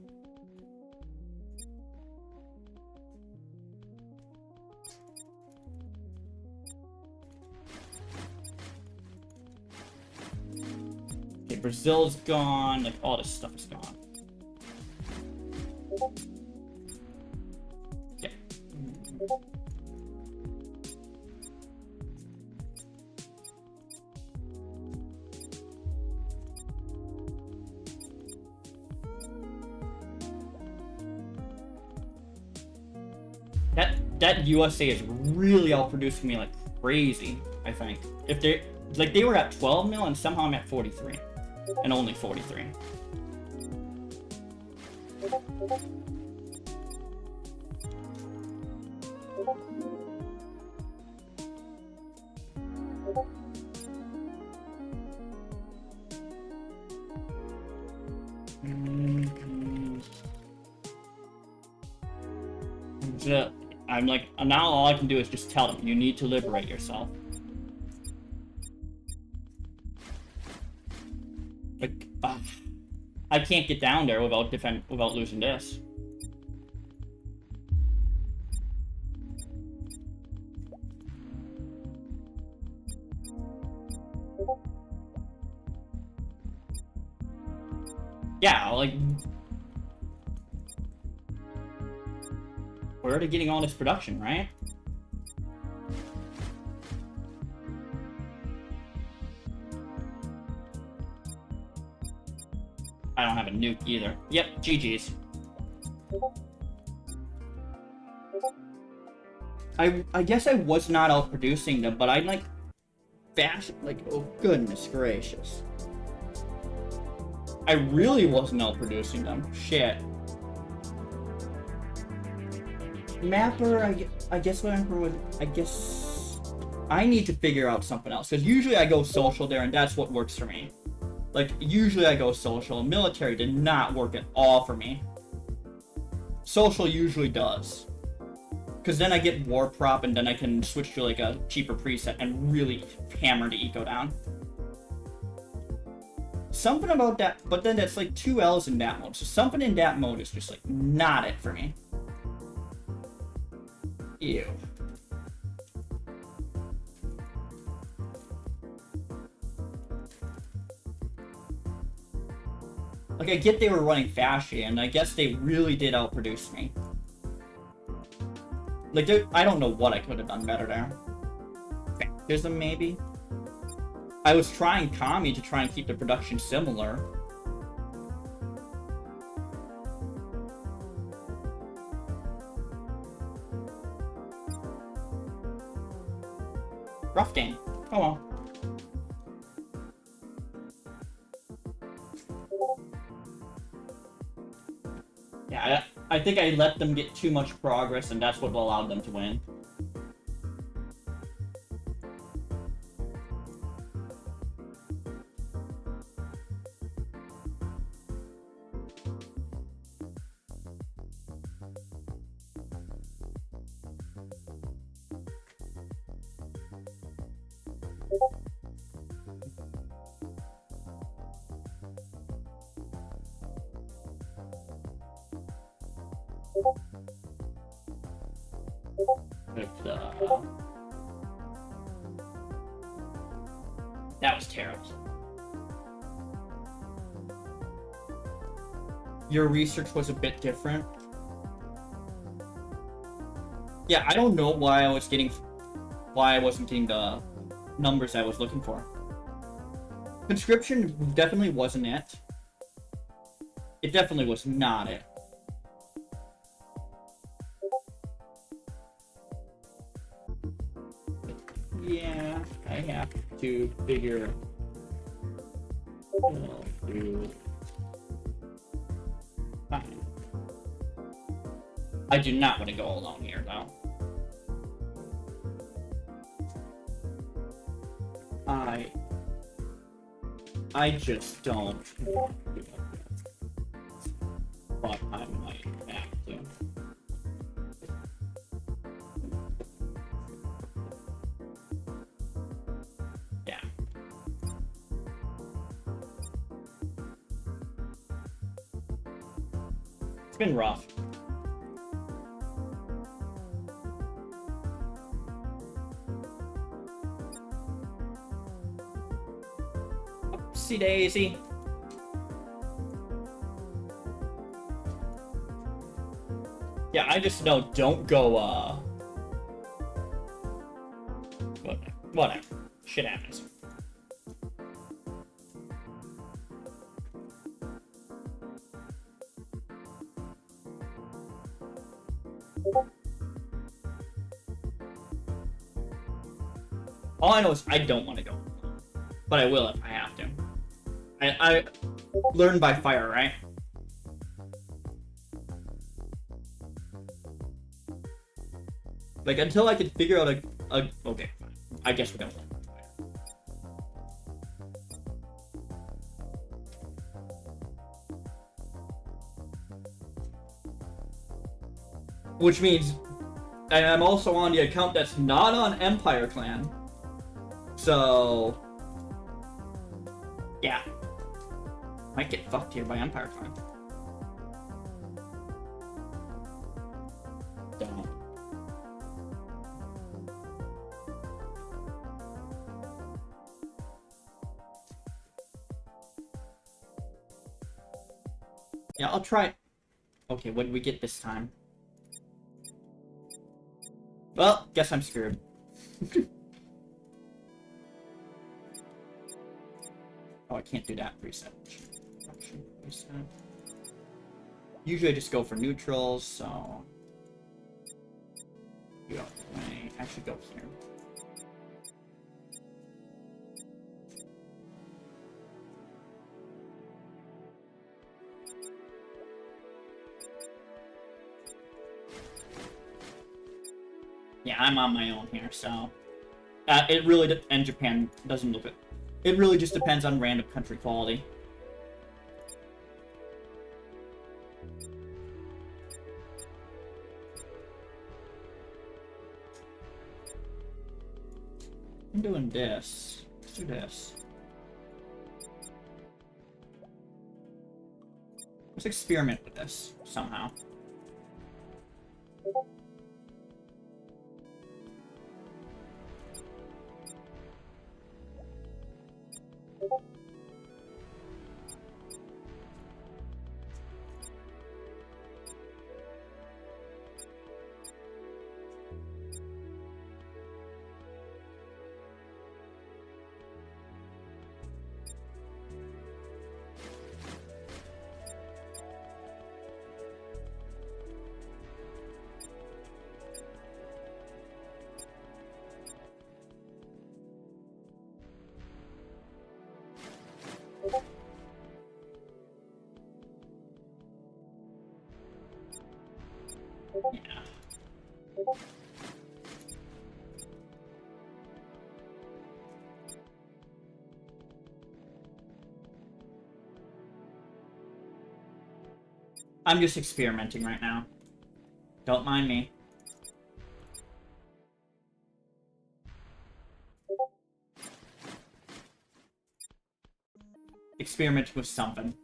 Brazil's gone. Like, all this stuff is gone. Yeah. That USA is really outproducing me like crazy, I think. If they were at 12 mil and somehow I'm at 43. And only 43. I'm like, now all I can do is just tell them, you need to liberate yourself. Like, I can't get down there without losing this. Yeah, like, we're already getting all this production, right? I don't have a nuke either. Yep, GG's. I guess I was not outproducing them, but I'm like fast, like, oh goodness gracious. I really wasn't outproducing them. Shit. Mapper, I guess what I'm with, I guess I need to figure out something else, because usually I go social there and that's what works for me. Like, usually I go social. Military did not work at all for me. Social usually does. Because then I get war prop and then I can switch to like a cheaper preset and really hammer the eco down. Something about that, but then that's like 2 L's in that mode. So something in that mode is just like not it for me. Ew. Like, I get they were running fashy, and I guess they really did outproduce me. Like, I don't know what I could have done better there. Fascism, maybe? I was trying Kami to try and keep the production similar. Rough game. Oh well. Yeah, I think I let them get too much progress, and that's what allowed them to win. That was terrible. Your research was a bit different. Yeah, I don't know why I wasn't getting the numbers I was looking for. Conscription definitely wasn't it. It definitely was not it. Yeah, I have to figure fine. I do not want to go alone here, though. I just don't want to do this. But I might have to. Yeah. It's been rough. Oopsie daisy. Yeah, I just know don't go, whatever. Shit happens. All I know is I don't want to go. But I will if I have to. I learn by fire, right? Like, until I could figure out a okay, fine. I guess we're gonna learn by fire. Which means, and I'm also on the account that's not on Empire Clan. So, yeah. Might get fucked here by Empire Clan. Don't. Yeah, I'll try. Okay, what did we get this time? Well, guess I'm screwed. Oh, I can't do that reset. Reset. Usually I just go for neutrals, so... Go away. Actually go here. Yeah, I'm on my own here, so... it really... And Japan doesn't look it. It really just depends on random country quality. I'm doing this. Let's do this. Let's experiment with this, somehow. Yeah. I'm just experimenting right now. Don't mind me. Experiment with something.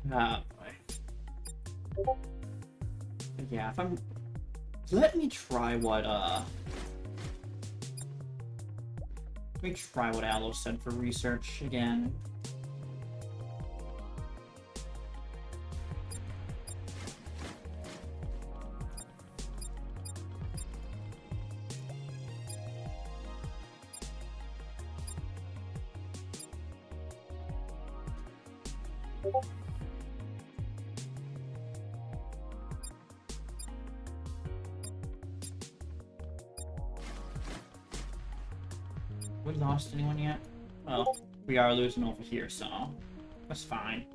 Boy. Yeah, if I'm... Let me try what, Let me try what Aloe said for research again. We lost anyone yet? Well, we are losing over here, so that's fine.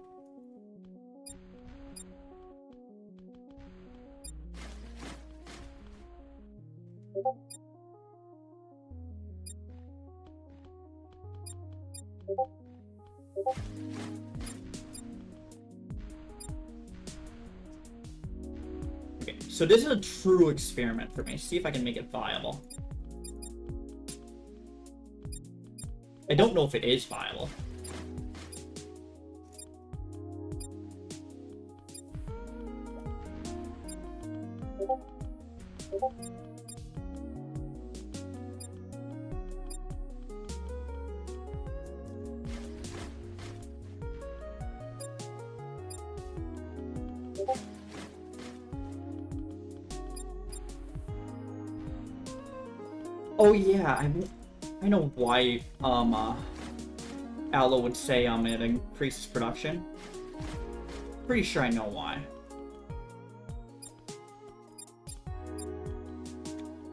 Okay, so this is a true experiment for me. See if I can make it viable. I don't know if it is viable. Oh yeah, I know why Aloe would say it increases production. Pretty sure I know why.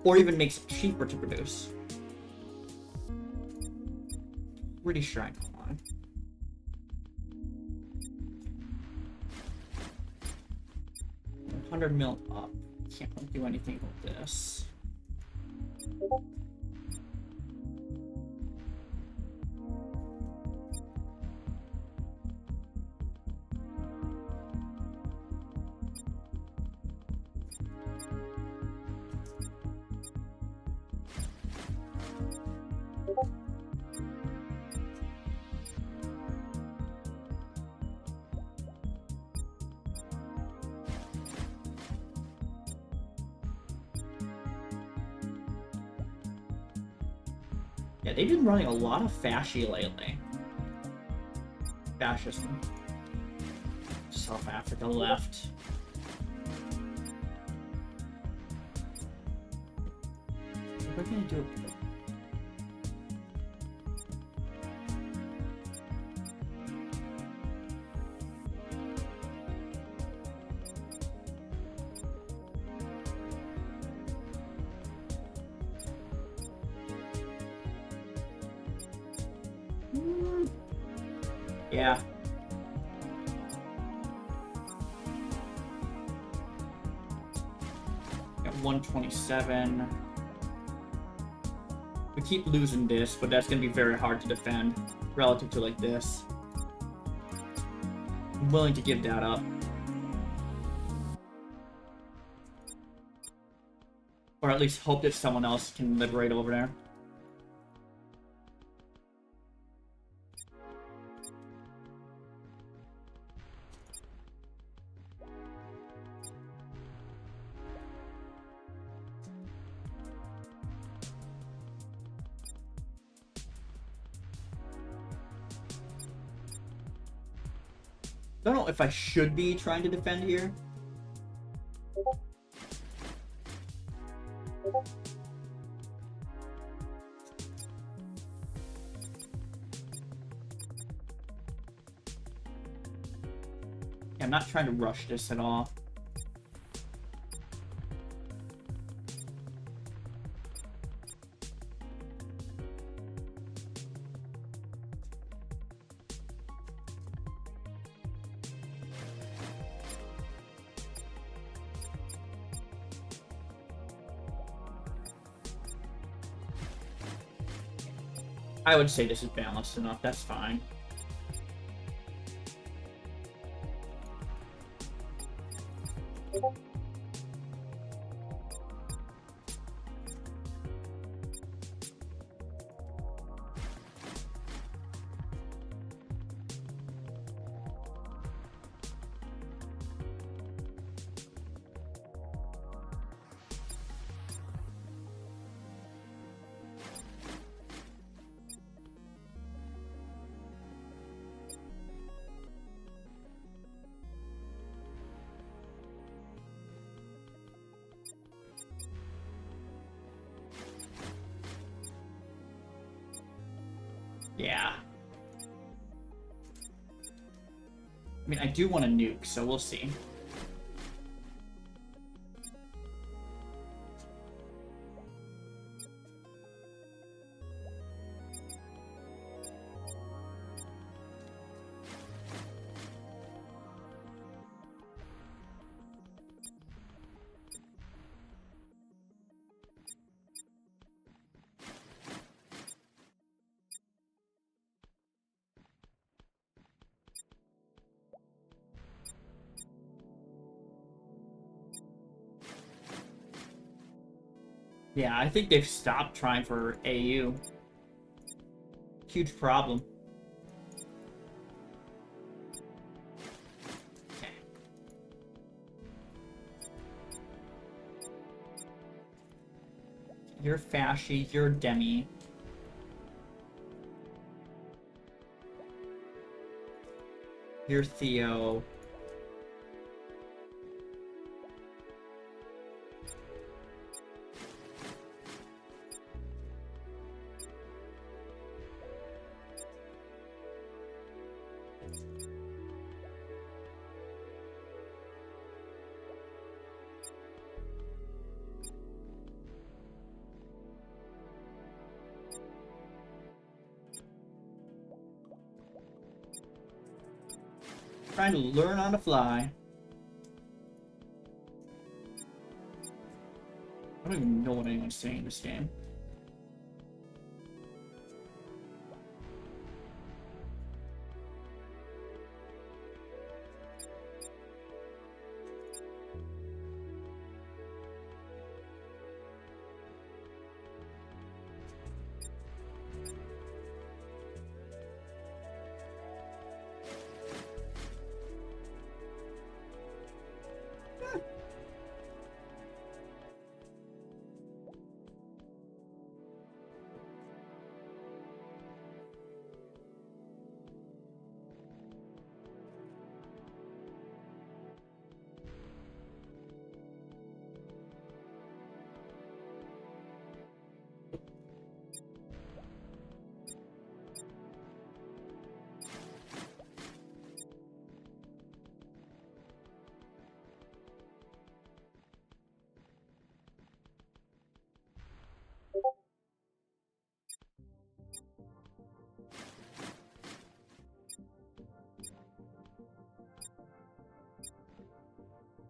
Or even makes it cheaper to produce. Pretty sure I know why. $100 mil up. Can't do anything with this. Yeah, they've been running a lot of fasci lately. Fascism. South Africa left. What are we gonna do? Yeah. Got 127. We keep losing this, but that's gonna be very hard to defend relative to like this. I'm willing to give that up. Or at least hope that someone else can liberate over there. I don't know if I should be trying to defend here. Yeah, I'm not trying to rush this at all. I would say this is balanced enough, that's fine. Yeah. I mean, I do want to nuke, so we'll see. Yeah, I think they've stopped trying for AU. Huge problem. Okay. You're Fasci, you're Demi. You're Theo. Trying to learn on the fly. I don't even know what anyone's saying in this game.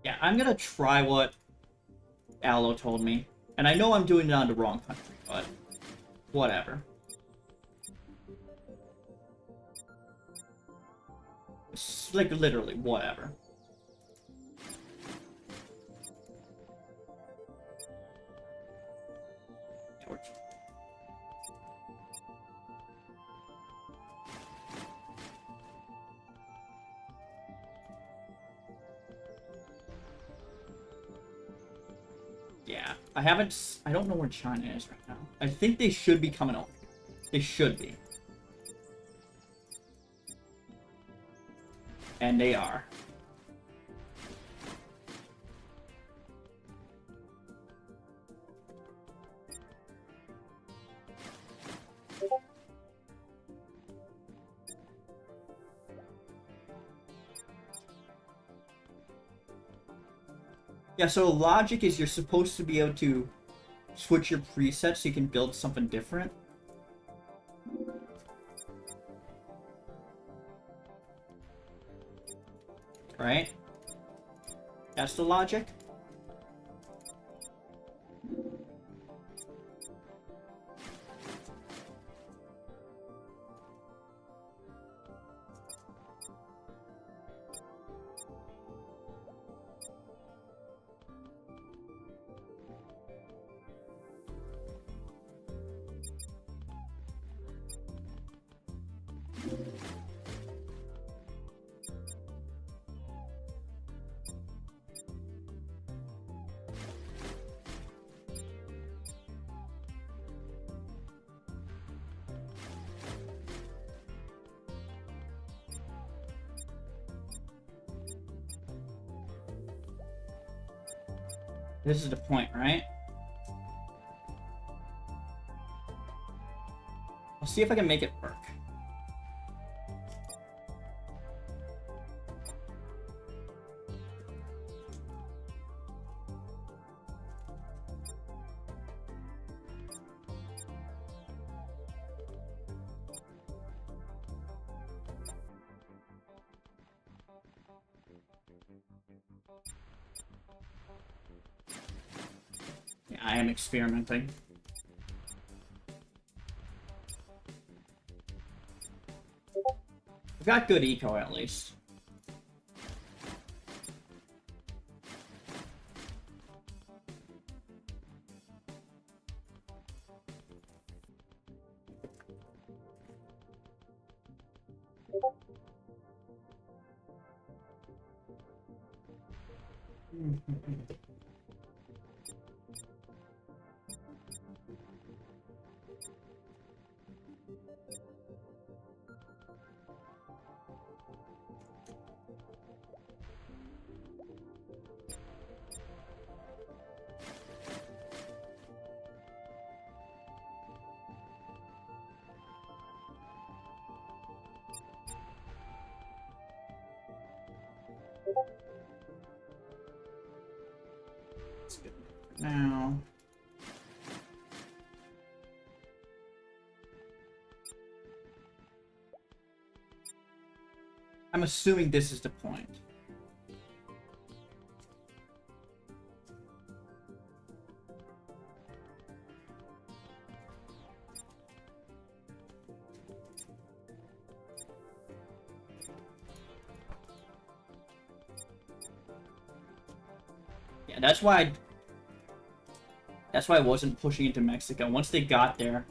Yeah, I'm gonna try what Aloe told me. And I know I'm doing it on the wrong country, but whatever. Like, literally, whatever. Torch. Yeah, I don't know where China is right now. I think they should be coming over. They should be. And they are. Yeah, so logic is you're supposed to be able to switch your presets so you can build something different. Right? That's the logic. This is the point, right? I'll see if I can make it work. I am experimenting. I've got good eco at least. That's good for now. I'm assuming this is the point. Yeah, that's why I wasn't pushing into Mexico. Once they got there,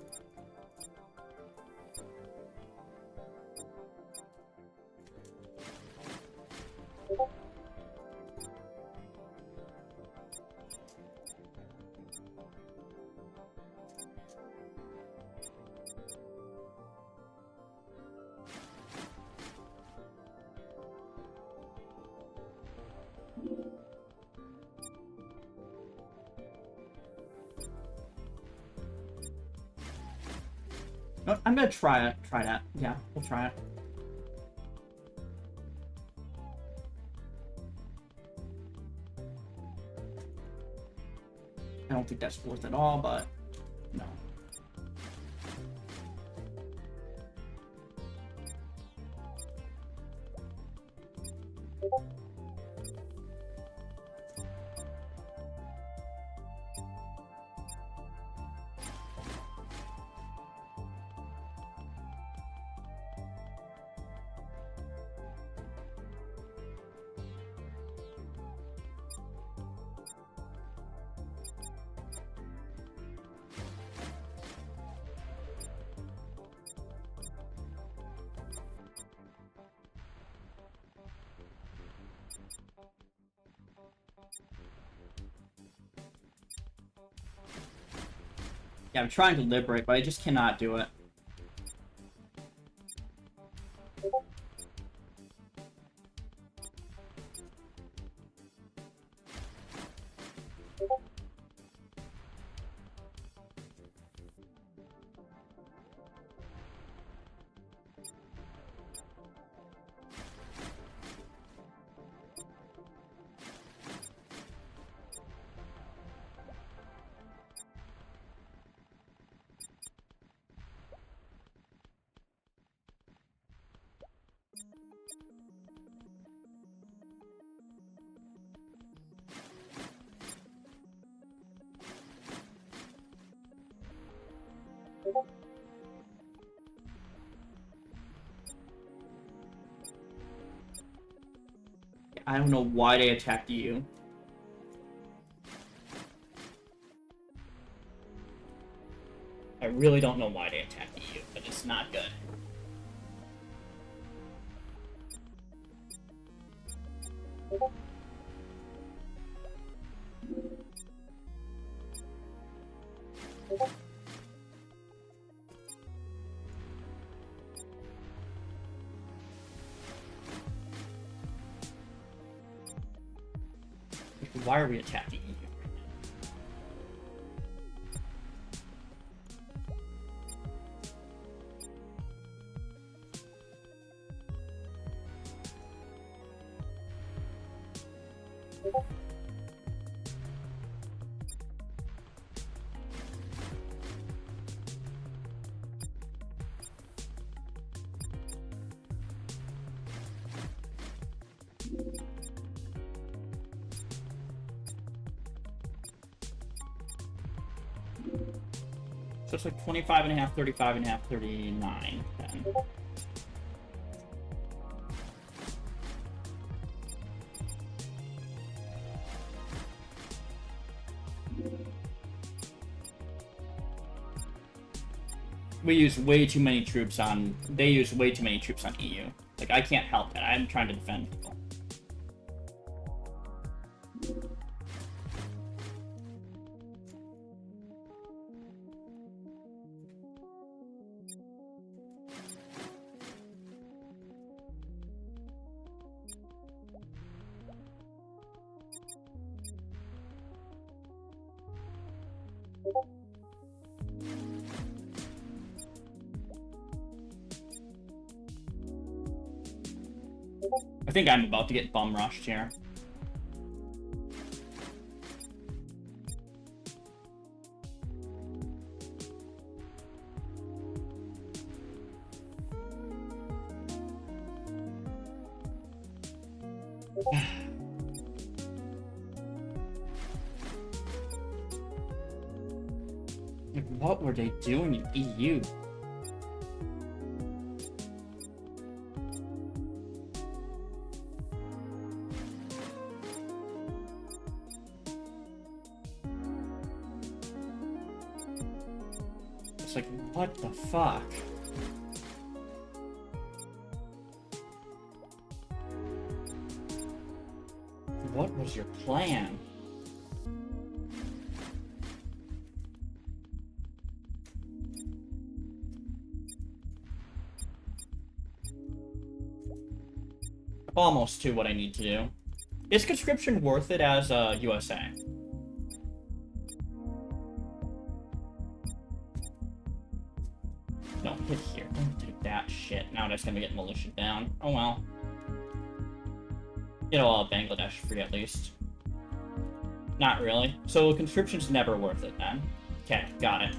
no, I'm gonna try it. Try that. Yeah, we'll try it. I don't think that's worth it all, but no. Yeah, I'm trying to liberate, but I just cannot do it. I don't know why they attacked you. I really don't know why they attacked you, but it's not good. Why are we attacking you? So it's like 25 and a half, 35 and a half, 39 then. We use way too many troops on... They use way too many troops on EU. Like, I can't help that. I'm trying to defend people. I think I'm about to get bum rushed here. Like, what were they doing in EU? It's like, what the fuck? What was your plan? Almost to what I need to do. Is conscription worth it as USA? No, hit here. Don't do that shit. Now that's gonna get militia down. Oh well. Get all Bangladesh free at least. Not really. So conscription's never worth it then. Okay, got it.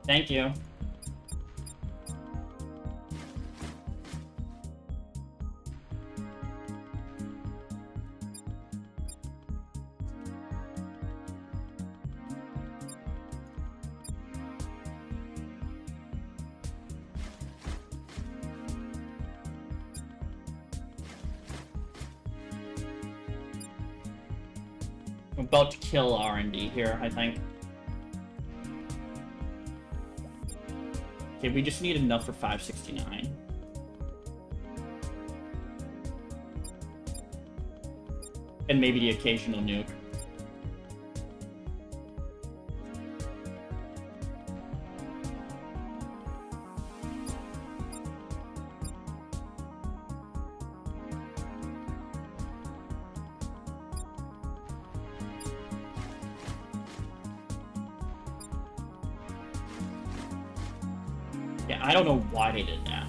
Thank you. I'm about to kill R&D here, I think. Okay, we just need enough for 569. And maybe the occasional nuke. Yeah, I don't know why they did that.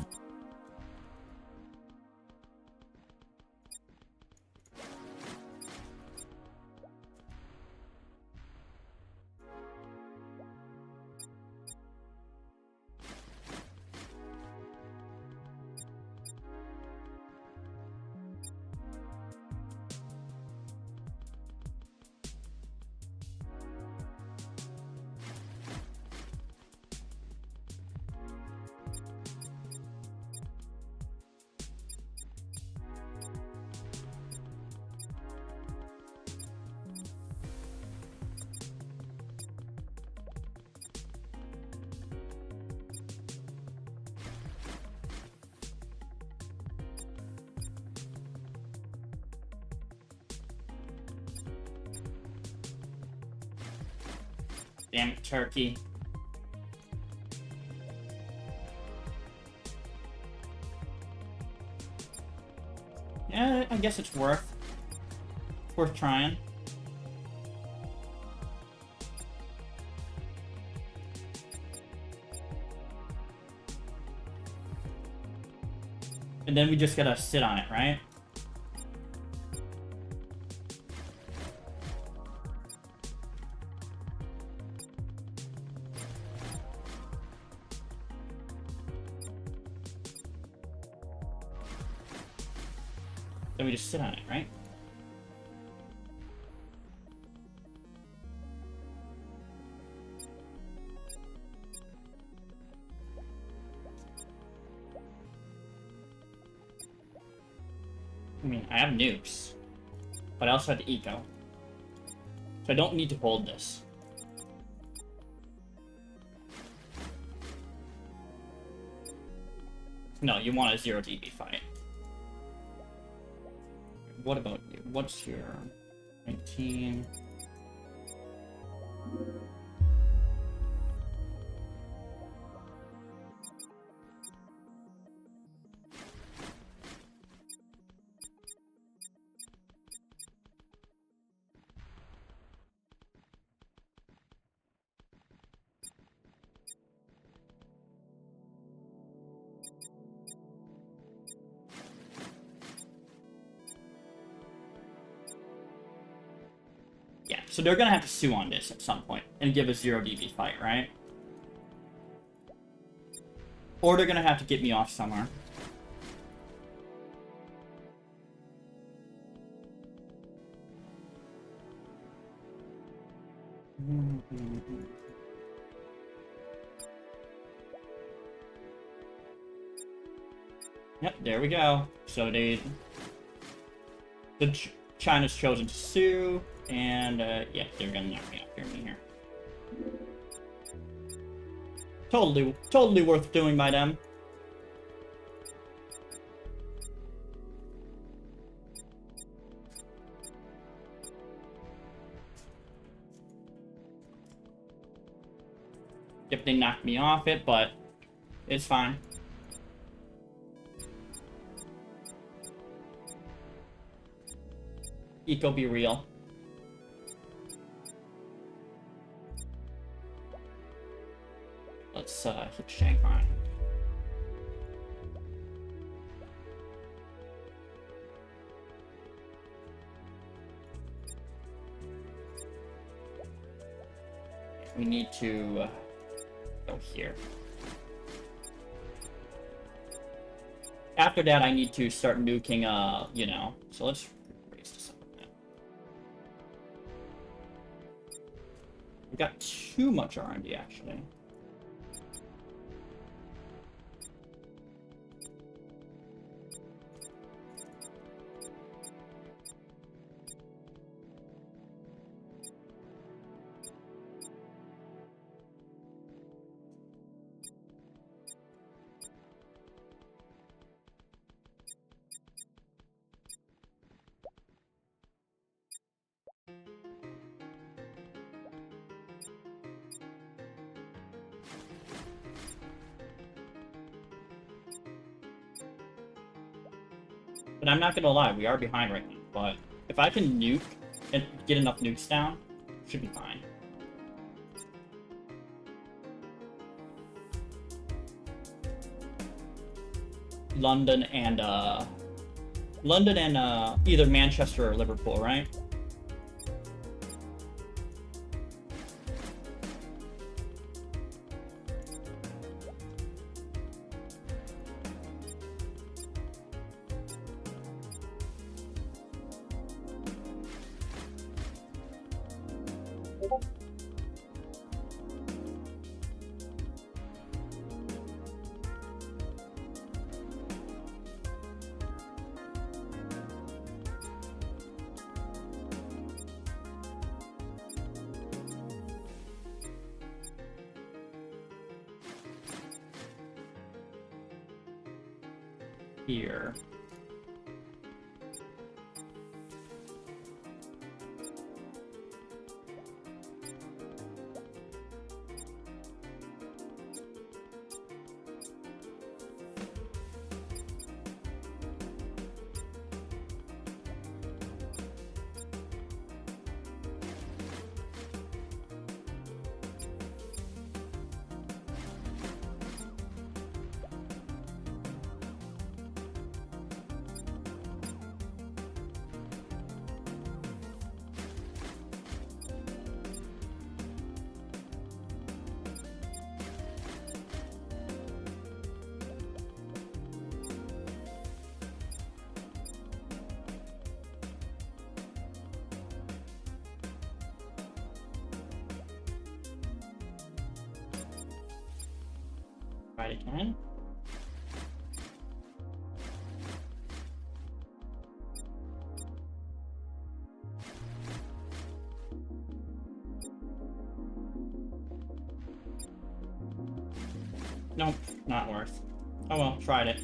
Damn it, Turkey. Yeah, I guess it's worth trying. And then we just gotta sit on it, right? Then we just sit on it, right? mean, I have nukes. But I also have the eco. So I don't need to hold this. No, you want a 0 DB fight. What about you? What's your 19? Yeah, so they're gonna have to sue on this at some point and give a 0 DB fight, right? Or they're gonna have to get me off somewhere. Yep, there we go. So China's chosen to sue, and yeah, they're gonna knock me out here. Totally worth doing by them. Yep, they knocked me off it, but it's fine. Eco be real. Let's hit Shanghai. We need to go here. After that, I need to start nuking, you know. So let's raise this up a bit. We got too much R&D, actually. But I'm not gonna lie, we are behind right now. But if I can nuke and get enough nukes down, should be fine. London and either Manchester or Liverpool, right? Here. Right again. Nope, not worth. Oh well, tried it.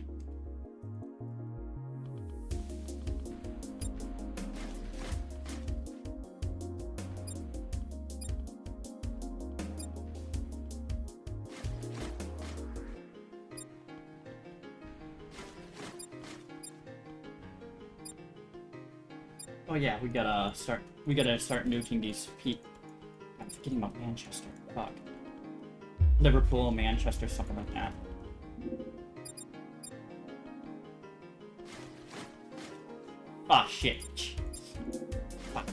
Oh yeah, we gotta start nuking these I'm forgetting about Manchester. Fuck. Liverpool, Manchester, something like that. Ah, shit. Fuck.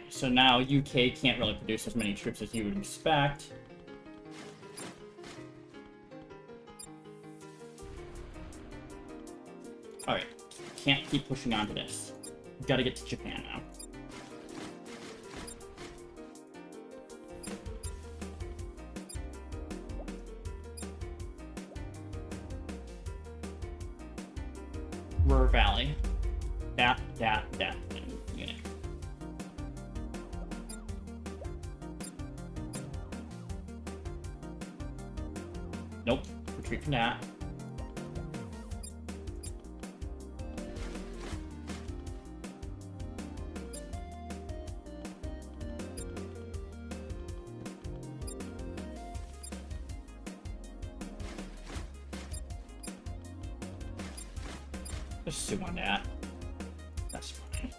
So now UK can't really produce as many troops as you would expect. Alright, can't keep pushing onto this. Gotta get to Japan now. Ruhr Valley. That, unit. Nope, retreat from that. Just sue on that. That's fine.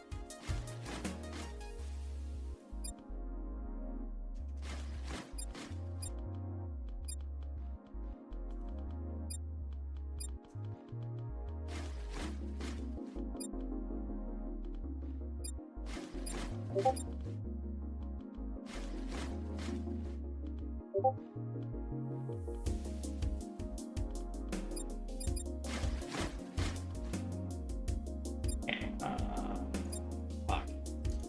Okay, fuck.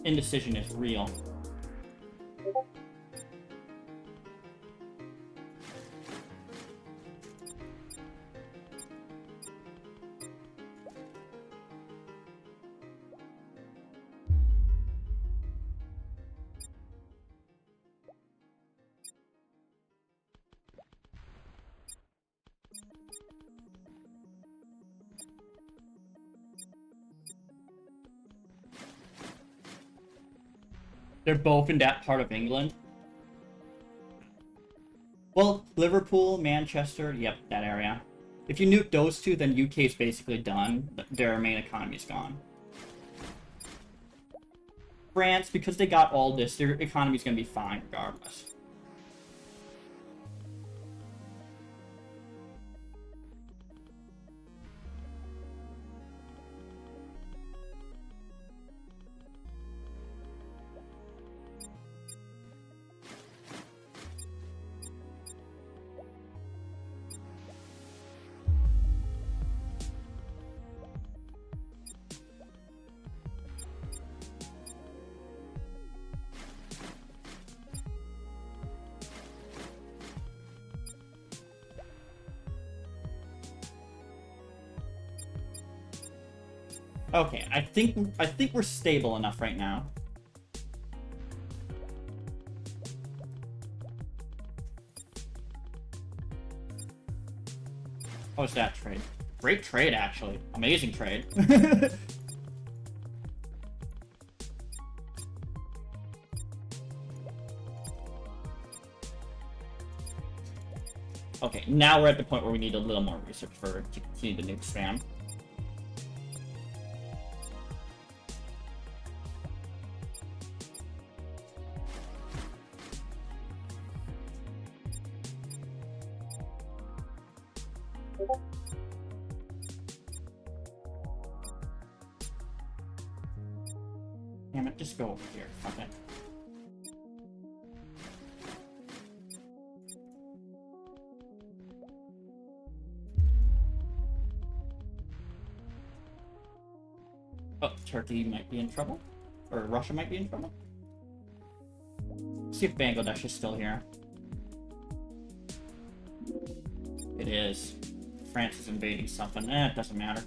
Indecision is real. They're both in that part of England. Well, Liverpool, Manchester, yep, that area. If you nuke those two, then UK is basically done. Their main economy is gone. France, because they got all this, their economy is going to be fine regardless. Okay, I think we're stable enough right now. How was that trade? Great trade, actually. Amazing trade. Okay, now we're at the point where we need a little more research to continue the nuke spam. Damn it, just go over here. Fuck it. Oh, Turkey might be in trouble. Or Russia might be in trouble. See if Bangladesh is still here. It is. France is invading something. It doesn't matter.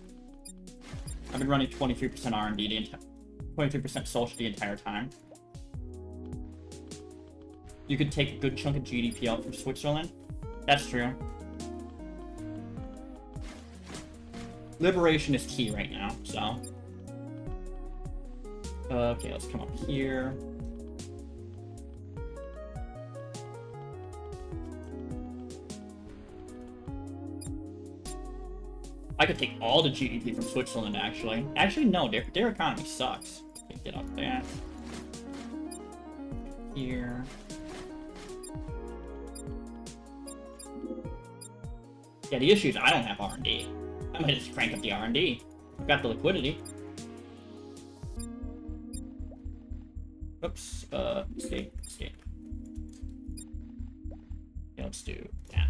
I've been running 23% R&D the entire 23% social the entire time. You could take a good chunk of GDP out from Switzerland. That's true. Liberation is key right now, so. Okay, let's come up here. I could take all the GDP from Switzerland, actually. Actually, no, their economy sucks. Get up there. Here. Yeah, the issue is I don't have R&D. I might just crank up the R&D. I've got the liquidity. Oops, escape. Yeah, let's do that.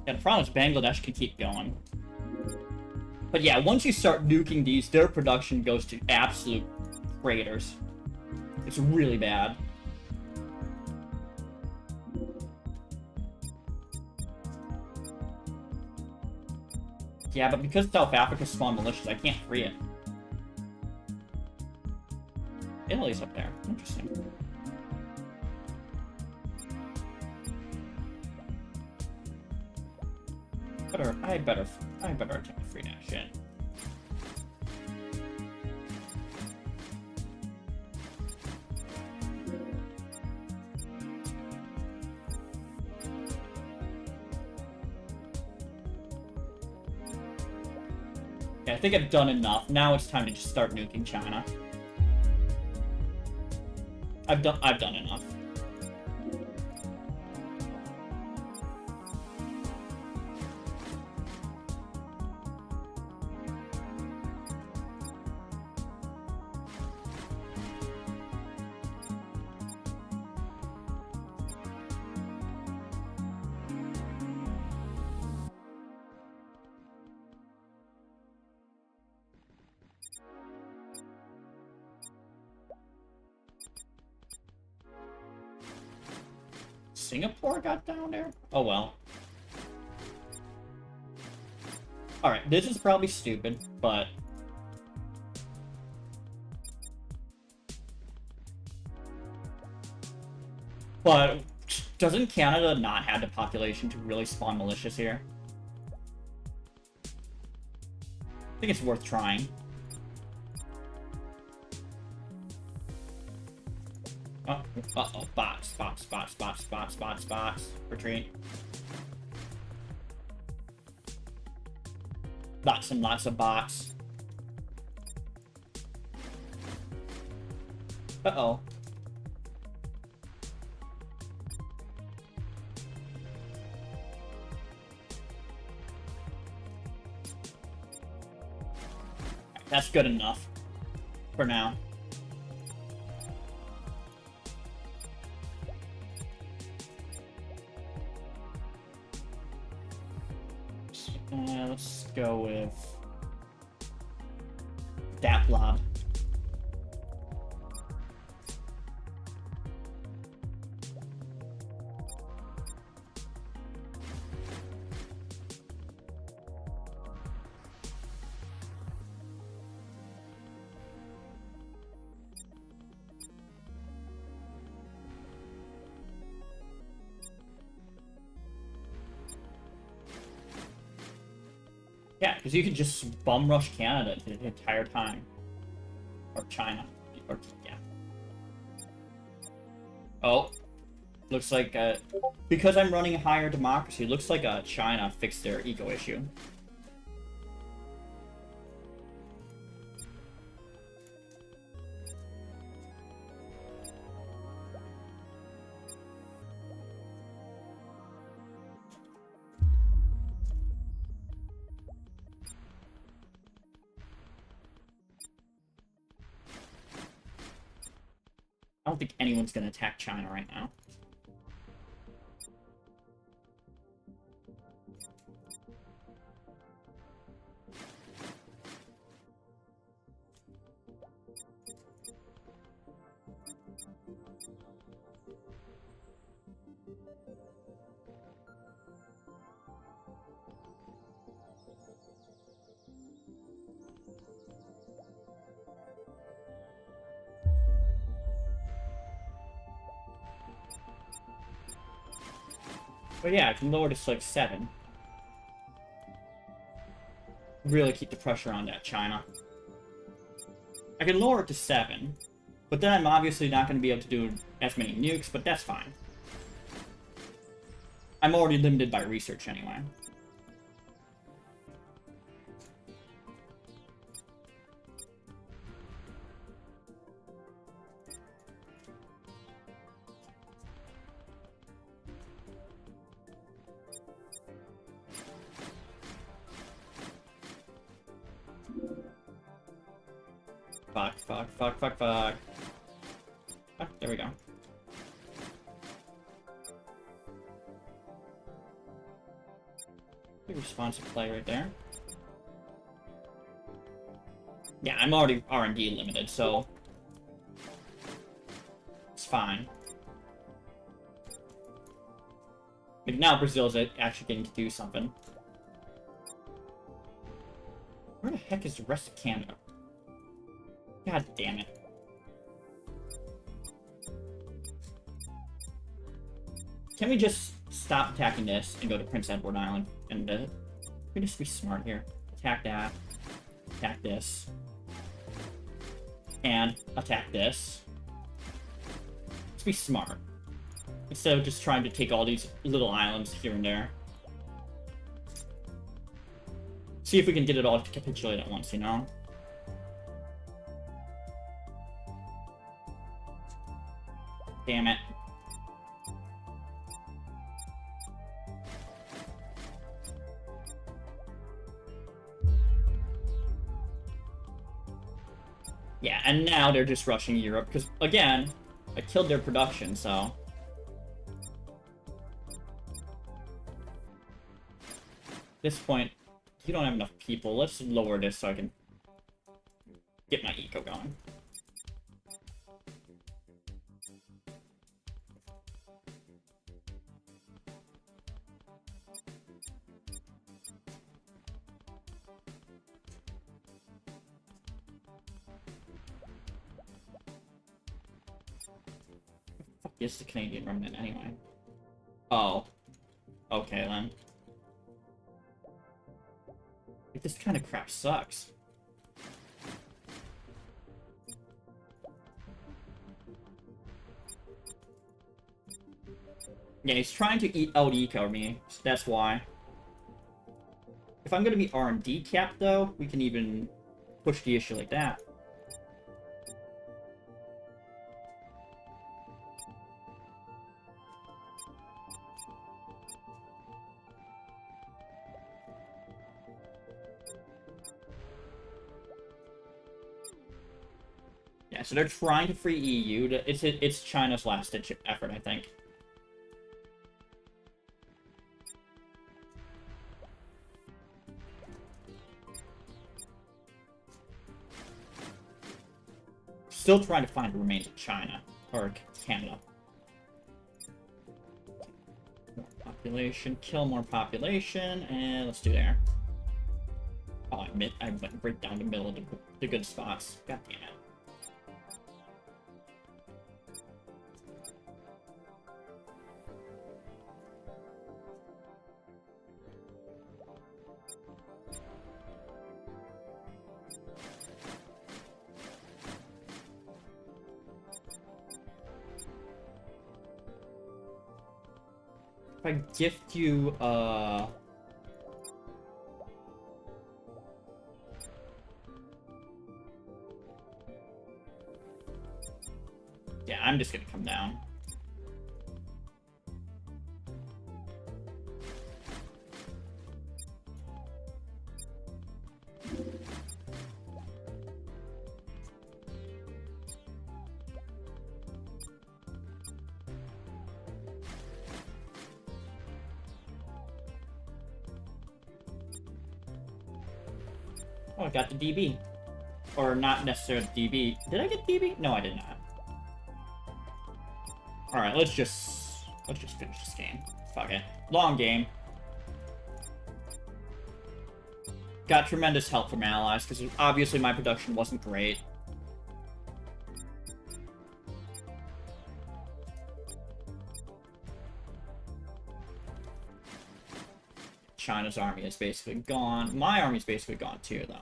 Yeah, the problem is Bangladesh can keep going. But yeah, once you start nuking these, their production goes to absolute craters. It's really bad. Yeah, but because South Africa spawned militias, I can't free it. Italy's up there. Interesting. I better attempt to free that shit. Yeah, I think I've done enough. Now it's time to just start nuking China. I've done enough. Singapore got down there? Oh well. Alright, this is probably stupid, but... But, doesn't Canada not have the population to really spawn militias here? I think it's worth trying. Uh-oh, bots. Retreat. Lots of bots. Uh-oh. That's good enough. For now. Let's go with that blob. Yeah, because you could just bum rush Canada the entire time. Or China. Or, yeah. Oh. Looks like, because I'm running a higher democracy, it looks like China fixed their eco issue. I don't think anyone's gonna attack China right now. But yeah, I can lower this to like 7. Really keep the pressure on that China. I can lower it to 7, but then I'm obviously not going to be able to do as many nukes, but that's fine. I'm already limited by research anyway. Fuck. Ah, there we go. Big responsive play right there. Yeah, I'm already R&D limited, so it's fine. But now Brazil's actually getting to do something. Where the heck is the rest of Canada? God damn it. Can we just stop attacking this and go to Prince Edward Island? And we just be smart here. Attack that. Attack this. And attack this. Let's be smart. Instead of just trying to take all these little islands here and there. See if we can get it all to capitulate at once, you know? Damn it. Yeah, and now they're just rushing Europe, because, again, I killed their production, so... At this point, you don't have enough people. Let's lower this so I can get my eco going. Fuck is the Canadian remnant anyway? Oh. Okay then. This kind of crap sucks. Yeah, he's trying to out eco me, so that's why. If I'm gonna be R&D capped though, we can even push the issue like that. Yeah, so they're trying to free EU. It's China's last-ditch effort, I think. Still trying to find the remains of China. Or Canada. More population. Kill more population. And let's do there. Oh, I went right down the middle of the good spots. God damn it. If I gift you, yeah, I'm just gonna come down. Oh, I got the DB. Or not necessarily DB. Did I get DB? No, I did not. Alright, let's just finish this game. Fuck it. Long game. Got tremendous help from allies, because obviously my production wasn't great. China's army is basically gone. My army's basically gone too, though.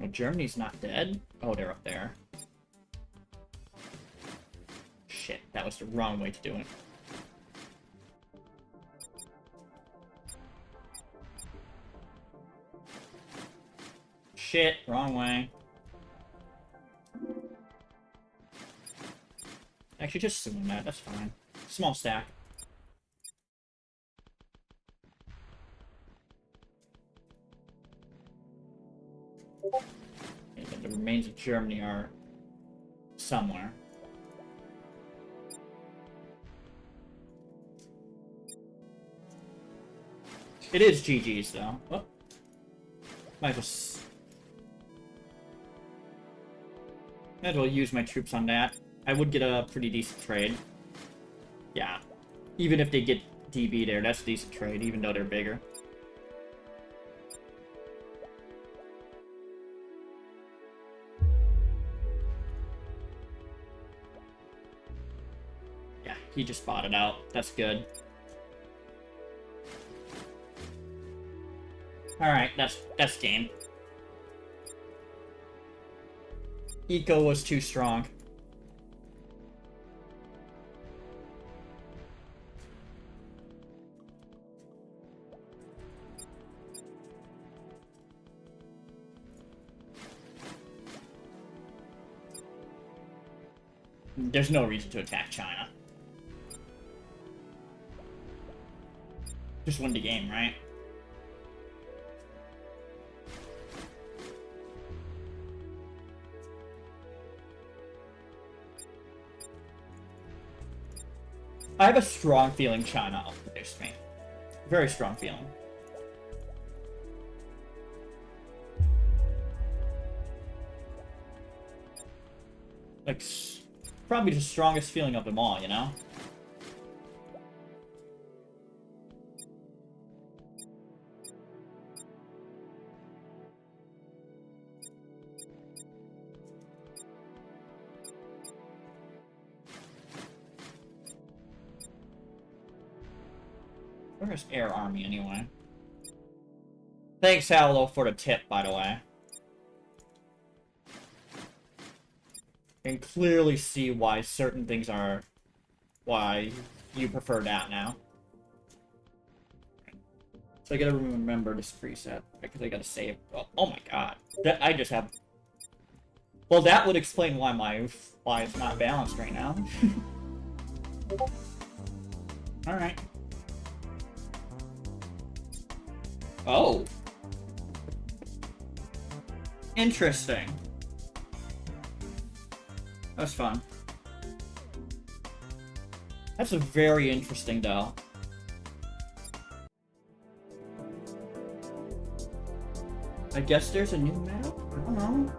Oh, Germany's not dead? Oh, they're up there. Shit, that was the wrong way to do it. Shit, wrong way. Actually, just swing that, that's fine. Small stack. Okay, the remains of Germany are somewhere. It is GG's, though. Oh. Might as well use my troops on that. I would get a pretty decent trade. Yeah. Even if they get DB there, that's a decent trade, even though they're bigger. Yeah, he just bought it out. That's good. Alright, that's game. Eco was too strong. There's no reason to attack China. Just win the game, right? I have a strong feeling China outproduced me. Very strong feeling. Like, probably the strongest feeling of them all, you know? Where's Air Army, anyway? Thanks, Hallow, for the tip, by the way. Can clearly see why certain things are... why you prefer that now. So I gotta remember this preset, because I gotta save... Oh my god. That, I just have... Well, that would explain why why it's not balanced right now. Alright. Oh. Interesting. That's fun. That's a very interesting, though. I guess there's a new map? I don't know.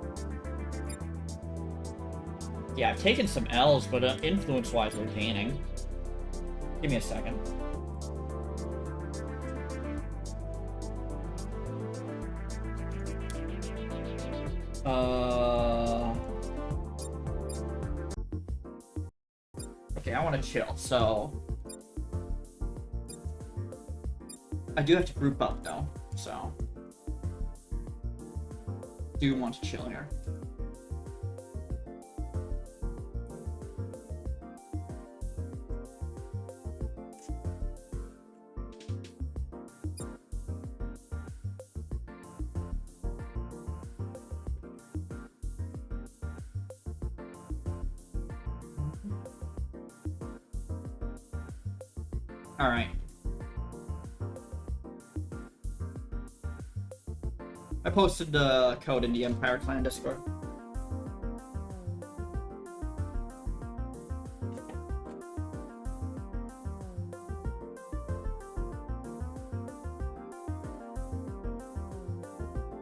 Yeah, I've taken some L's, but influence-wise, we're gaining. Give me a second. Okay, I want to chill, so... I do have to group up, though, so... Do want to chill here. Alright. I posted the code in the Empire Clan Discord.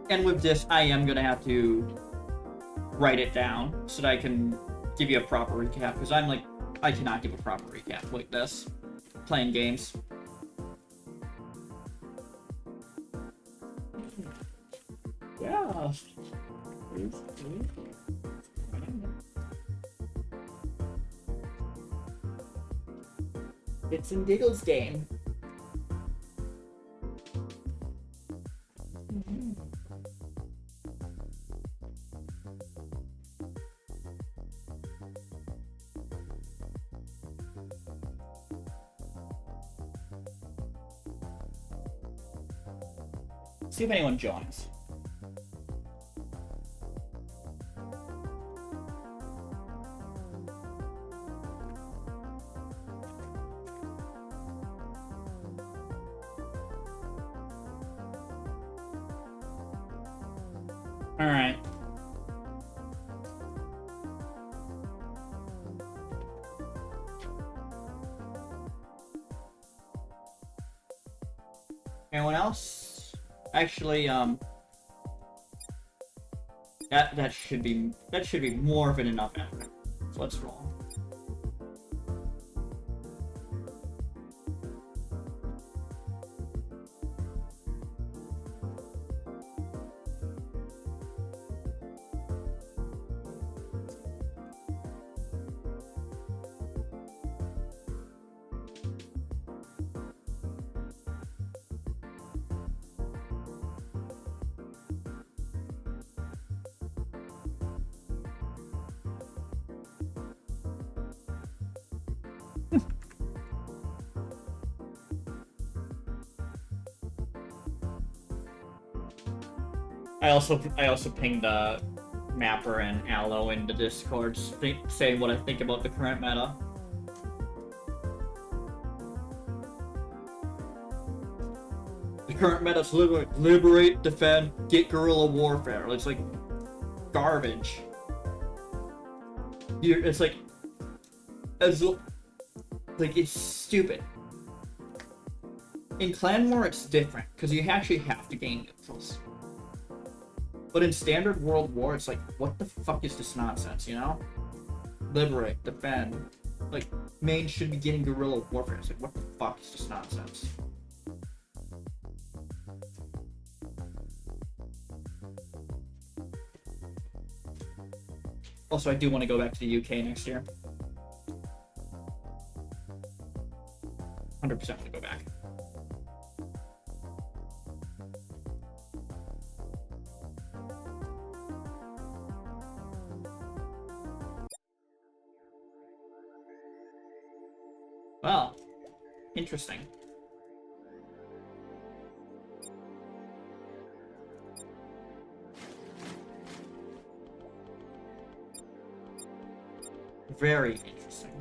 And with this, I am gonna have to write it down so that I can give you a proper recap, because I'm like, I cannot give a proper recap like this, playing games. Yeah. It's in Giggles game. See if anyone joins. All right. Anyone else? Actually, that should be more of an enough effort. So let's roll. I also pinged Mapper and Aloe in the Discord, saying what I think about the current meta. The current meta's liberate, defend, get guerrilla warfare. It's like garbage. It's like it's stupid. In Clan War, it's different because you actually have to gain neutrals. But in standard World War, it's like, what the fuck is this nonsense, you know? Liberate, defend. Like, main should be getting guerrilla warfare. It's like, what the fuck is this nonsense? Also, I do want to go back to the UK next year. 100% want to go back. Well, interesting. Very interesting.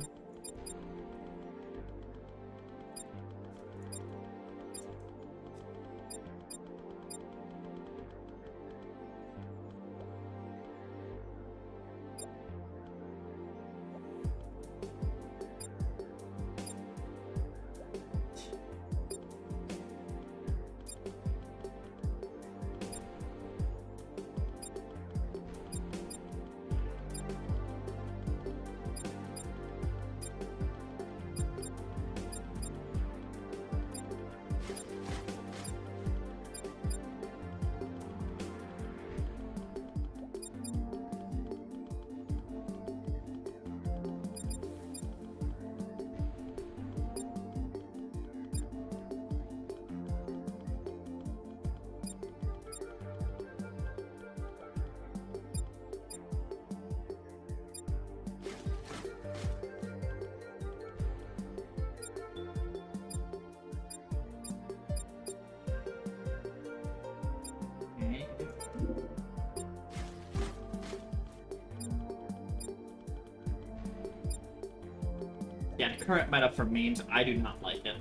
Yeah, current meta for memes, I do not like it.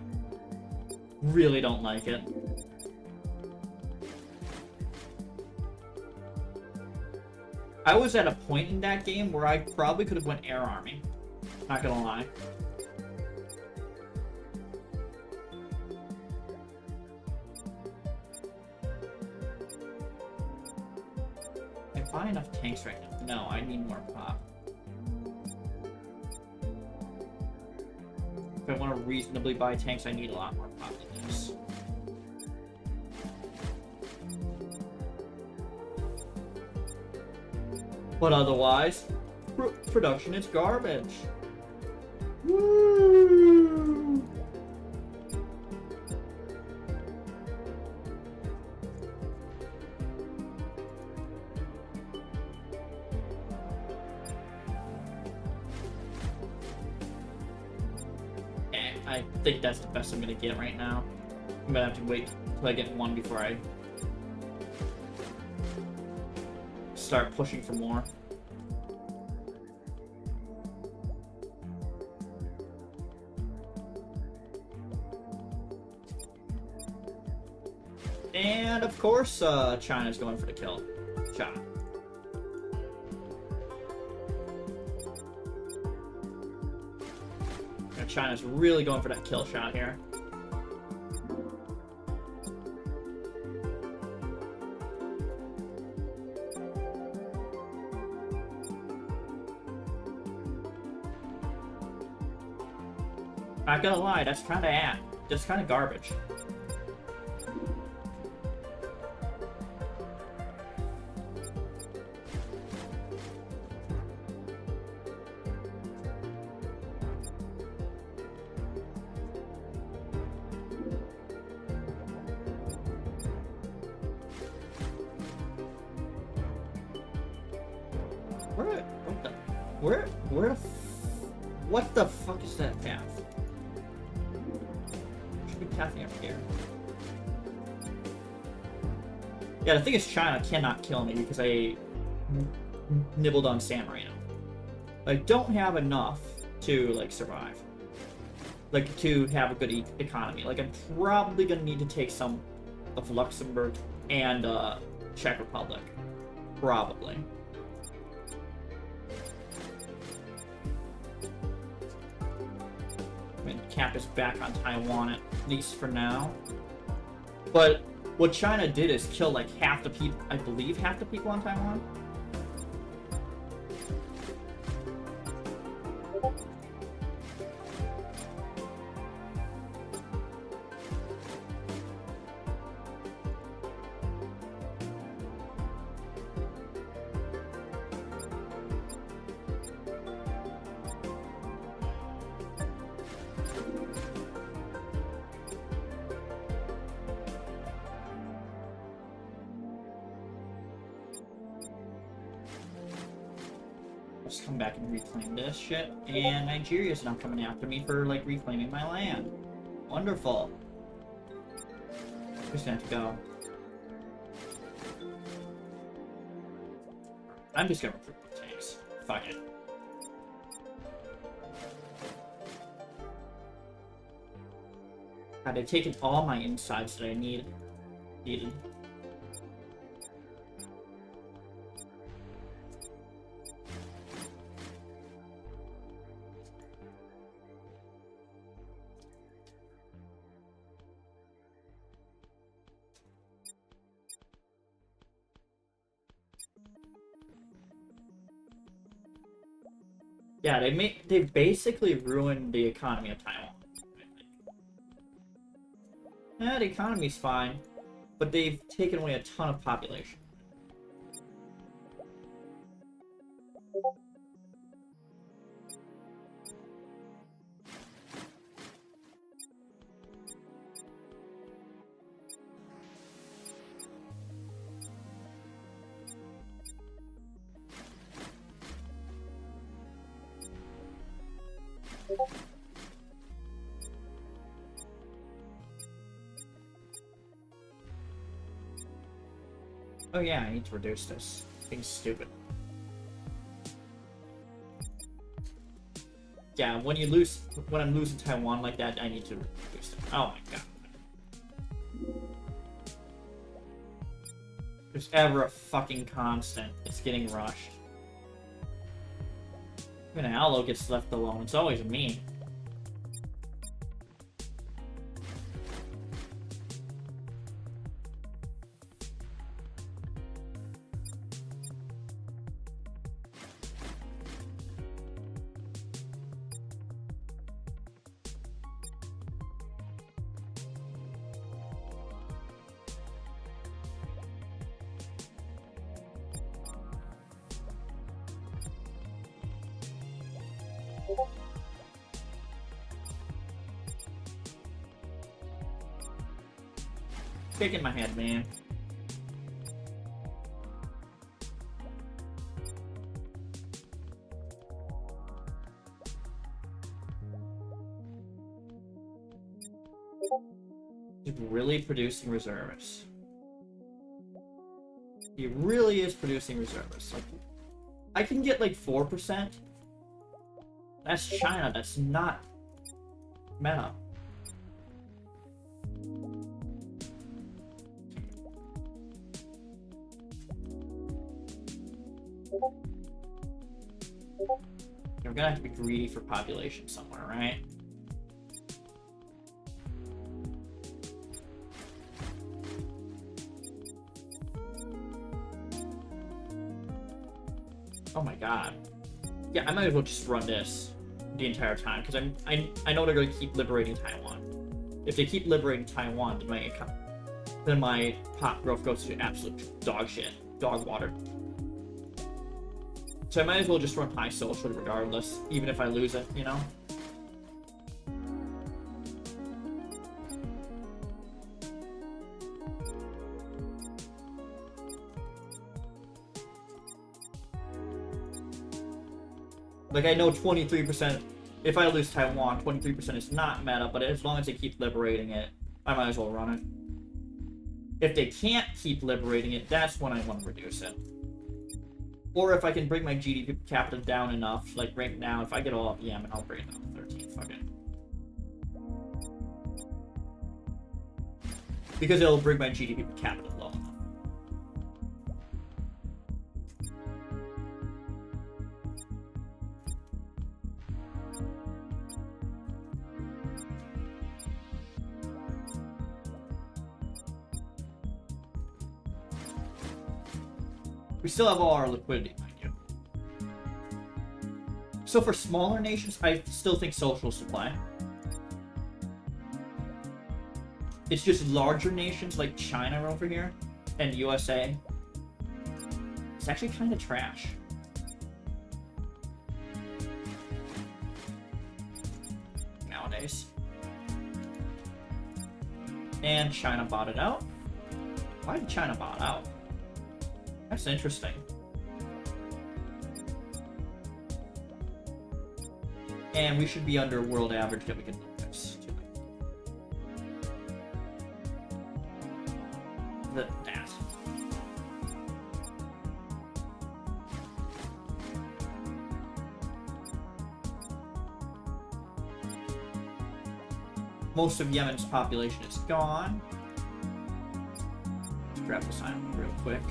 Really don't like it. I was at a point in that game where I probably could have went Air Army. Not gonna lie. I buy enough tanks right now. No, I need more pop. If I want to reasonably buy tanks, I need a lot more pop than this. But otherwise, production is garbage. Woo! I think that's the best I'm gonna get right now. I'm gonna have to wait till I get one before I start pushing for more. And of course, China's going for the kill. China. China's really going for that kill shot here. Not gonna lie, that's kind of garbage. What the fuck is that path? Should be pathing up here. Yeah, the thing is China cannot kill me because I nibbled on San Marino. I don't have enough to, like, survive. Like, to have a good economy. Like, I'm probably gonna need to take some of Luxembourg and, Czech Republic. Probably. Cap is back on Taiwan, at least for now. But what China did is kill like half the people, I believe half the people on Taiwan. Just come back and reclaim this shit. And Nigeria's not coming after me for, like, reclaiming my land. Wonderful. Just gonna have to go. I'm just gonna recruit more tanks. Fuck it. God, they've taken all my insides that I needed. Yeah, they basically ruined the economy of Taiwan. Yeah, the economy's fine, but they've taken away a ton of population. Oh yeah, I need to reduce this. Being stupid. Yeah, when I'm losing Taiwan like that, I need to reduce it. Oh my god. There's ever a fucking constant. It's getting rushed. When Aloe gets left alone, it's always me. Shaking my head, man. He's really producing reservists. He really is producing reservists. Like, I can get like 4%. That's China. That's not meta. We're gonna have to be greedy for population somewhere, right? Oh my god. Yeah, I might as well just run this the entire time, because I know they're gonna keep liberating Taiwan. If they keep liberating Taiwan, then my pop growth goes to absolute dog shit. Dog water. So I might as well just run high social regardless, even if I lose it, you know? Like, I know 23%, if I lose Taiwan, 23% is not meta, but as long as they keep liberating it, I might as well run it. If they can't keep liberating it, that's when I want to reduce it. Or if I can bring my GDP per capita down enough, like right now, if I get all of Yemen, I'll bring it down to 13. Fuck it. Because it'll bring my GDP per capita low enough. We still have all our liquidity, mind you. So for smaller nations, I still think social supply. It's just larger nations like China over here and USA. It's actually kind of trash. Nowadays. And China bought it out. Why did China buy it out? That's interesting. And we should be under world average that we can look this too. That. Most of Yemen's population is gone. Let's grab this island real quick.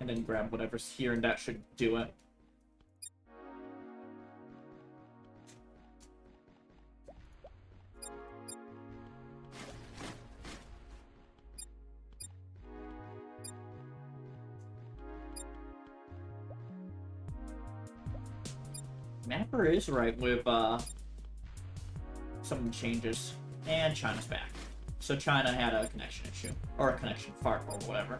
And then grab whatever's here, and that should do it. Mapper is right with some changes, and China's back. So China had a connection issue, or a connection fart, or whatever.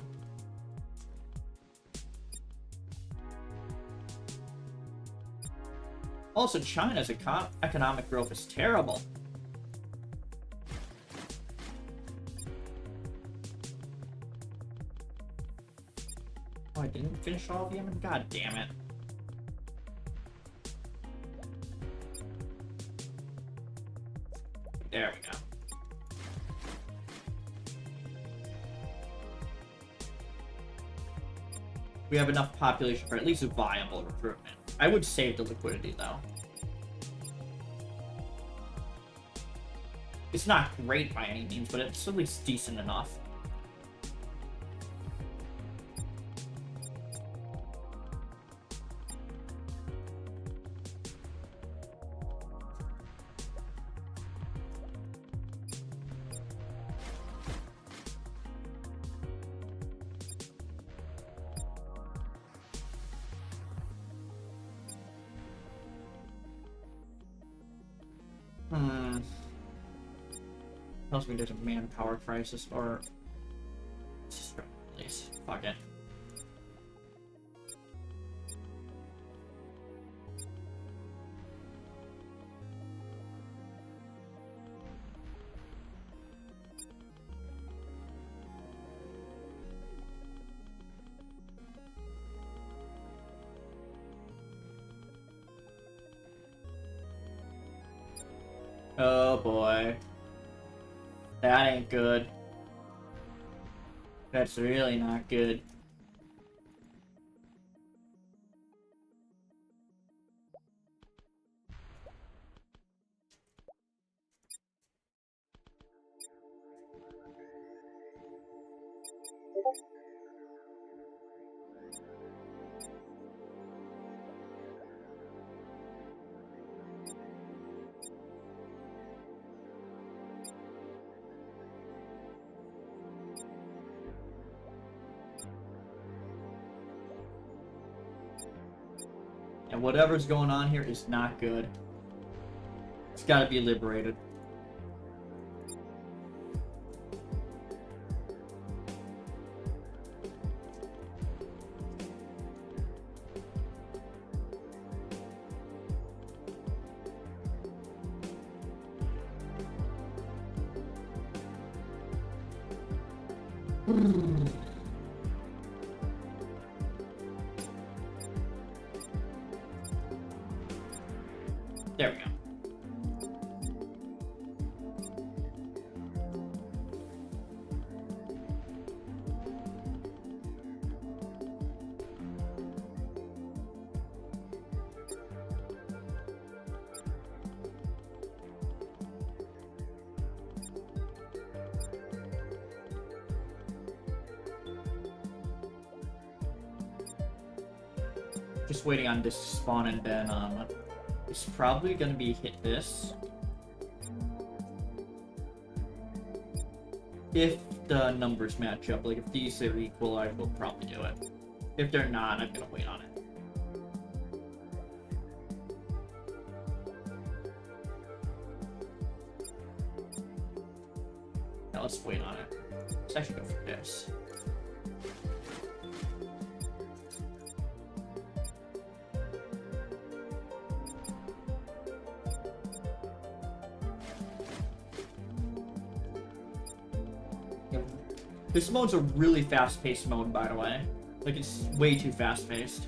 Also, China's economic growth is terrible. Oh, I didn't finish all of Yemen? God damn it. There we go. We have enough population for at least a viable recruitment. I would save the liquidity, though. It's not great by any means, but it's at least decent enough. Tells me there's a manpower crisis, or just release. Fuck it. Oh boy. That ain't good. That's really not good. And whatever's going on here is not good. It's gotta be liberated. There we go. Just waiting on this to spawn, and then it's probably gonna be hit this. If the numbers match up, like if these are equal, I will probably do it. If they're not, I'm gonna wait on it. Now let's wait on it. Let's actually go for this. This mode's a really fast-paced mode, by the way. Like, it's way too fast-paced.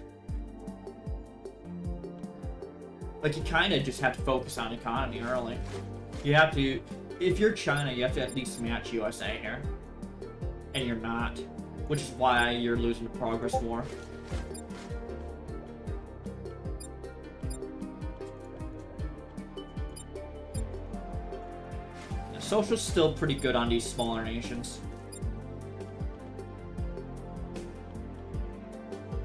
Like, you kind of just have to focus on economy early. You have to... If you're China, you have to at least match USA here. And you're not. Which is why you're losing the progress war. Social's still pretty good on these smaller nations.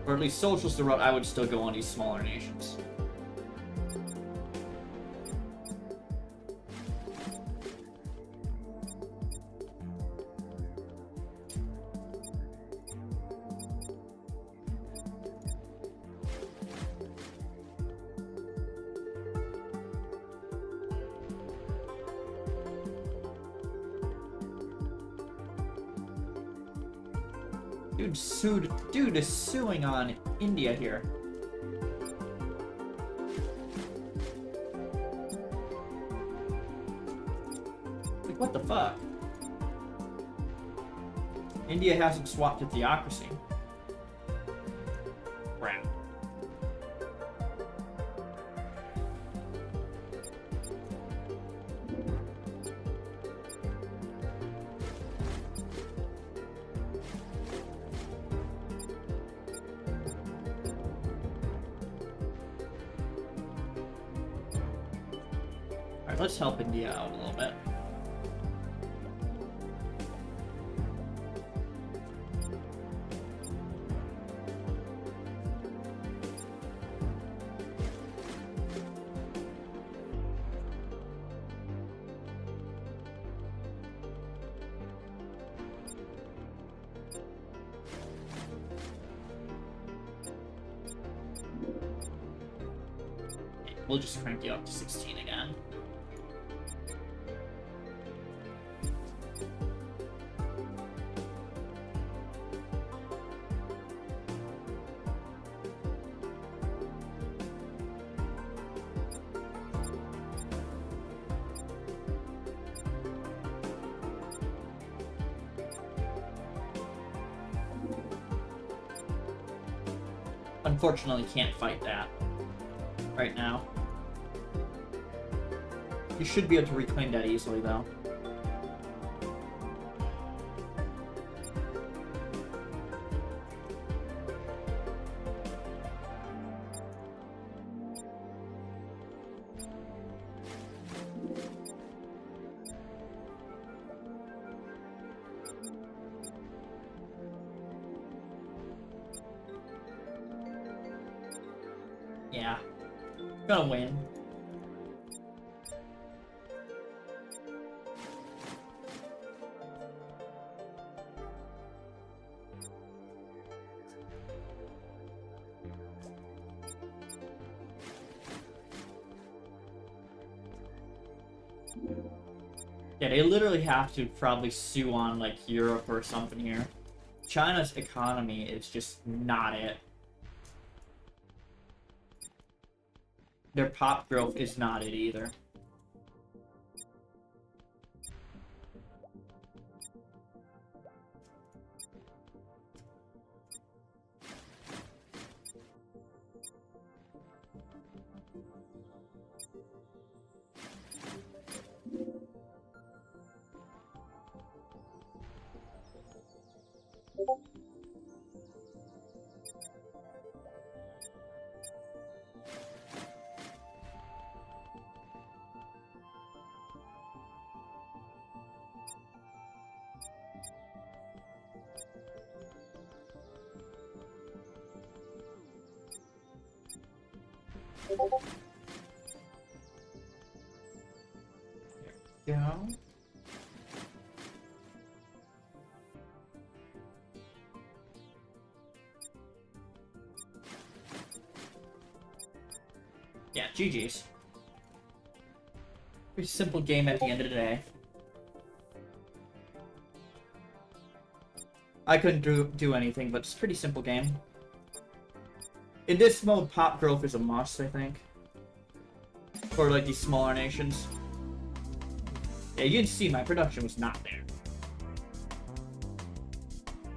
Or at least social's the route I would still go on these smaller nations. Dude is suing on India here. Like, what the fuck? India hasn't swapped to theocracy. Crap. Let's help India out a little bit. We'll just crank you up to 16 again. unfortunately can't fight that right now. You should be able to reclaim that easily, though. Yeah. Gonna win. Yeah, they literally have to probably sue on, like, Europe or something here. China's economy is just not it. Their pop growth is not it either. There we go. Yeah, GG's. Pretty simple game at the end of the day. I couldn't do anything, but it's a pretty simple game. In this mode, pop growth is a must, I think. For, like, these smaller nations. Yeah, you can see my production was not there.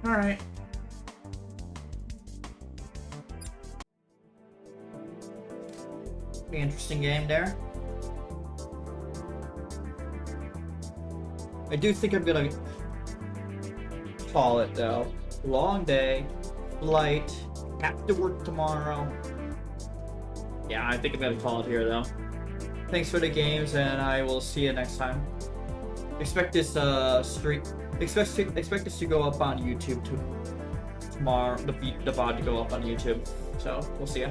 Alright. Pretty interesting game there. I do think I'm gonna call it, though. Long day, flight, have to work tomorrow. Yeah, I think I'm gonna call it here, though. Thanks for the games, and I will see you next time. Expect this expect this to go up on YouTube tomorrow. The VoD to go up on YouTube. So we'll see ya.